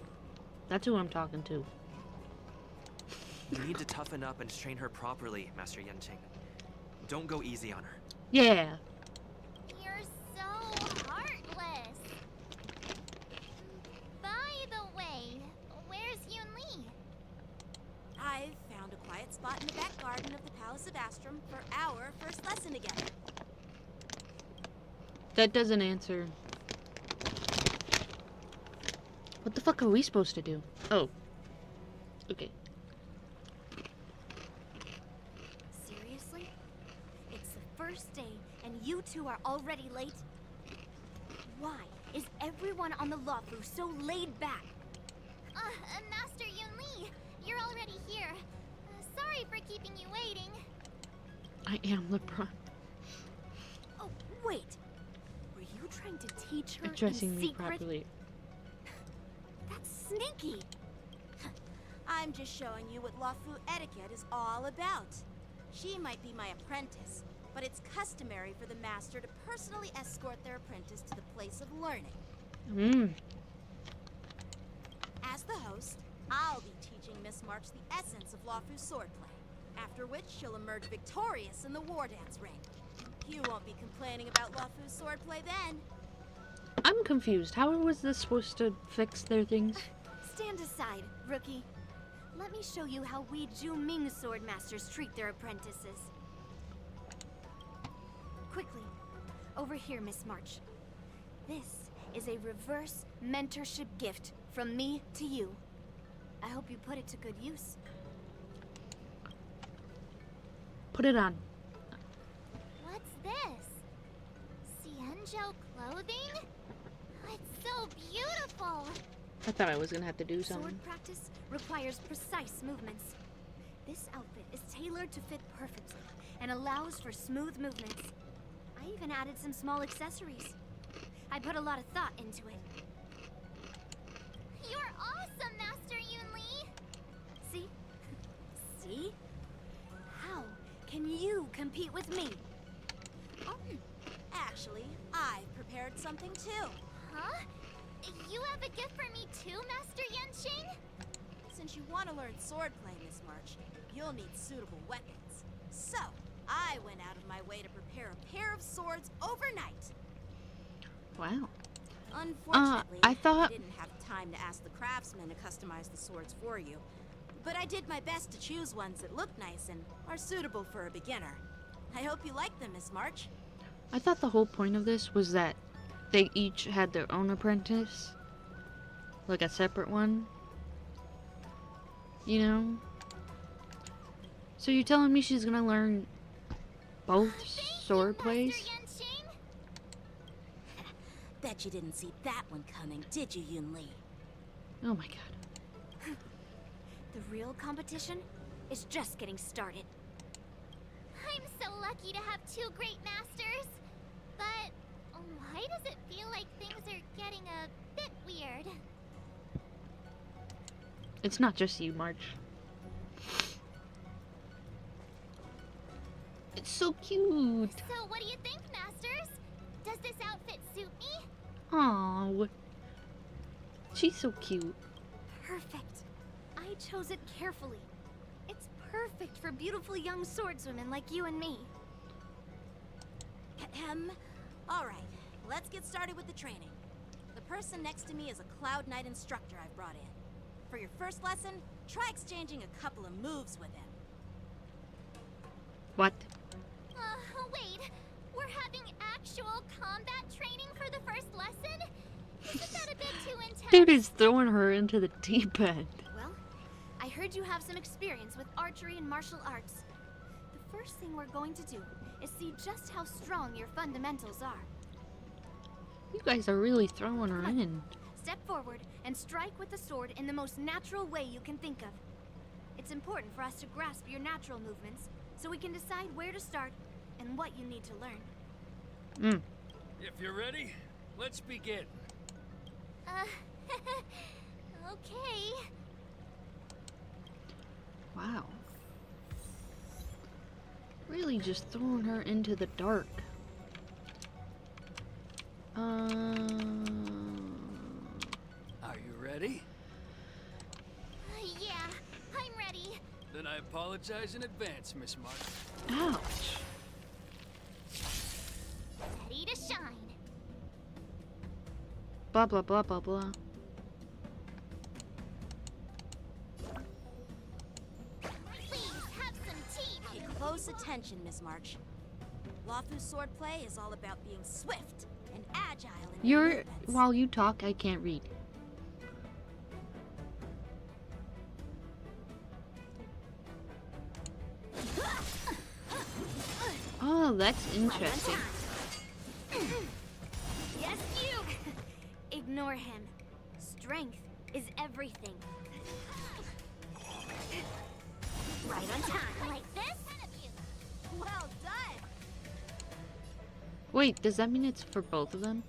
That's who I'm talking to. You need to toughen up and train her properly, Master Yanqing. Don't go easy on her. Yeah. You're so heartless. By the way, where's Yunli? I found a quiet spot in the back garden of the Palace of Astrum for our first lesson together. That doesn't answer. What the fuck are we supposed to do? Oh. Okay. Seriously? It's the first day and you two are already late? Why is everyone on the Luofu so laid back? Master Yunli, you're already here. Sorry for keeping you waiting. I am LeBron. Oh, wait. Were you trying to teach her Addressing in me secret? properly. That's sneaky. I'm just showing you what Luofu etiquette is all about. She might be my apprentice, but it's customary for the master to personally escort their apprentice to the place of learning. As the host, I'll be teaching Miss March the essence of Lawfu swordplay, after which she'll emerge victorious in the war dance ring. You won't be complaining about Lawfu swordplay then. I'm confused. How was this supposed to fix their things? Stand aside, rookie. Let me show you how we Ju-Ming sword masters treat their apprentices. Quickly, over here, Miss March. This is a reverse mentorship gift from me to you. I hope you put it to good use. Put it on. What's this? Cienjo clothing? It's so beautiful! I thought I was gonna have to do something. Sword practice requires precise movements. This outfit is tailored to fit perfectly and allows for smooth movements. I even added some small accessories. I put a lot of thought into it. You're awesome, Master Yunli! See? See? How can you compete with me? Actually, I've prepared something too. Huh? You have a gift for me too, Master Yenshing? Since you want to learn swordplay, Miss March, you'll need suitable weapons. So, I went out of my way to prepare a pair of swords overnight. Wow. Unfortunately, I thought... didn't have time to ask the craftsman to customize the swords for you. But I did my best to choose ones that look nice and are suitable for a beginner. I hope you like them, Miss March. I thought the whole point of this was that they each had their own apprentice. Like a separate one. You know? So you're telling me she's gonna learn both sword plays? Bet you didn't see that one coming, did you, Yunli? Oh my god. The real competition is just getting started. I'm so lucky to have two great masters. But why does it feel like things are getting a bit weird? It's not just you, March. It's so cute. So what do you think, masters? Does this outfit suit me? Aww. She's so cute. Perfect. I chose it carefully. It's perfect for beautiful young swordswomen like you and me. Alright, let's get started with the training. The person next to me is a Cloud Knight instructor I've brought in. For your first lesson, try exchanging a couple of moves with him. What? Wait. We're having actual combat training for the first lesson? Isn't that a bit too intense? Dude is throwing her into the deep end. Well, I heard you have some experience with archery and martial arts. The first thing we're going to do is see just how strong your fundamentals are. You guys are really throwing her in. Step forward and strike with the sword in the most natural way you can think of. It's important for us to grasp your natural movements so we can decide where to start and what you need to learn. If you're ready, let's begin. Okay. Wow. Really just throwing her into the dark. Are you ready? Yeah, I'm ready. Then I apologize in advance, Miss March. Ouch. Ready to shine. Blah, blah, blah, blah, blah. Please have some tea. Pay close attention, Miss March. Lawfu swordplay is all about being swift and agile in your movements. While you talk, I can't read. Oh, that's interesting. Yes, you! Ignore him. Strength is everything. Right on time. Like this? Well done! Wait, does that mean it's for both of them?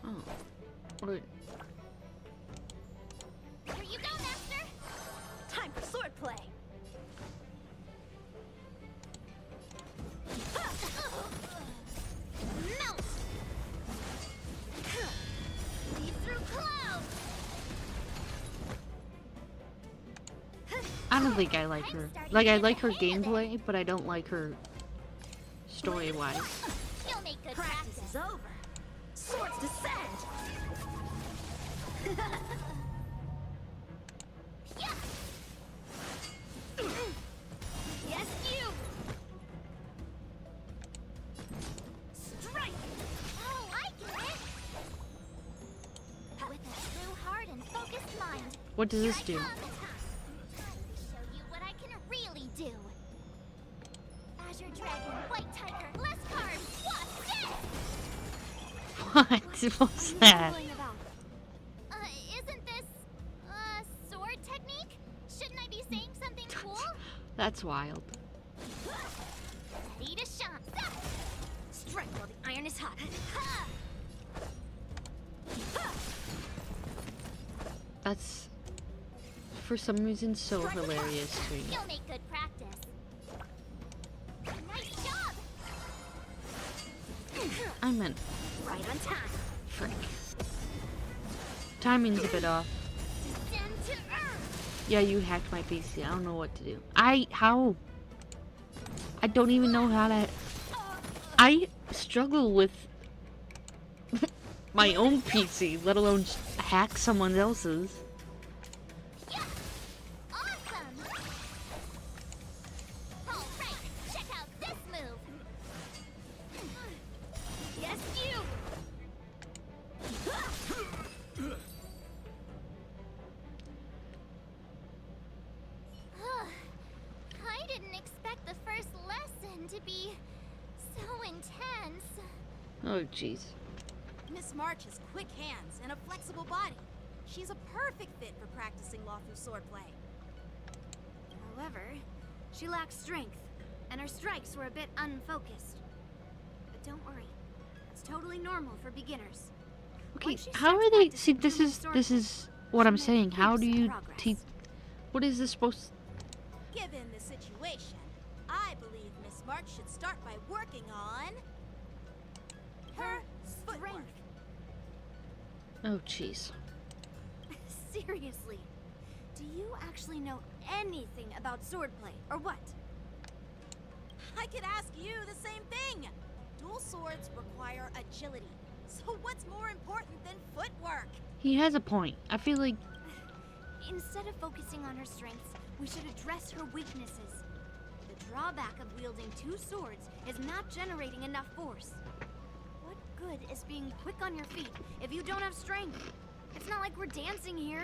Oh. Or... Here you go, master. Time for swordplay. don't think I like her. Like, I like her gameplay, but I don't like her story-wise. You'll make good Practice is over. Swords descend. Yes, you! Strike! Oh, I get it! With a true heart and focused mind. What does this do? Time to show you what I can really do. Azure Dragon, White Tiger, less carbs, what? What was that? Isn't this, sword technique? Shouldn't I be saying something cool? That's wild. Ready to shine. Strike while the iron is hot. That's, for some reason, so hilarious to me. You'll make good practice. Nice job! I meant, Right on time. frick. Timing's a bit off. Descend to earth. Yeah, you hacked my PC. I don't know what to do. How? I don't even know how to... I struggle with my own PC, let alone hack someone else's. Awesome! Alright, check out this move. Yes, you! I didn't expect the first lesson to be so intense. Oh, jeez. Miss March has quick hands and a flexible body. She's a perfect fit for practicing Lawfu swordplay. However, she lacks strength, and her strikes were a bit unfocused. But don't worry, that's totally normal for beginners. Okay, how are they... See, this is what I'm saying. How do you teach... What is this supposed... Given the situation, I believe Miss March should start by working on her footwork. Oh, jeez. Seriously, do you actually know anything about swordplay, or what? I could ask you the same thing. Dual swords require agility. So what's more important than footwork? He has a point. I feel like... Instead of focusing on her strengths, we should address her weaknesses. The drawback of wielding two swords is not generating enough force. What good is being quick on your feet if you don't have strength? It's not like we're dancing here.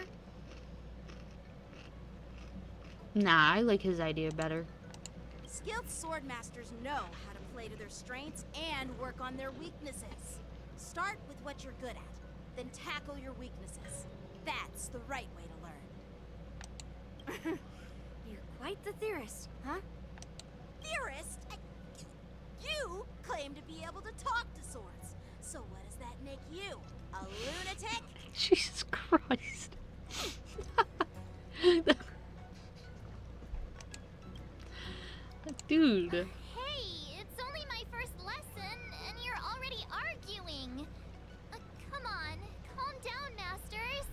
Nah, I like his idea better. Skilled sword masters know how to play to their strengths and work on their weaknesses. Start with what you're good at, then tackle your weaknesses. That's the right way to learn. You're quite the theorist, huh? Theorist? You claim to be able to talk to swords. So what does that make you? A lunatic? Jesus Christ. Dude. Hey, it's only my first lesson, and you're already arguing. Come on, calm down, masters.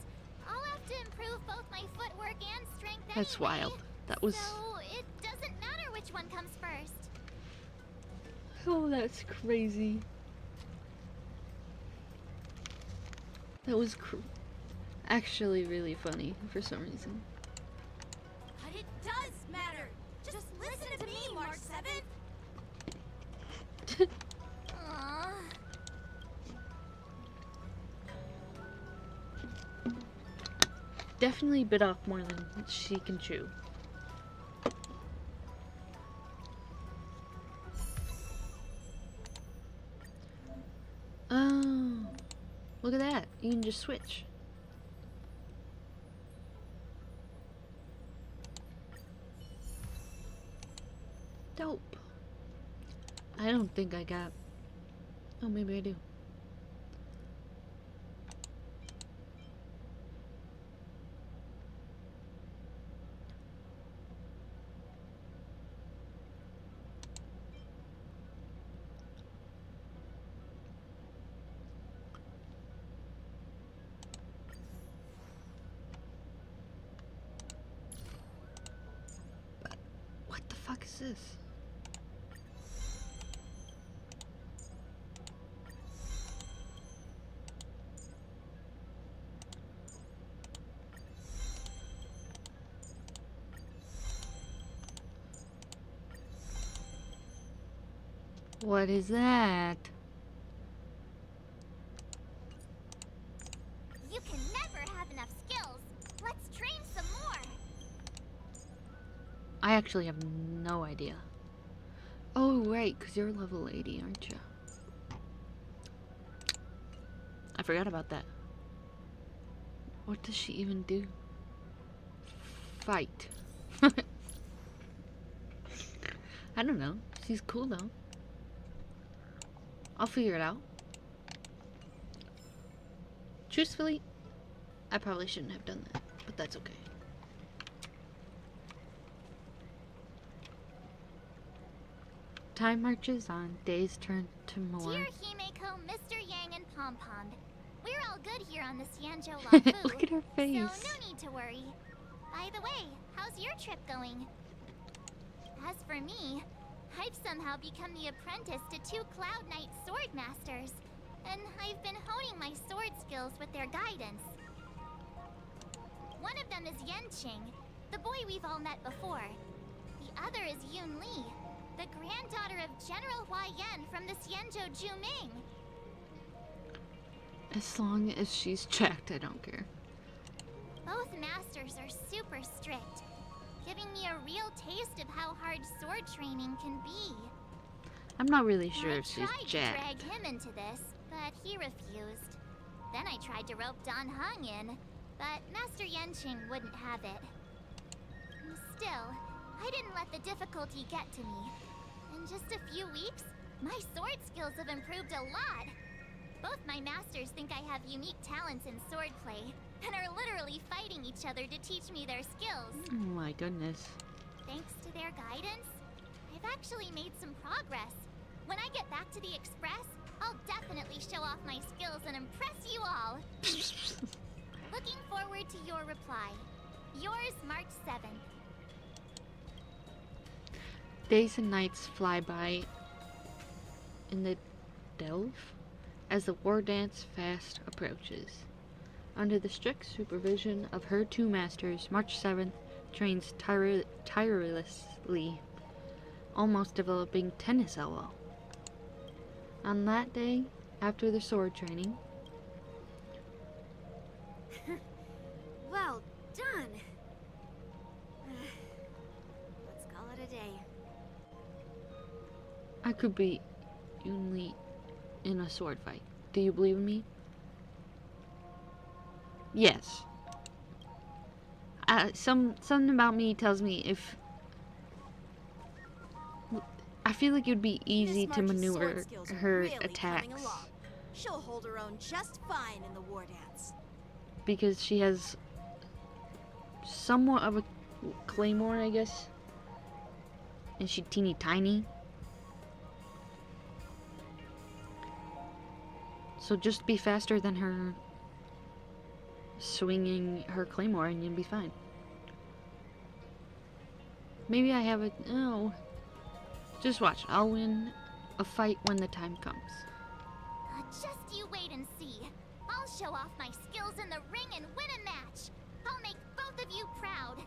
I'll have to improve both my footwork and strength anyway. That's wild. That was... So it doesn't matter which one comes first. Oh, that's crazy. That was actually really funny for some reason. But it does matter. Just listen to me, March 7th. Aww. Definitely bit off more than she can chew. Oh, look at that. You can just switch. Dope. I don't think I got... Oh, maybe I do. What's this? What is that? You can never have enough skills. Let's train some more. I actually have no idea. Oh, right, because you're level 80, aren't you? I forgot about that. What does she even do? Fight. I don't know. She's cool, though. I'll figure it out. Truthfully, I probably shouldn't have done that, but that's okay. Time marches on. Days turn to more. Dear Himeko, Mr. Yang, and Pom Pom, we're all good here on the Xianzhou Lafu. Look at her face. So no need to worry. By the way, how's your trip going? As for me, I've somehow become the apprentice to 2 Cloud Knight sword masters, and I've been honing my sword skills with their guidance. One of them is Yenqing, the boy we've all met before. The other is Yun Li, the granddaughter of General Hua Yan from the Xianzhou Juming. As long as she's checked, I don't care. Both masters are super strict, giving me a real taste of how hard sword training can be. I'm not really sure I if she's tried to jacked. drag him into this, but he refused. Then I tried to rope Dan Heng in, but Master Yenqing wouldn't have it. Still, I didn't let the difficulty get to me. In just a few weeks, my sword skills have improved a lot. Both my masters think I have unique talents in swordplay, and are literally fighting each other to teach me their skills. Oh my goodness. Thanks to their guidance, I've actually made some progress. When I get back to the Express, I'll definitely show off my skills and impress you all. Looking forward to your reply. Yours, March 7th. Days and nights fly by in the delve as the war dance fast approaches. Under the strict supervision of her 2 masters, March 7th trains tirelessly, almost developing tennis elbow. On that day, after the sword training, Well done. Let's call it a day. I could beat Yun Li in a sword fight. Do you believe in me? Yes. Something about me tells me if... I feel like it would be easy to maneuver her attacks. She'll hold her own just fine in the war dance. Because she has somewhat of a claymore, I guess. And she's teeny tiny. So just be faster than her swinging her claymore and you'll be fine. Maybe I have it. No. Just watch. I'll win a fight when the time comes. Just you wait and see. I'll show off my skills in the ring and win a match. I'll make both of you proud.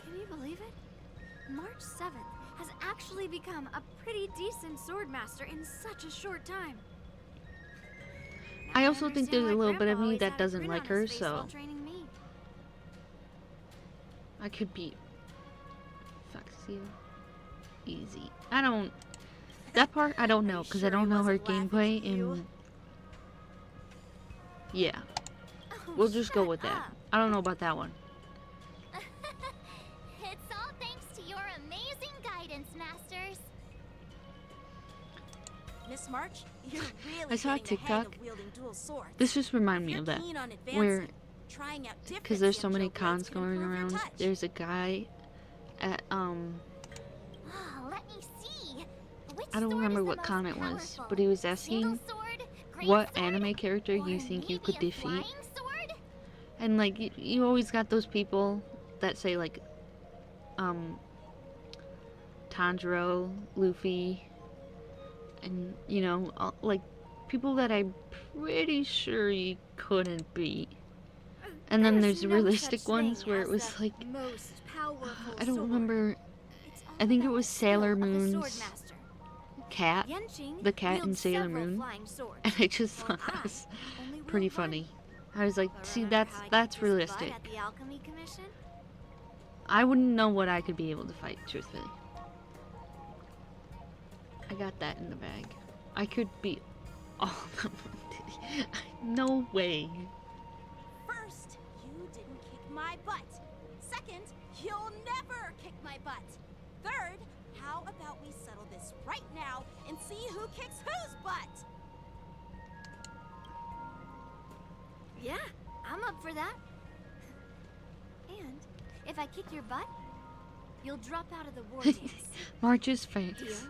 Can you believe it? March 7th has actually become a pretty decent swordmaster in such a short time. I also think there's a little bit of me that doesn't like her, so I could beat Foxia easy. I don't... That part, I don't know, because I don't know her gameplay, and... Yeah. We'll just go with that. I don't know about that one. It's all thanks to your amazing guidance, masters. Miss March, you're really I saw a getting the hang TikTok. of wielding dual swords. This just reminded me of that. Keen on Where... advancing, trying out different Because there's so many Xianzhou blades cons can going improve your around. touch. There's a guy at, Oh, let me see. Which I don't sword remember is the what most con it was, powerful? but he was asking Single sword, great what sword, anime character or you think you maybe could a flying defeat. sword? And like, you always got those people that say like, Tanjiro, Luffy, and, you know, like, people that I'm pretty sure you couldn't beat. And then there's realistic ones where it was like, I don't remember, I think it was Sailor Moon's cat, the cat in Sailor Moon, and I just thought that was pretty funny. I was like, see, that's realistic. I wouldn't know what I could be able to fight, truthfully. I got that in the bag. I could beat all of them. No way. First, you didn't kick my butt. Second, you'll never kick my butt. Third, how about we settle this right now and see who kicks whose butt? Yeah, I'm up for that. And if I kick your butt, you'll drop out of the war dance. March's face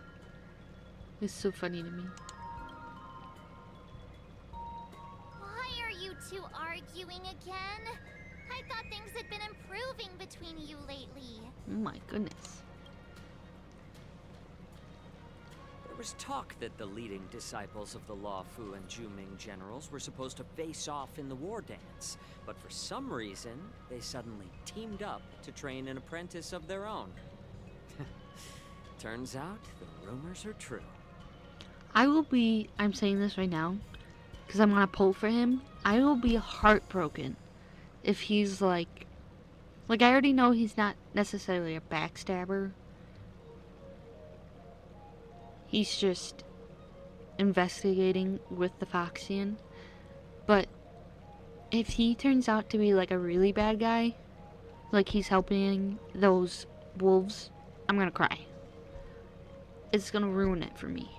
is so funny to me. Why are you two arguing again? I thought things had been improving between you lately. Oh my goodness. There was talk that the leading disciples of the Law Fu and Juming generals were supposed to face off in the war dance, but for some reason, they suddenly teamed up to train an apprentice of their own. Turns out, the rumors are true. I'm saying this right now, because I'm gonna pull for him. I will be heartbroken if he's like I already know he's not necessarily a backstabber. He's just investigating with the Foxian. But if he turns out to be like a really bad guy, like he's helping those wolves, I'm gonna cry. It's gonna ruin it for me.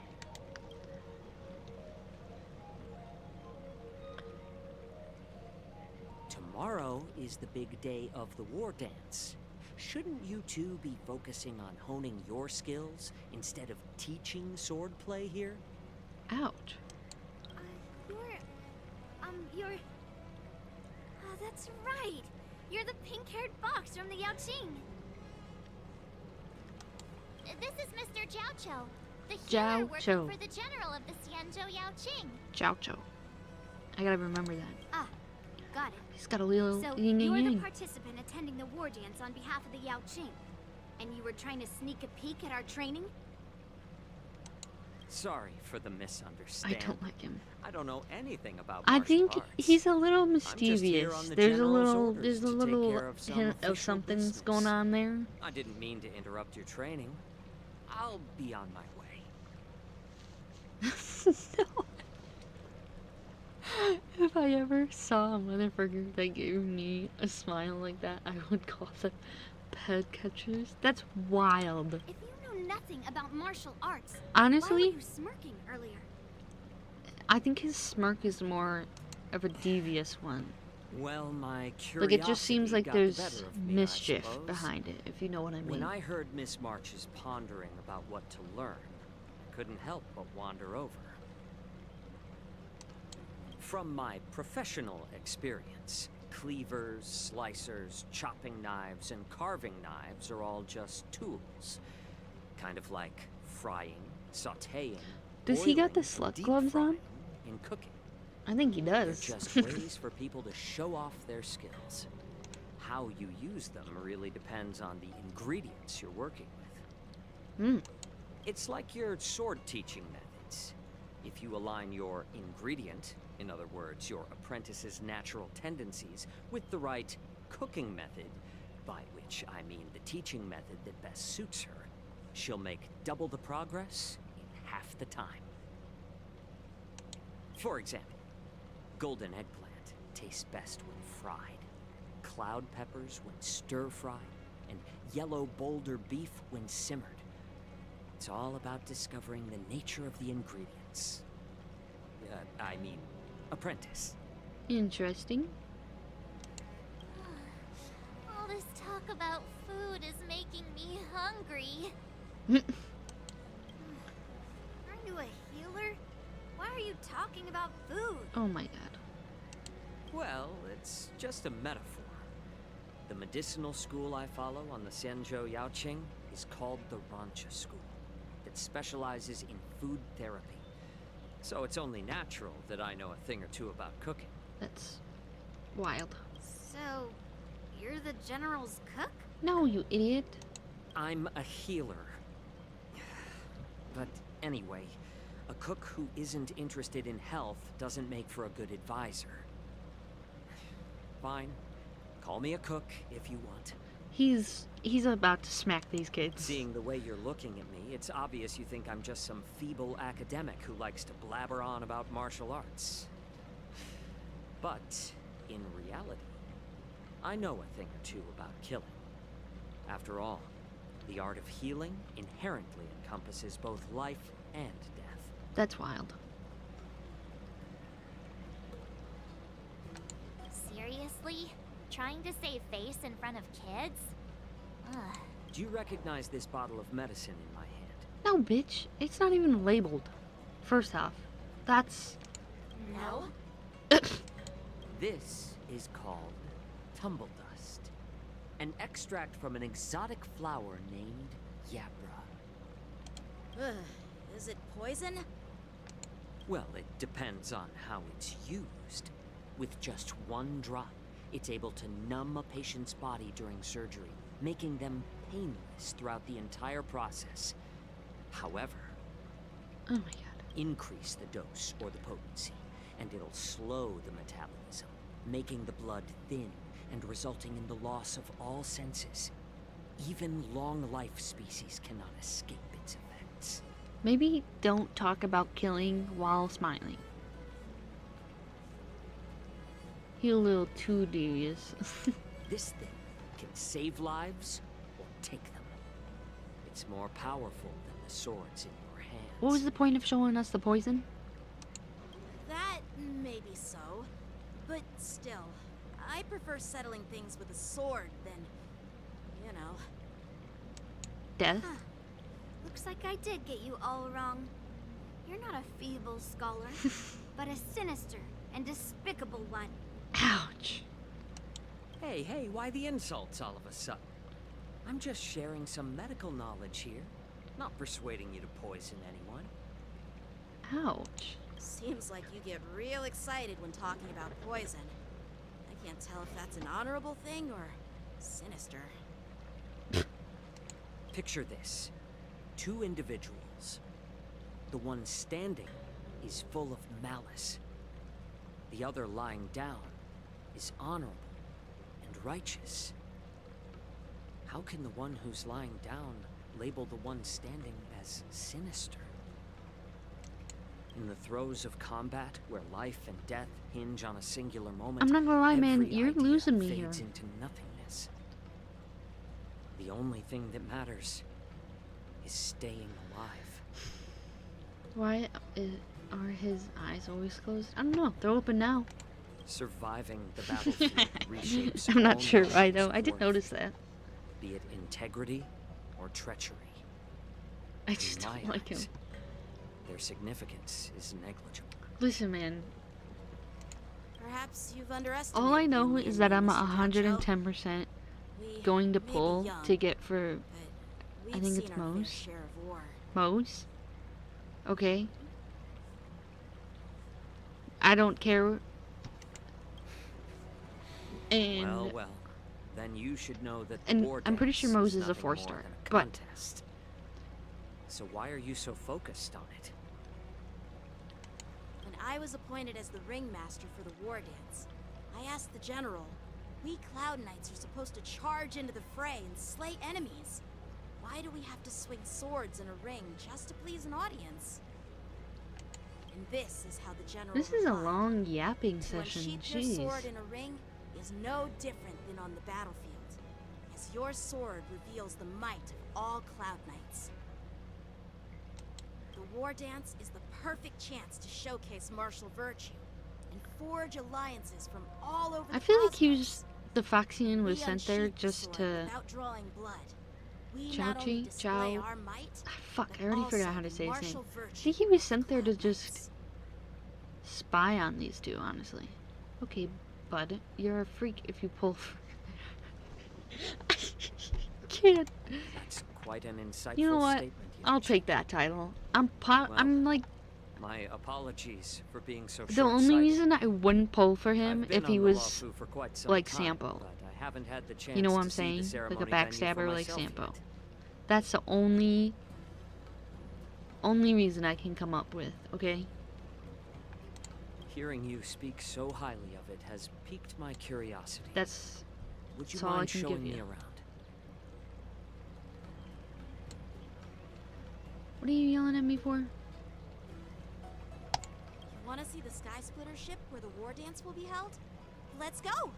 Tomorrow is the big day of the war dance. Shouldn't you two be focusing on honing your skills instead of teaching swordplay here? Ouch. You're... Oh, that's right. You're the pink-haired fox from the Yaoqing. This is Mr. Jiaoqiu, the Jiao healer working Chou. for the general of the Xianzhou Yaoqing. Jiao Chou. I gotta remember that. Ah, got it. He's got a little So, yin you're yang the yang. participant attending the war dance on behalf of the Yaoqing. And you were trying to sneak a peek at our training? Sorry for the misunderstanding. I don't like him. I don't know anything about I martial think arts. he's a little I'm just here mischievous. on the There's a general's little orders there's a to take little care of some hint of official something's business. going on there. I didn't mean to interrupt your training. I'll be on my way. No. If I ever saw a motherfucker that gave me a smile like that, I would call them pet catchers. That's wild. If you know nothing about martial arts, Honestly, why were you smirking earlier? I think his smirk is more of a devious one. Well, my curiosity Like, it just seems like got the there's better of me, I mischief suppose. behind it, if you know what I mean. When I heard Miss March's pondering about what to learn, I couldn't help but wander over. From my professional experience, cleavers, slicers, chopping knives, and carving knives are all just tools. Kind of like frying, sautéing, Does he got the boiling, and slut deep gloves on? frying in cooking. I think he does. They're just ways for people to show off their skills. How you use them really depends on the ingredients you're working with. It's like your sword teaching methods. If you align your ingredient, in other words, your apprentice's natural tendencies, with the right cooking method, by which I mean the teaching method that best suits her, she'll make double the progress in half the time. For example, golden eggplant tastes best when fried, cloud peppers when stir-fried, and yellow boulder beef when simmered. It's all about discovering the nature of the ingredients. I mean, apprentice. Interesting. All this talk about food is making me hungry. Aren't you a healer? Why are you talking about food? Oh my god. Well, it's just a metaphor. The medicinal school I follow on the Xianzhou Yaoqing is called the Rancha School. It specializes in food therapy. So it's only natural that I know a thing or two about cooking. That's wild. So, you're the General's cook? No, you idiot. I'm a healer. But anyway, a cook who isn't interested in health doesn't make for a good advisor. Fine. Call me a cook if you want. He's about to smack these kids. Seeing the way you're looking at me, it's obvious you think I'm just some feeble academic who likes to blabber on about martial arts. But, in reality, I know a thing or two about killing. After all, the art of healing inherently encompasses both life and death. That's wild. Seriously? Trying to save face in front of kids? Ugh. Do you recognize this bottle of medicine in my hand? No, bitch. It's not even labeled. First off, that's... No? This is called tumble dust. An extract from an exotic flower named Yapra. Ugh, is it poison? Well, it depends on how it's used. With just one drop, it's able to numb a patient's body during surgery, making them painless throughout the entire process. However, oh my god, increase the dose or the potency, and it'll slow the metabolism, making the blood thin and resulting in the loss of all senses. Even long-life species cannot escape its effects. maybe don't talk about killing while smiling. You're a little too devious. This thing can save lives or take them. It's more powerful than the swords in your hands. What was the point of showing us the poison? That may be so. But still, I prefer settling things with a sword than, you know. Death? Huh. Looks like I did get you all wrong. You're not a feeble scholar, but a sinister and despicable one. Ouch. Hey, why the insults all of a sudden? I'm just sharing some medical knowledge here, not persuading you to poison anyone. Ouch. Seems like you get real excited when talking about poison. I can't tell if that's an honorable thing or sinister. Picture this. Two individuals. The one standing is full of malice. The other lying down is honorable and righteous. How can the one who's lying down label the one standing as sinister? In the throes of combat, where life and death hinge on a singular moment, I'm not gonna lie, man, every you're idea losing me here. fades into nothingness. The only thing that matters is staying alive. Why are his eyes always closed? I don't know. They're open now. Surviving the battlefield reshapes I'm not all sure why notions though. of I did worth, notice that. be it integrity or treachery. I just don't like him. Their significance is negligible. Listen, man. Perhaps you've underestimated. All I know me is and that I'm Mr. 110% We going to may be pull young, to get for, but I we've think seen it's our fair Moe's. share of war. Moe's? Okay. I don't care. And Well, then you should know that the and war I'm pretty dance sure Moe's is a nothing more 4-star, than a but contest. So why are you so focused on it? When I was appointed as the ringmaster for the war dance, I asked the general, we Cloud Knights are supposed to charge into the fray and slay enemies. Why do we have to swing swords in a ring just to please an audience? And this is how the general this is a replied. long yapping To session. unsheath your Jeez. sword in a ring is no different than on the battlefield, as your sword reveals the might of all Cloud Knights. The war dance is the perfect chance to showcase martial virtue and forge alliances from all over the I feel like he cosmos. was the Foxian was We sent there unsheath the just sword to without drawing blood. We Chao not only Chi? display Chao? our might, Fuck, but I already also forgot how to the say his name. martial I virtue think he was sent there to just spy on these two, honestly. Okay, bud, you're a freak if you pull. Can't. That's quite an insightful You know what? statement. I'll take that title. I'm like my apologies for being so the only short-sighted. reason I wouldn't pull for him I've been if he on the was Lawfu for quite some like time, Sampo. but I haven't had the chance You know what to I'm see the saying? Like a ceremony venue for backstabber like myself Sampo. yet. That's the only reason I can come up with, okay? Hearing you speak so highly of it has piqued my curiosity. Would you that's all I mind can showing give me you. around? What are you yelling at me for? You want to see the Sky Splitter ship where the war dance will be held? Let's go!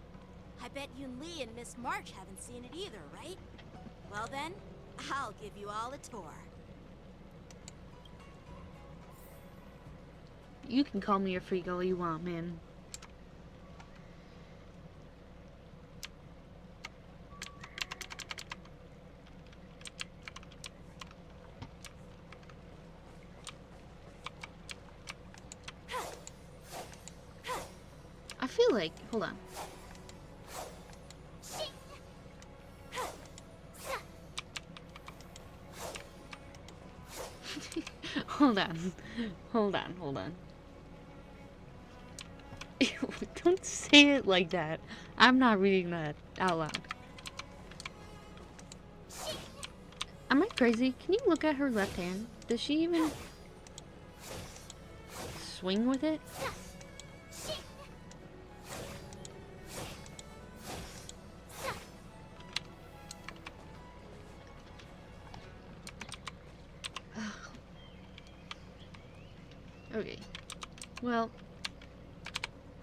I bet Yun Li and Miss March haven't seen it either, right? Well then, I'll give you all a tour. You can call me a freak all you want, man. I feel like, hold on. Hold on. Hold on, hold on. Don't say it like that. I'm not reading that out loud. Am I crazy? Can you look at her left hand? Does she even swing with it? Okay. Well,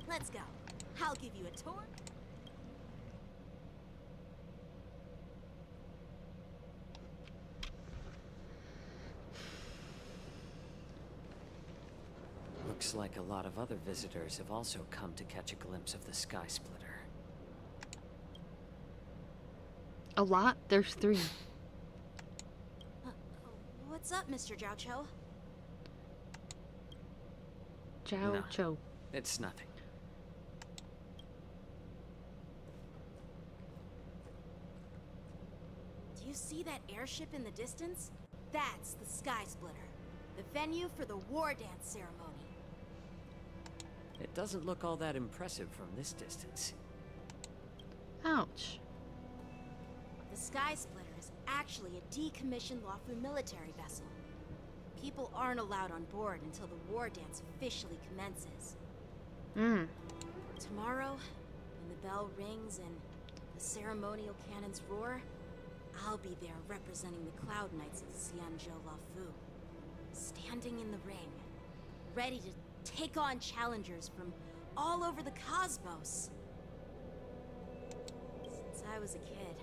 Let's go. I'll give you a tour. Looks like a lot of other visitors have also come to catch a glimpse of the Sky Splitter. a lot? There's 3. What's up, Mr. Jiao Cho? Jiao No, Cho. it's nothing. Do you see that airship in the distance? That's the Sky Splitter, the venue for the war dance ceremony. It doesn't look all that impressive from this distance. Ouch. The Sky Splitter is actually a decommissioned Lawfu military vessel. People aren't allowed on board until the war dance officially commences. Tomorrow, when the bell rings and the ceremonial cannons roar, I'll be there representing the Cloud Knights of Xianzhou Lawfu, standing in the ring, ready to take on challengers from all over the cosmos. Since I was a kid,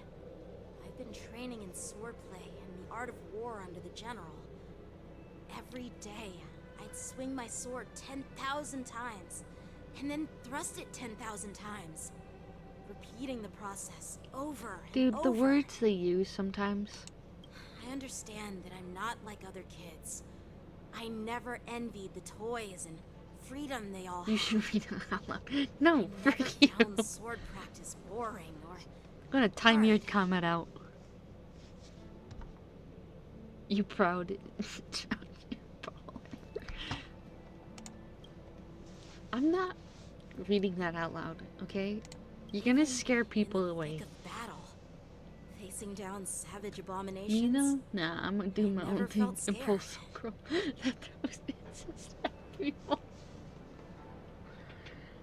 I've been training in swordplay and the art of war under the general. Every day, I'd swing my sword 10,000 times, and then thrust it 10,000 times, repeating the process over and Dude, over. the words they use sometimes. I understand that I'm not like other kids. I never envied the toys and freedom they all You had. should read it out loud. No, I frick never you. found sword practice boring or I'm gonna time your comment out. You proud. I'm not reading that out loud, okay? You're gonna scare people away. battle. Facing down savage abominations. You know? Nah, I'm gonna do my never own thing felt and pull scared. Sokro. That throws incense at people.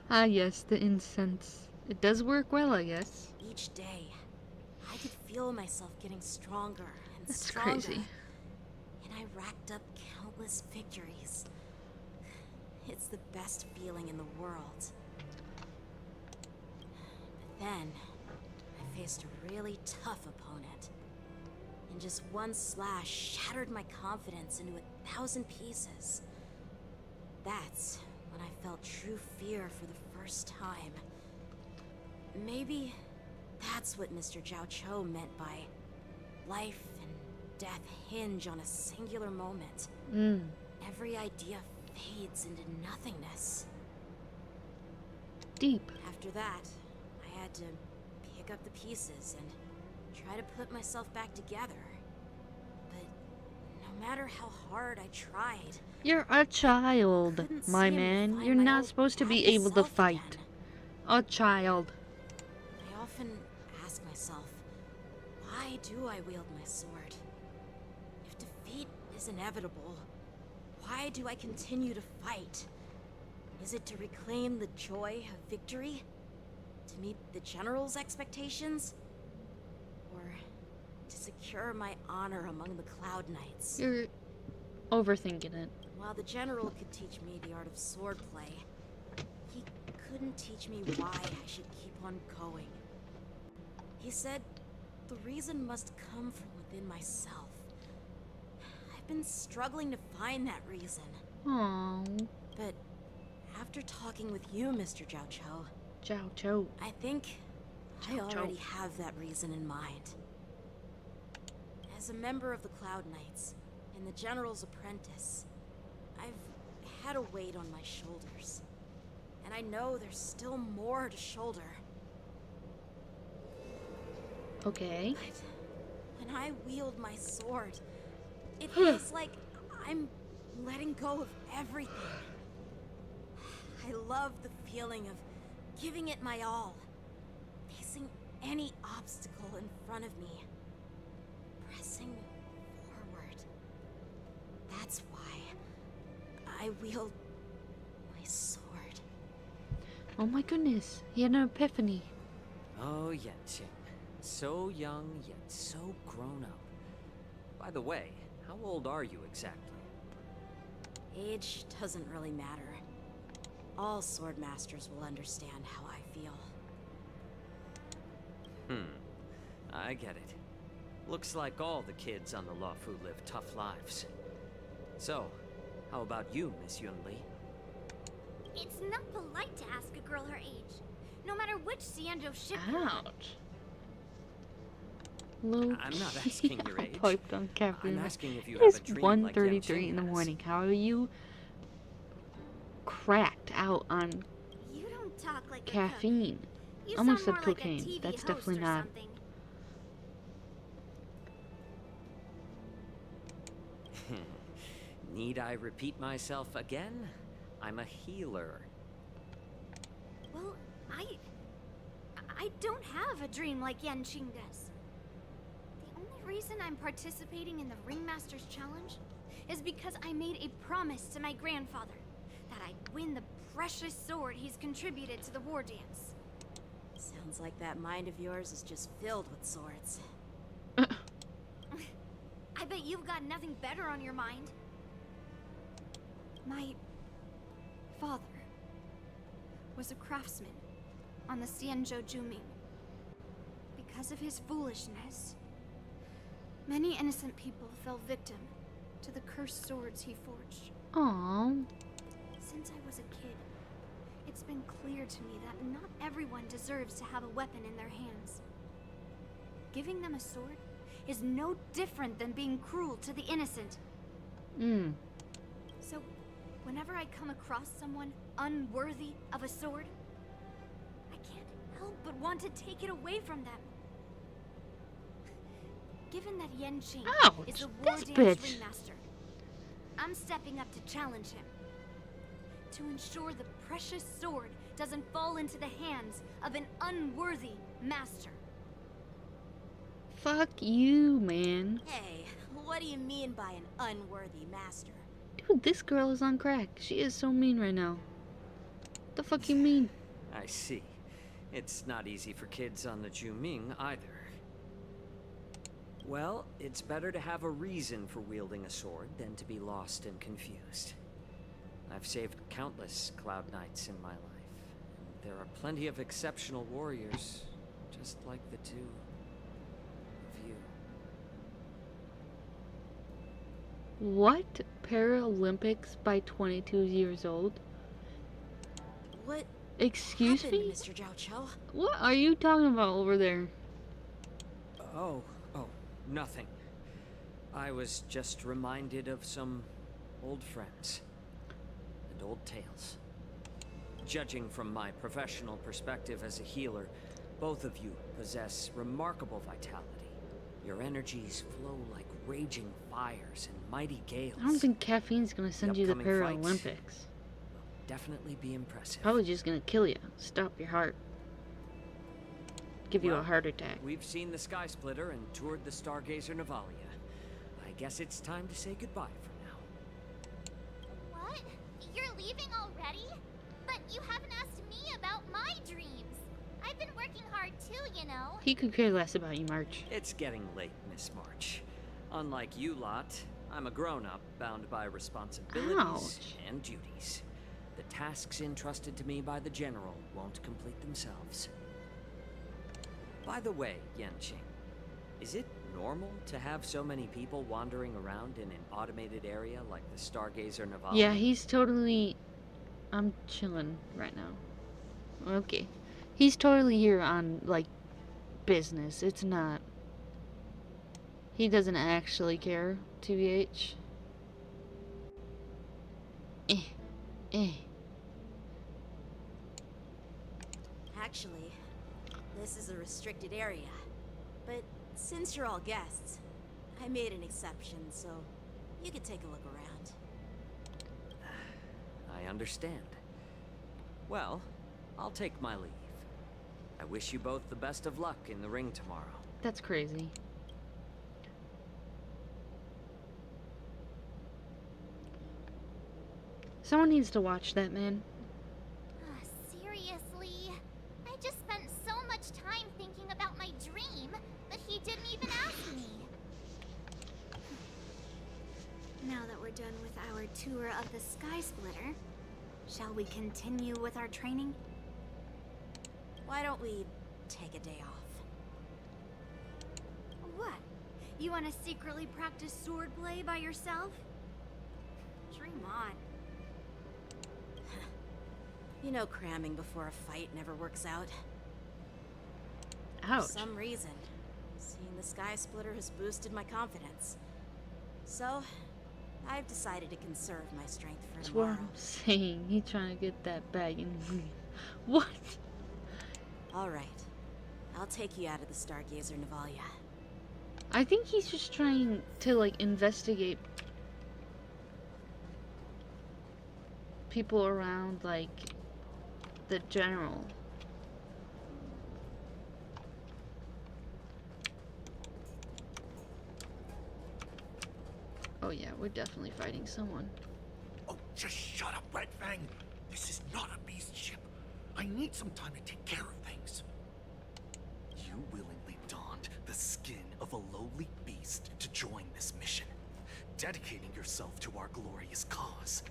Ah, yes, the incense. It does work well, I guess. Each day, I could feel myself getting stronger and That's stronger. crazy. And I racked up countless victories. It's the best feeling in the world. But then, I faced a really tough opponent. And just one slash shattered my confidence into 1,000 pieces. That's when I felt true fear for the first time. Maybe that's what Mr. Jiao Cho meant by life and death hinge on a singular moment. Every idea fades into nothingness. Deep. After that, I had to pick up the pieces and try to put myself back together. But no matter how hard I tried, You're a child, couldn't my seem to man. find You're my not old supposed to be happy able to self fight. again. A child. I often ask myself, why do I wield my sword? If defeat is inevitable, why do I continue to fight? Is it to reclaim the joy of victory? To meet the General's expectations? Or to secure my honor among the Cloud Knights? You're overthinking it. While the General could teach me the art of swordplay, he couldn't teach me why I should keep on going. He said the reason must come from within myself. I've been struggling to find that reason. Aww. But after talking with you, Mr. Jiao Cho, I think I already have that reason in mind. As a member of the Cloud Knights and the General's apprentice, I've had a weight on my shoulders. And I know there's still more to shoulder. Okay. But when I wield my sword, it feels like I'm letting go of everything. I love the feeling of giving it my all, facing any obstacle in front of me, pressing forward. That's why I wield my sword. Oh my goodness, he had an epiphany. Oh, Yenqing. So young, yet so grown up. By the way, how old are you exactly? Age doesn't really matter. All sword masters will understand how I feel. I get it. Looks like all the kids on the Luofu live tough lives. So, how about you, Miss Yunli? It's not polite to ask a girl her age, no matter which Xianzhou ship you're on. Ouch. Low I'm not asking your age. Piped on caffeine. I'm asking if you It's have a dream like 1:33 in the Yenqing has. morning. How are you cracked out on You don't talk like a caffeine? cook. You Almost sound said more like a cocaine. TV That's host definitely or not. something. Need I repeat myself again? I'm a healer. Well, I don't have a dream like Yenqing does. The only reason I'm participating in the Ringmaster's Challenge is because I made a promise to my grandfather that I'd win the precious sword he's contributed to the war dance. Sounds like that mind of yours is just filled with swords. I bet you've got nothing better on your mind. My father was a craftsman on the Xianzhou Juming. Because of his foolishness, many innocent people fell victim to the cursed swords he forged. Aww. Since I was a kid, it's been clear to me that not everyone deserves to have a weapon in their hands. Giving them a sword is no different than being cruel to the innocent. So, whenever I come across someone unworthy of a sword, I can't help but want to take it away from them. Given that Yenqing is a war dance ringmaster, I'm stepping up to challenge him. To ensure the precious sword doesn't fall into the hands of an unworthy master. Fuck you, man. Hey, what do you mean by an unworthy master? Dude, this girl is on crack. She is so mean right now. What the fuck you mean? I see. It's not easy for kids on the Juming either. Well, it's better to have a reason for wielding a sword than to be lost and confused. I've saved countless Cloud Knights in my life, and there are plenty of exceptional warriors, just like the two of you. What? Paralympics by 22 years old? What Excuse happened, me? Mr. Jiao Cho? What are you talking about over there? Oh, nothing. I was just reminded of some old friends and old tales. Judging from my professional perspective as a healer, both of you possess remarkable vitality. Your energies flow like raging fires and mighty gales. I don't think caffeine's gonna send you to the upcoming fight Paralympics. Definitely be impressive. Probably just gonna kill you. Stop your heart. Give you a heart attack. We've seen the Sky Splitter and toured the Stargazer Navalia. I guess it's time to say goodbye for now. What? You're leaving already? But you haven't asked me about my dreams. I've been working hard too, you know. He could care less about you, March. It's getting late, Miss March. Unlike you lot, I'm a grown-up bound by responsibilities Ouch. and duties. The tasks entrusted to me by the General won't complete themselves. By the way, Yanqing, is it normal to have so many people wandering around in an automated area like the Stargazer Navalia? Yeah, he's totally... I'm chilling right now. Okay. He's totally here on, like, business. It's not... He doesn't actually care, TBH. Actually, this is a restricted area. But since you're all guests, I made an exception, so you can take a look around. I understand. Well, I'll take my leave. I wish you both the best of luck in the ring tomorrow. That's crazy. Someone needs to watch that, man. Seriously? I just spent so much time thinking about my dream, but he didn't even ask me. Now that we're done with our tour of the Sky Splitter, shall we continue with our training? Why don't we take a day off? What? You want to secretly practice swordplay by yourself? Dream on. You know cramming before a fight never works out. Ouch. For some reason, seeing the Sky Splitter has boosted my confidence. So, I've decided to conserve my strength for That's what tomorrow. I'm saying. He's trying to get that bag in. What? Alright. I'll take you out of the Stargazer Navalia. I think he's just trying to, like, investigate people around, like, the General. Oh yeah, we're definitely fighting someone. Oh, just shut up, Red Fang. This is not a beast ship. I need some time to take care of things. You willingly donned the skin of a lowly beast to join this mission, dedicating yourself to our glorious cause.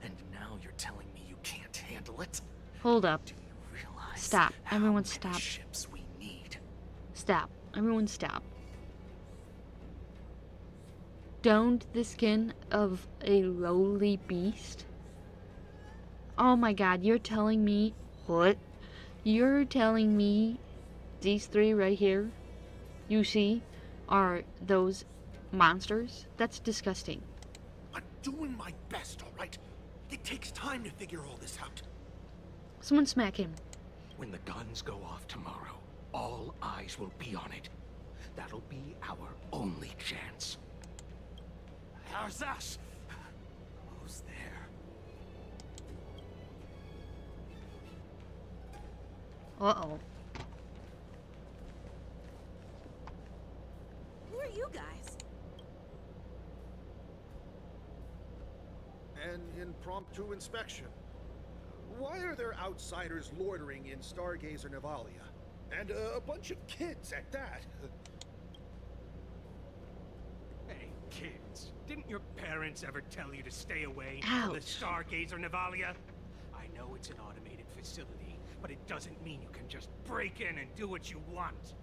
And now you're telling me you can't handle it? Hold up. Do you realize Stop. how Everyone many stop. ships we need? Stop. Everyone stop. Donned the skin of a lowly beast? Oh my god, you're telling me... What? You're telling me these three right here, you see, are those monsters? That's disgusting. I'm doing my best, all right? It takes time to figure all this out. Someone smack him. When the guns go off tomorrow, all eyes will be on it. That'll be our only chance. How's that? Who's there? Uh-oh. Who are you guys? An impromptu inspection. Why are there outsiders loitering in Stargazer Navalia? And a bunch of kids at that. Hey, kids. Didn't your parents ever tell you to stay away from the Stargazer Navalia? I know it's an automated facility, but it doesn't mean you can just break in and do what you want.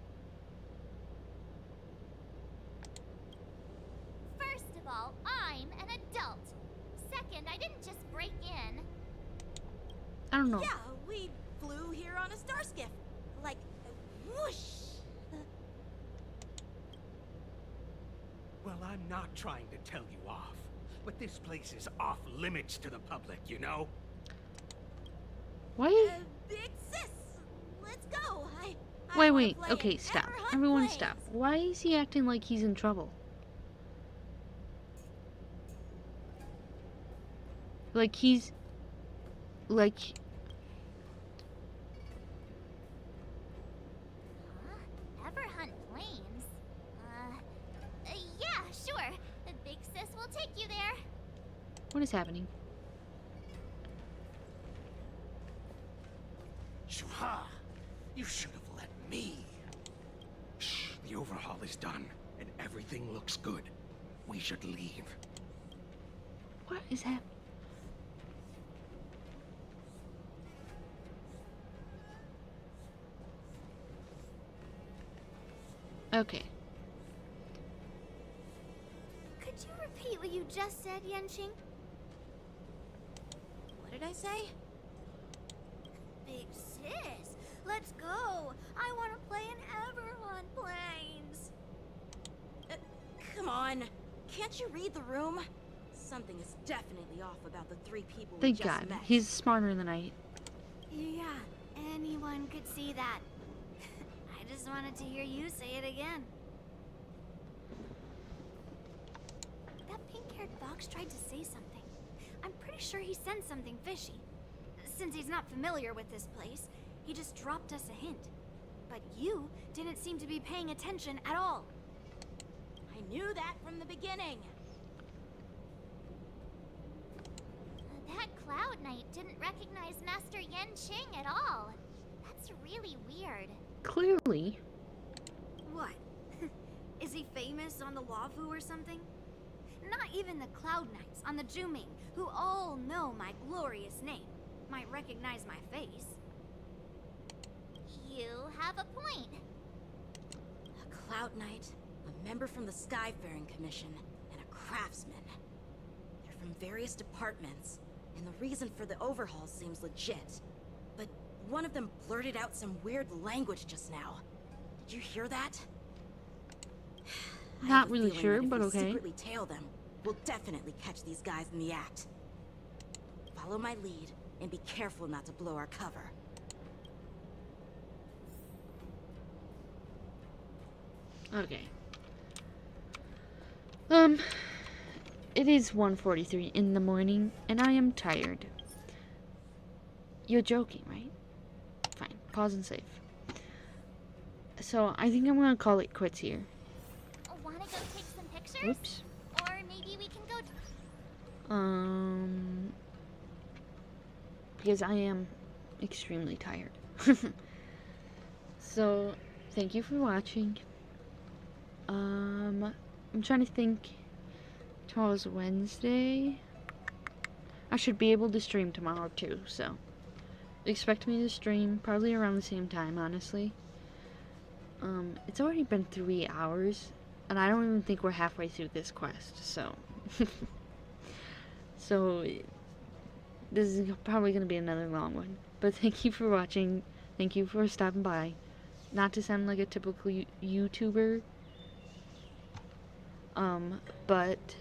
First of all, I'm an adult. Second, I didn't just break in. I don't know. Yeah, we flew here on a star skiff. Like, whoosh. Well, I'm not trying to tell you off, but this place is off limits to the public, you know? Why? Big sis, let's go. Wait, okay, stop. Everyone stop. Why is he acting like he's in trouble? Like he's... Like... Ever hunt flames? Yeah, sure. The big sis will take you there. What is happening? Shuha! You should have let me. Shh, the overhaul is done, and everything looks good. We should leave. What is happening? Okay. Could you repeat what you just said, Yenching? What did I say? Big sis, let's go. I want to play in Everhunt Plains. Come on. Can't you read the room? Something is definitely off about the three people we Thank just God. met. He's smarter than I. Yeah, anyone could see that. I just wanted to hear you say it again. That pink-haired fox tried to say something. I'm pretty sure he sensed something fishy. Since he's not familiar with this place, he just dropped us a hint. But you didn't seem to be paying attention at all. I knew that from the beginning. That Cloud Knight didn't recognize Master Yenching at all. That's really weird. Clearly. What? Is he famous on the Wafu or something? Not even the Cloud Knights on the Juming, who all know my glorious name, might recognize my face. You have a point. A Cloud Knight, a member from the Skyfaring Commission, and a craftsman. They're from various departments, and the reason for the overhaul seems legit. But one of them blurted out some weird language just now. Did you hear that? Not really sure, but if we okay. secretly tail them, we'll definitely catch these guys in the act. Follow my lead, and be careful not to blow our cover. Okay. It is 1:43 in the morning, and I am tired. You're joking, right? Fine. Pause and save. So, I think I'm gonna call it quits here. Wanna go take some pictures? Oops. Or maybe we can go... Because I am extremely tired. So, thank you for watching. I'm trying to think. Tomorrow's Wednesday. I should be able to stream tomorrow too, so expect me to stream probably around the same time, honestly. It's already been 3 hours, and I don't even think we're halfway through this quest, so so this is probably going to be another long one. But thank you for watching. Thank you for stopping by. Not to sound like a typical YouTuber, but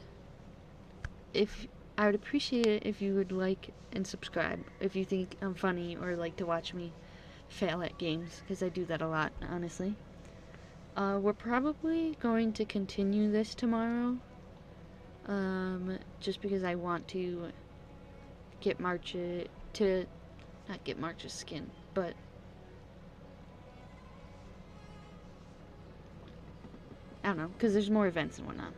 if I would appreciate it if you would like and subscribe if you think I'm funny or like to watch me fail at games, because I do that a lot, honestly. We're probably going to continue this tomorrow, just because I want to get not get March's skin, but I don't know, because there's more events and whatnot.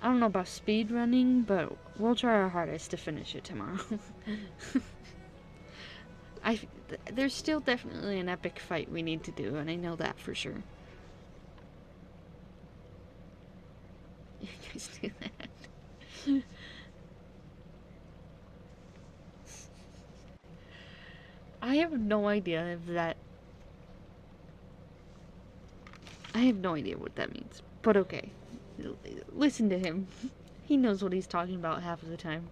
I don't know about speed running, but we'll try our hardest to finish it tomorrow. There's still definitely an epic fight we need to do, and I know that for sure. You guys do that. I have no idea if that... I have no idea what that means, but okay. Listen to him. He knows what he's talking about half of the time.